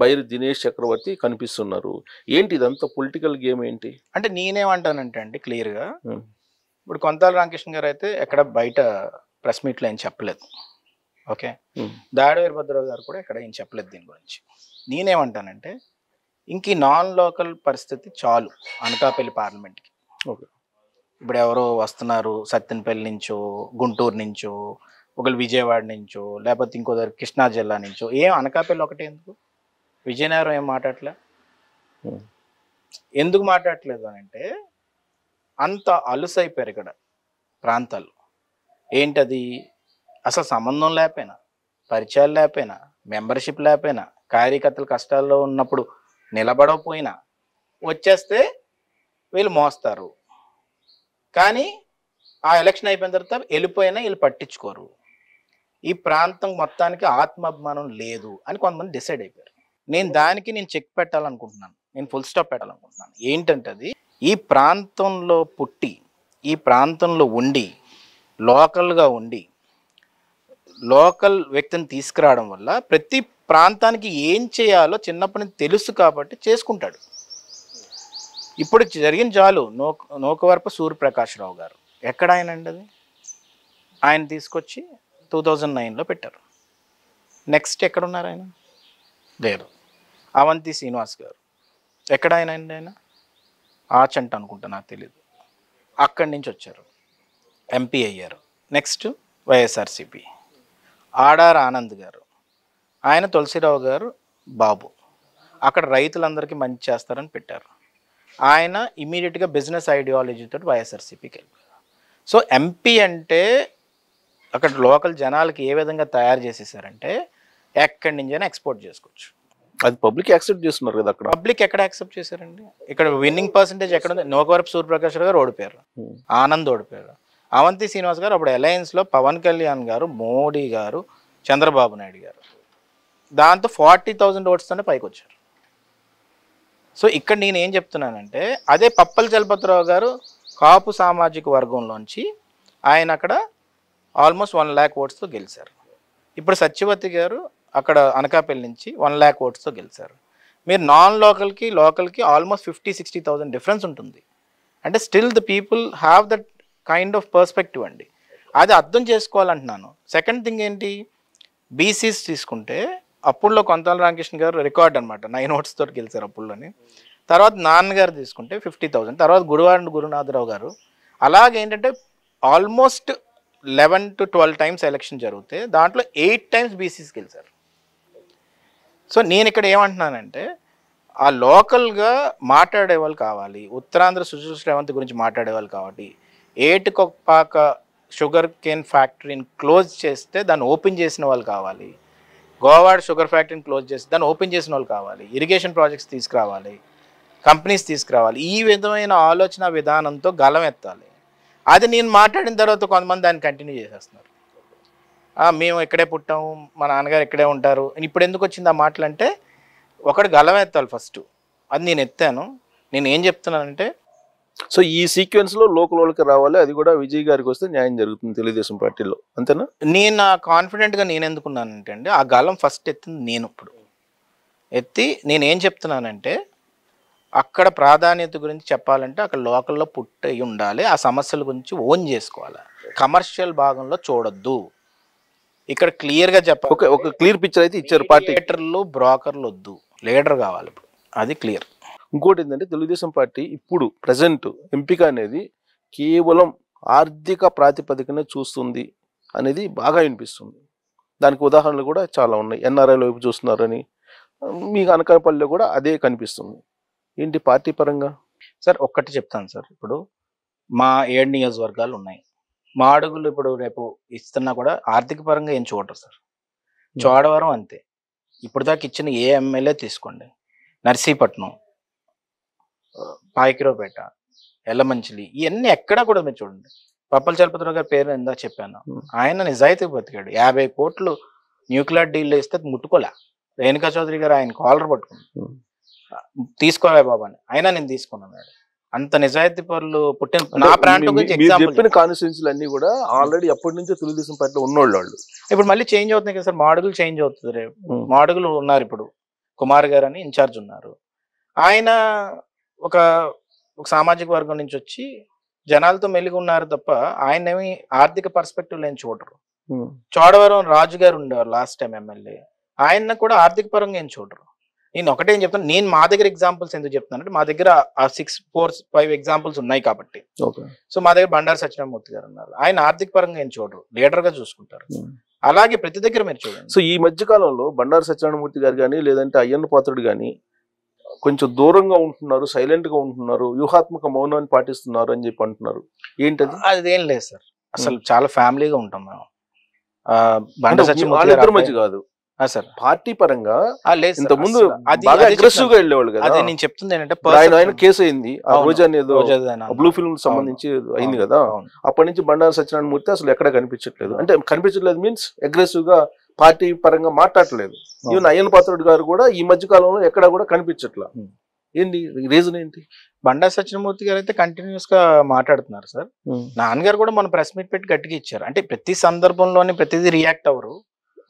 బైరి దినేష్ చక్రవర్తి కనిపిస్తున్నారు. ఏంటి ఇదంతా పొలిటికల్ గేమ్ ఏంటి? అంటే నేనేమంటానంటే అండి క్లియర్గా, ఇప్పుడు కొంతాల రామకృష్ణ గారు అయితే ఎక్కడ బయట ప్రెస్ మీట్లో ఏం చెప్పలేదు. ఓకే, దాడి వీరభద్రరావు గారు కూడా ఎక్కడ ఏం చెప్పలేదు దీని గురించి. నేనేమంటానంటే ఇంక నాన్ లోకల్ పరిస్థితి చాలు అనకాపల్లి పార్లమెంట్కి. ఓకే, ఇప్పుడు ఎవరో వస్తున్నారు సత్తెనపల్లి నుంచో, గుంటూరు నుంచో, ఒకళ్ళు విజయవాడ నుంచో, లేకపోతే ఇంకో దగ్గర కృష్ణా జిల్లా నుంచో. ఏం అనకాపల్లి ఒకటే ఎందుకు? విజయనగరం ఏం మాట్లాడలే. ఎందుకు మాట్లాడట్లేదు అని అంటే అంత అలుసైపోయారు ఇక్కడ ప్రాంతాలు. ఏంటది? అసలు సంబంధం లేకపోయినా, పరిచయాలు లేకపోయినా, మెంబర్షిప్ లేకపోయినా, కార్యకర్తలు కష్టాల్లో ఉన్నప్పుడు నిలబడకపోయినా వచ్చేస్తే వీళ్ళు మోస్తారు. కానీ ఆ ఎలక్షన్ అయిపోయిన తర్వాత వెళ్ళిపోయినా వీళ్ళు పట్టించుకోరు. ఈ ప్రాంతం మొత్తానికి ఆత్మాభిమానం లేదు అని కొంతమంది డిసైడ్ అయిపోయారు. నేను చెక్ పెట్టాలనుకుంటున్నాను, నేను ఫుల్ స్టాప్ పెట్టాలనుకుంటున్నాను. ఏంటంటే అది ఈ ప్రాంతంలో పుట్టి, ఈ ప్రాంతంలో ఉండి, లోకల్గా ఉండి, లోకల్ వ్యక్తిని తీసుకురావడం వల్ల ప్రతి ప్రాంతానికి ఏం చేయాలో చిన్నప్పటి నుంచి తెలుసు కాబట్టి చేసుకుంటాడు. ఇప్పుడు జరిగిన చాలు. నూకవరపు సూర్యప్రకాశ్రావు గారు ఎక్కడ ఆయన అండి? అది ఆయన తీసుకొచ్చి 2009లో పెట్టారు. నెక్స్ట్ ఎక్కడున్నారు ఆయన? లేరు. అవంతి శ్రీనివాస్ గారు ఎక్కడ ఆయన అండి? ఆయన ఆచంట అనుకుంటా, నాకు తెలియదు. అక్కడి నుంచి వచ్చారు, ఎంపీ అయ్యారు. నెక్స్ట్ వైఎస్ఆర్సిపి. ఆడార్ ఆనంద్ గారు, ఆయన తులసిరావు గారు బాబు, అక్కడ రైతులందరికీ మంచి చేస్తారని పెట్టారు. ఆయన ఇమీడియట్గా బిజినెస్ ఐడియాలజీతో వైఎస్ఆర్సీపీకి వెళ్ళిపోయారు. సో ఎంపీ అంటే అక్కడ లోకల్ జనాలకి ఏ విధంగా తయారు చేసేసారంటే ఎక్కడి నుంచైనా ఎక్స్పోర్ట్ చేసుకోవచ్చు. అది పబ్లిక్ యాక్సెప్ట్ చేస్తున్నారు కదా అక్కడ. పబ్లిక్ ఎక్కడ యాక్సెప్ట్ చేశారండి? ఇక్కడ విన్నింగ్ పర్సంటేజ్ ఎక్కడ ఉంది? నోకవరపు సూర్యప్రకాష్ గారు ఓడిపోయారు, ఆనంద్ ఓడిపోయారు, అవంతి శ్రీనివాస్ గారు అప్పుడు అలయన్స్లో పవన్ కళ్యాణ్ గారు, మోడీ గారు, చంద్రబాబు నాయుడు గారు, దాంతో 40,000 ఓట్స్తోనే పైకి వచ్చారు. సో ఇక్కడ నేను ఏం చెప్తున్నానంటే అదే పప్పల చలపతిరావు గారు కాపు సామాజిక వర్గంలోంచి ఆయన అక్కడ ఆల్మోస్ట్ 1 lakh ఓట్స్తో గెలిచారు. ఇప్పుడు సత్యవతి గారు అక్కడ అనకాపల్లి నుంచి 1 lakh ఓట్స్తో గెలిచారు. మీరు నాన్ లోకల్కి లోకల్కి ఆల్మోస్ట్ 50-60,000 డిఫరెన్స్ ఉంటుంది. అంటే still the people have that kind of perspective అండి. అది అర్థం చేసుకోవాలంటున్నాను. సెకండ్ థింగ్ ఏంటి, బీసీస్ తీసుకుంటే అప్పుడులో కొంతాల రామకృష్ణ గారు రికార్డ్ అనమాట, 9 ఓట్స్తో గెలిచారు అప్పుడులోని. తర్వాత నాన్నగారు తీసుకుంటే 50,000, తర్వాత గురువారం గురునాథరావు గారు. అలాగేంటంటే ఆల్మోస్ట్ 11 to 12 టైమ్స్ ఎలక్షన్ జరిగితే దాంట్లో 8 టైమ్స్ బీసీస్ గెలిచారు. సో నేను ఇక్కడ ఏమంటున్నానంటే ఆ లోకల్గా మాట్లాడే వాళ్ళు కావాలి. ఉత్తరాంధ్ర సుజల శ్రవంతి గురించి మాట్లాడే వాళ్ళు కావాలి. ఏటికొప్పాక షుగర్ కేన్ ఫ్యాక్టరీని క్లోజ్ చేస్తే దాన్ని ఓపెన్ చేసిన వాళ్ళు కావాలి. గోవాడ షుగర్ ఫ్యాక్టరీని క్లోజ్ చేస్తే దాన్ని ఓపెన్ చేసిన వాళ్ళు కావాలి. ఇరిగేషన్ ప్రాజెక్ట్స్ తీసుకురావాలి, కంపెనీస్ తీసుకురావాలి. ఈ విధమైన ఆలోచన విధానంతో గలం ఎత్తాలి. అది నేను మాట్లాడిన తర్వాత కొంతమంది దాన్ని కంటిన్యూ చేసేస్తున్నారు. మేము ఇక్కడే పుట్టాము, మా నాన్నగారు ఇక్కడే ఉంటారు. ఇప్పుడు ఎందుకు వచ్చింది ఆ మాటలు అంటే ఒకటి గలం ఎత్తాలి ఫస్ట్. అది నేను ఎత్తాను. నేను ఏం చెప్తున్నానంటే సో ఈ సీక్వెన్స్ లో లోకల్ వాళ్ళకి రావాలి, అది కూడా విజయ్ గారికి వస్తే న్యాయం జరుగుతుంది తెలుగుదేశం పార్టీలో, అంతేనా? నేను కాన్ఫిడెంట్గా నేను ఎందుకున్నానంటే అండి ఆ గలం ఫస్ట్ ఎత్తింది నేను. ఇప్పుడు ఎత్తి నేను ఏం చెప్తున్నానంటే అక్కడ ప్రాధాన్యత గురించి చెప్పాలంటే అక్కడ లోకల్లో పుట్టి ఉండాలి, ఆ సమస్యల గురించి ఓన్ చేసుకోవాలి, కమర్షియల్ భాగంలో చూడొద్దు. ఇక్కడ క్లియర్గా చెప్పాలి. ఒక క్లియర్ పిక్చర్ అయితే ఇచ్చారు పార్టీ. లీడర్లు బ్రోకర్లు వద్దు, లీడర్ కావాలి ఇప్పుడు, అది క్లియర్. ఇంకోటి ఏంటంటే తెలుగుదేశం పార్టీ ఇప్పుడు ప్రజెంట్ ఎంపిక అనేది కేవలం ఆర్థిక ప్రాతిపదికనే చూస్తుంది అనేది బాగా వినిపిస్తుంది. దానికి ఉదాహరణలు కూడా చాలా ఉన్నాయి. ఎన్ఆర్ఐల వైపు చూస్తున్నారని మీకు అనకాపల్లిలో కూడా అదే కనిపిస్తుంది. ఏంటి పార్టీ పరంగా సార్ ఒక్కటి చెప్తాను సార్. ఇప్పుడు మా 7 నియోజకవర్గాలు ఉన్నాయి. మా అడుగులు ఇప్పుడు రేపు ఇస్తున్నా కూడా ఆర్థిక పరంగా ఏం చూడరు సార్. చోడవరం అంతే. ఇప్పుడు దాకా ఇచ్చిన ఏ ఎమ్మెల్యే తీసుకోండి, నర్సీపట్నం, పాయకిరోపేట, ఎల్లమంచిలి, ఇవన్నీ ఎక్కడా కూడా మీరు చూడండి. పప్పల చలపతిరావు గారి పేరు ఇందా చెప్పాను. ఆయన నిజాయితీ బతికాడు. 50 కోట్లు న్యూక్లియర్ డీల్ ఇస్తే ముట్టుకోలే. రేణుకా చౌదరి గారు ఆయన కాలర్ పట్టుకుని తీసుకోలే బాబా అని, అయినా నేను తీసుకున్నాను. అంత నిజాయితీ పరులు పుట్టిన నా ప్రాంతం గురించి చెప్పిన కాన్స్టిట్యున్సీలు అన్ని కూడా ఆల్రెడీ ఎప్పటి నుంచో తెలుగుదేశం పార్టీలో ఉన్నోళ్ళు వాళ్ళు. ఇప్పుడు మళ్ళీ చేంజ్ అవుతున్నాయి కదా సార్. మాడుగులు చేంజ్ అవుతుంది రేపు. మాడుగులు ఉన్నారు ఇప్పుడు, కుమార్ గారు అని ఇన్ఛార్జ్ ఉన్నారు. ఆయన ఒక సామాజిక వర్గం నుంచి వచ్చి జనాలతో మెలిగి ఉన్నారు తప్ప ఆయన ఏమి ఆర్థిక పర్స్పెక్టివ్ లేని చూడరు. చోడవరం రాజు గారు ఉండేవారు లాస్ట్ టైం ఎమ్మెల్యే, ఆయన కూడా ఆర్థిక పరంగా ఏం చూడరు. నేను ఒకటేం చెప్తాను, నేను మా దగ్గర ఎగ్జాంపుల్స్ ఎందుకు చెప్తానంటే మా దగ్గర 6-4-5 ఎగ్జాంపుల్స్ ఉన్నాయి కాబట్టి. సో మా దగ్గర బండారు సత్యనారాయణమూర్తి గారు ఉన్నారు. ఆయన ఆర్థిక పరంగా ఏం చూడరు, లీడర్ గా చూసుకుంటారు. అలాగే ప్రతి దగ్గర మీరు చూడండి. సో ఈ మధ్య కాలంలో బండారు సత్యనారాయణమూర్తి గారు కానీ లేదంటే అయ్యన్న పాత్రుడు కానీ కొంచెం దూరంగా ఉంటున్నారు, సైలెంట్ గా ఉంటున్నారు, వ్యూహాత్మక మౌనాన్ని పాటిస్తున్నారు అని చెప్పి అంటున్నారు. ఏంటది? అదేం లేదు సార్, అసలు చాలా ఫ్యామిలీగా ఉంటాం మేము. వాళ్ళిద్దరి మధ్య కాదు సార్, పార్టీ పరంగా ఇంత ముందు అగ్రెసివ్ గా వెళ్ళేవాళ్ళు కదా. అదే నేను చెప్తుంది ఏంటంటే ఆయన కేసు అయింది, ఆ రోజా ఏదో బ్లూ ఫిల్మ్ సంబంధించి అయింది కదా. అప్పటి నుంచి బండారు సత్యనారాయణమూర్తి అసలు ఎక్కడ కనిపించట్లేదు. అంటే కనిపించట్లేదు మీన్స్ అగ్రెసివ్ గా పార్టీ పరంగా మాట్లాడట్లేదు. ఈవెన్ అయ్యన్న పాత్రుడు గారు కూడా ఈ మధ్య కాలంలో ఎక్కడ కూడా కనిపించట్లా. ఏంటి రీజన్ ఏంటి? బండారు సత్యనారాయణమూర్తి గారు అయితే కంటిన్యూస్ గా మాట్లాడుతున్నారు సార్. నాన్నగారు కూడా మన ప్రెస్ మీట్ పెట్టి గట్టిగా ఇచ్చారు. అంటే ప్రతి సందర్భంలోని ప్రతిదీ రియాక్ట్ అవ్వరు,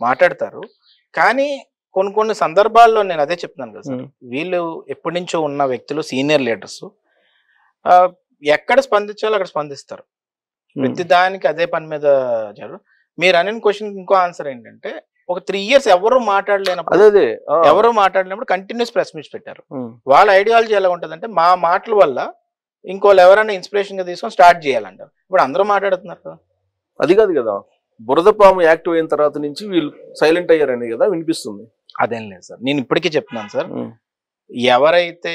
మాట్లాడతారు. కానీ కొన్ని సందర్భాల్లో నేను అదే చెప్తున్నాను కదా సార్, వీళ్ళు ఎప్పటి నుంచో ఉన్న వ్యక్తులు, సీనియర్ లీడర్స్ ఎక్కడ స్పందించాలో అక్కడ స్పందిస్తారు. ప్రతి దానికి అదే పని మీద జరు. మీరు అనే క్వశ్చన్ ఇంకో ఆన్సర్ ఏంటంటే ఒక 3 years ఎవరు మాట్లాడలేనప్పుడు కంటిన్యూస్ ప్రెస్ మీట్స్ పెట్టారు. వాళ్ళ ఐడియాలజీ ఎలా ఉంటుందంటే మా మాటల వల్ల ఇంకోళ్ళు ఎవరైనా ఇన్స్పిరేషన్ గా తీసుకొని స్టార్ట్ చేయాలంటారు. ఇప్పుడు అందరూ మాట్లాడుతున్నారు కదా. అది కాదు కదా, బురదపాము యాక్టివ్ అయిన తర్వాత నుంచి వీళ్ళు సైలెంట్ అయ్యారని కదా వినిపిస్తుంది. అదేం లేదు సార్, నేను ఇప్పటికీ చెప్తున్నాను సార్, ఎవరైతే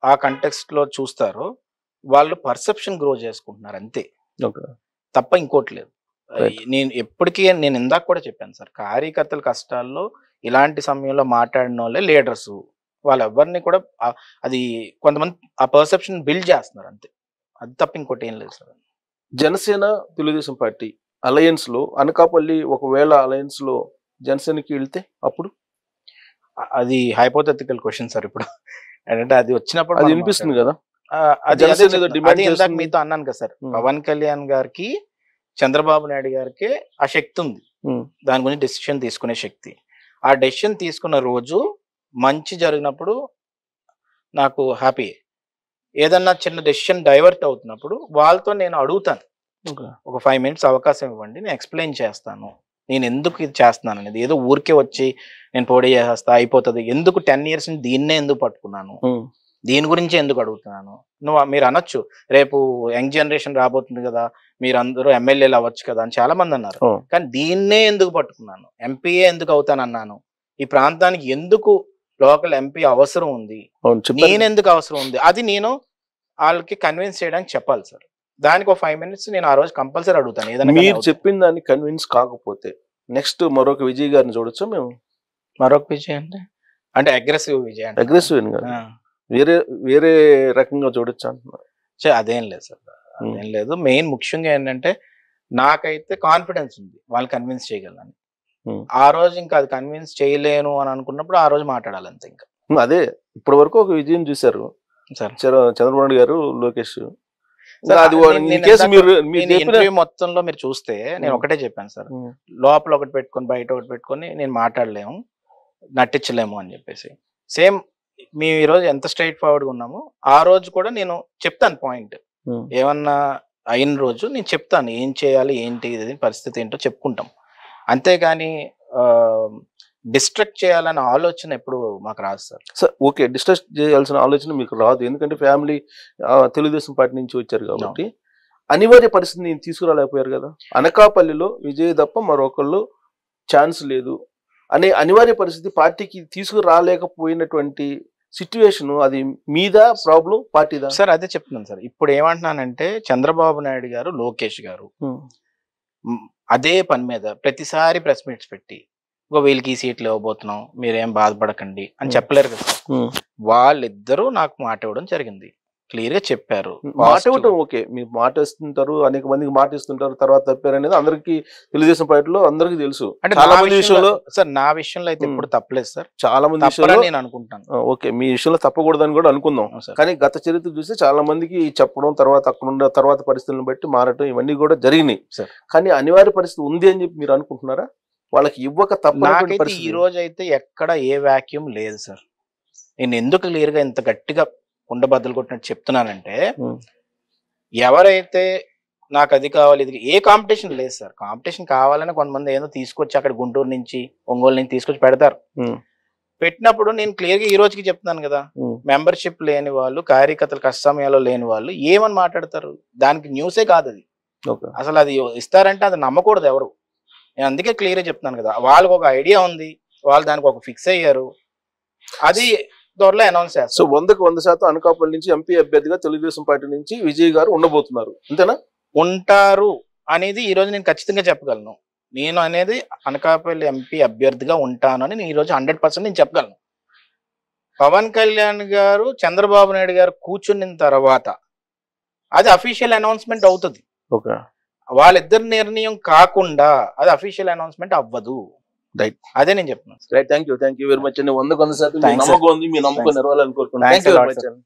ఆ కంటెక్స్ట్ లో చూస్తారో వాళ్ళు పర్సెప్షన్ గ్రో చేసుకుంటున్నారు అంతే, తప్ప ఇంకోటి లేదు. Right. నేను ఎప్పటికీ నేను ఇందాక కూడా చెప్పాను సార్, కార్యకర్తల కష్టాల్లో ఇలాంటి సమయంలో మాట్లాడిన వాళ్ళే లీడర్స్. వాళ్ళు ఎవరిని కూడా అది కొంతమంది ఆ పర్సెప్షన్ బిల్డ్ చేస్తున్నారు అంతే, అది తప్ప ఇంకోటి ఏం లేదు sir. Janasena Telugu Desam party alliance లో అనకాపల్లి ఒకవేళ అలయన్స్ లో జనసేనకి వెళ్తే అప్పుడు అది హైపోథెటికల్ క్వశ్చన్ సార్. ఇప్పుడు అంటే అది వచ్చినప్పుడు అది మనం వినిపిస్తుంది మాట్లాడదాం. కదా. అది జనసేన అదే ఏదో చెప్తున్నా. డిమాండ్ అది ఇందాక చేస్తుంది. మీతో అన్నాను కదా సార్, పవన్ కళ్యాణ్ గారికి చంద్రబాబు నాయుడు గారికి ఆ శక్తి ఉంది, దాని గురించి డెసిషన్ తీసుకునే శక్తి. ఆ డెసిషన్ తీసుకున్న రోజు మంచి జరిగినప్పుడు నాకు హ్యాపీ. ఏదన్నా చిన్న డెసిషన్ డైవర్ట్ అవుతున్నప్పుడు వాళ్ళతో నేను అడుగుతాను, ఒక 5 minutes అవకాశం ఇవ్వండి, నేను ఎక్స్ప్లెయిన్ చేస్తాను నేను ఎందుకు ఇది చేస్తున్నాను అనేది. ఏదో ఊరికే వచ్చి నేను పోటీ చేసేస్తా అయిపోతుంది, ఎందుకు 10 years దీన్నే ఎందుకు పట్టుకున్నాను, దీని గురించి ఎందుకు అడుగుతున్నాను. మీరు అనొచ్చు రేపు యంగ్ జనరేషన్ రాబోతుంది కదా, మీరు అందరూ ఎమ్మెల్యేలు అవ్వచ్చు కదా అని చాలా మంది అన్నారు. కానీ దీన్నే ఎందుకు పట్టుకున్నాను, ఎంపీఏ ఎందుకు అవుతానన్నాను, ఈ ప్రాంతానికి ఎందుకు లోకల్ ఎంపీ అవసరం ఉంది, నేనెందుకు అవసరం ఉంది, అది నేను వాళ్ళకి కన్విన్స్ చేయడానికి చెప్పాలి సార్. దానికి ఒక 5 minutes నేను ఆ రోజు కంపల్సరీ అడుగుతాను. ఏదైనా మీరు చెప్పిన దాన్ని కన్విన్స్ కాకపోతే నెక్స్ట్ మరొక విజయ్ గారిని చూడొచ్చా మేము? మరొక విజయ్ అంటే అగ్రెసివ్ విజయ్ అంటే అగ్రెసివ్ వేరే వేరే రకంగా చూడొచ్చా అంటున్నారు. అదేం లేదు సార్, అదేం లేదు. మెయిన్ ముఖ్యంగా ఏంటంటే నాకైతే కాన్ఫిడెన్స్ ఉంది వాళ్ళు కన్విన్స్ చేయగలను. ఆ రోజు ఇంకా అది కన్విన్స్ చేయలేను అని అనుకున్నప్పుడు ఆ రోజు మాట్లాడాలి అంతే. ఇంకా అదే ఇప్పటి వరకు ఒక విజయం చూశారు సార్ చంద్రబాబు నాయుడు గారు, లోకేష్. ఇంటర్వ్యూ మొత్తంలో మీరు చూస్తే నేను ఒకటే చెప్పాను సార్, లోపల ఒకటి పెట్టుకొని బయట ఒకటి పెట్టుకొని నేను మాట్లాడలేము, నటించలేము అని చెప్పేసి. సేమ్ మేము ఈ రోజు ఎంత స్ట్రైట్ ఫార్వర్డ్గా ఉన్నామో ఆ రోజు కూడా నేను చెప్తాను పాయింట్. ఏమన్నా అయిన రోజు నేను చెప్తాను ఏం చేయాలి ఏంటి ఇది పరిస్థితి ఏంటో చెప్పుకుంటాం. అంతేగాని డిస్ట్రాక్ట్ చేయాలన్న ఆలోచన ఎప్పుడు మాకు రాదు సార్. సార్ ఓకే, డిస్ట్రాక్ట్ చేయాల్సిన ఆలోచన మీకు రాదు, ఎందుకంటే ఫ్యామిలీ తెలుగుదేశం పార్టీ నుంచి వచ్చారు కాబట్టి. అనివార్య పరిస్థితిని తీసుకురాలేకపోయారు కదా. అనకాపల్లిలో విజయ్ తప్ప మరొకళ్ళు ఛాన్స్ లేదు అనే అనివార్య పరిస్థితి పార్టీకి తీసుకురాలేకపోయినటువంటి సిచ్యువేషన్, అది మీద ప్రాబ్లం పార్టీదా సార్? అదే చెప్తున్నాను సార్. ఇప్పుడు ఏమంటున్నానంటే చంద్రబాబు నాయుడు గారు, లోకేష్ గారు అదే పని మీద ప్రతిసారి ప్రెస్ మీట్స్ పెట్టి వీళ్ళకి ఈ సీట్లు ఇవ్వబోతున్నాం మీరేం బాధపడకండి అని చెప్పలేరు కదా. వాళ్ళిద్దరూ నాకు మాట ఇవ్వడం జరిగింది, క్లియర్ గా చెప్పారు. మాట ఇవ్వటం ఓకే, మీరు మాట ఇస్తుంటారు, అనేక మందికి మాట ఇస్తుంటారు, తర్వాత తప్పారు అనేది అందరికి తెలుగుదేశం పార్టీలో అందరికి తెలుసు. అంటే చాలా మంది విషయంలో సార్, నా విషయంలో అయితే ఎప్పుడు తప్పలేదు సార్, చాలా మంది విషయంలో నేను అనుకుంటాను. ఓకే, మీ విషయంలో తప్పకూడదని కూడా అనుకుందాం. కానీ గత చరిత్ర చూస్తే చాలా మందికి చెప్పడం, తర్వాత అక్కడ తర్వాత పరిస్థితులను బట్టి మారటం ఇవన్నీ కూడా జరిగినాయి. కానీ అనివార్య పరిస్థితి ఉంది అని చెప్పి మీరు అనుకుంటున్నారా? వాళ్ళకి ఇవ్వక తప్ప ఈ రోజు అయితే ఎక్కడ ఏ వాక్యూమ్ లేదు సార్. నేను ఎందుకు క్లియర్ గా ఇంత గట్టిగా కుండబద్దలు కొట్టినట్టు చెప్తున్నానంటే, ఎవరైతే నాకు అది కావాలి ఇది ఏ కాంపిటీషన్ లేదు సార్. కాంపిటీషన్ కావాలని కొంతమంది ఏదో తీసుకొచ్చి అక్కడ గుంటూరు నుంచి ఒంగోలు నుంచి తీసుకొచ్చి పెడతారు. పెట్టినప్పుడు నేను క్లియర్ గా ఈ రోజుకి చెప్తున్నాను కదా, మెంబర్షిప్ లేని వాళ్ళు, కార్యకర్తలు కష్ట సమయాల్లో లేని వాళ్ళు ఏమని మాట్లాడతారు? దానికి న్యూసే కాదు అది. అసలు అది ఇస్తారంటే అది నమ్మకూడదు ఎవరు. నేను అందుకే క్లియర్ గా చెప్తున్నాను కదా, వాళ్ళకి ఒక ఐడియా ఉంది, వాళ్ళు దానికి ఒక ఫిక్స్ అయ్యారు, అది త్వరలో అనౌన్స్ చేస్తారు. సో 100% అనకాపల్లి నుంచి ఎంపీ అభ్యర్థిగా తెలుగుదేశం పార్టీ నుంచి విజయ్ గారు ఉండబోతున్నారు, అంతేనా? ఉంటారు అనేది ఈ రోజు నేను ఖచ్చితంగా చెప్పగలను. నేను అనేది అనకాపల్లి ఎంపీ అభ్యర్థిగా ఉంటాను అని నేను ఈ రోజు 100% నేను చెప్పగలను. పవన్ కళ్యాణ్ గారు, చంద్రబాబు నాయుడు గారు కూర్చున్న తర్వాత అది అఫీషియల్ అనౌన్స్మెంట్ అవుతుంది. వాళ్ళిద్దరి నిర్ణయం కాకుండా అది అఫీషియల్ అనౌన్స్మెంట్ అవ్వదు. అదే నేను చెప్తున్నాను. థ్యాంక్ యూ వెరీ మచ్ అండి. 100% నమ్మకం ఉంది, మీ నమ్మకం నెరవేరాలని కోరుకుంటున్నాను.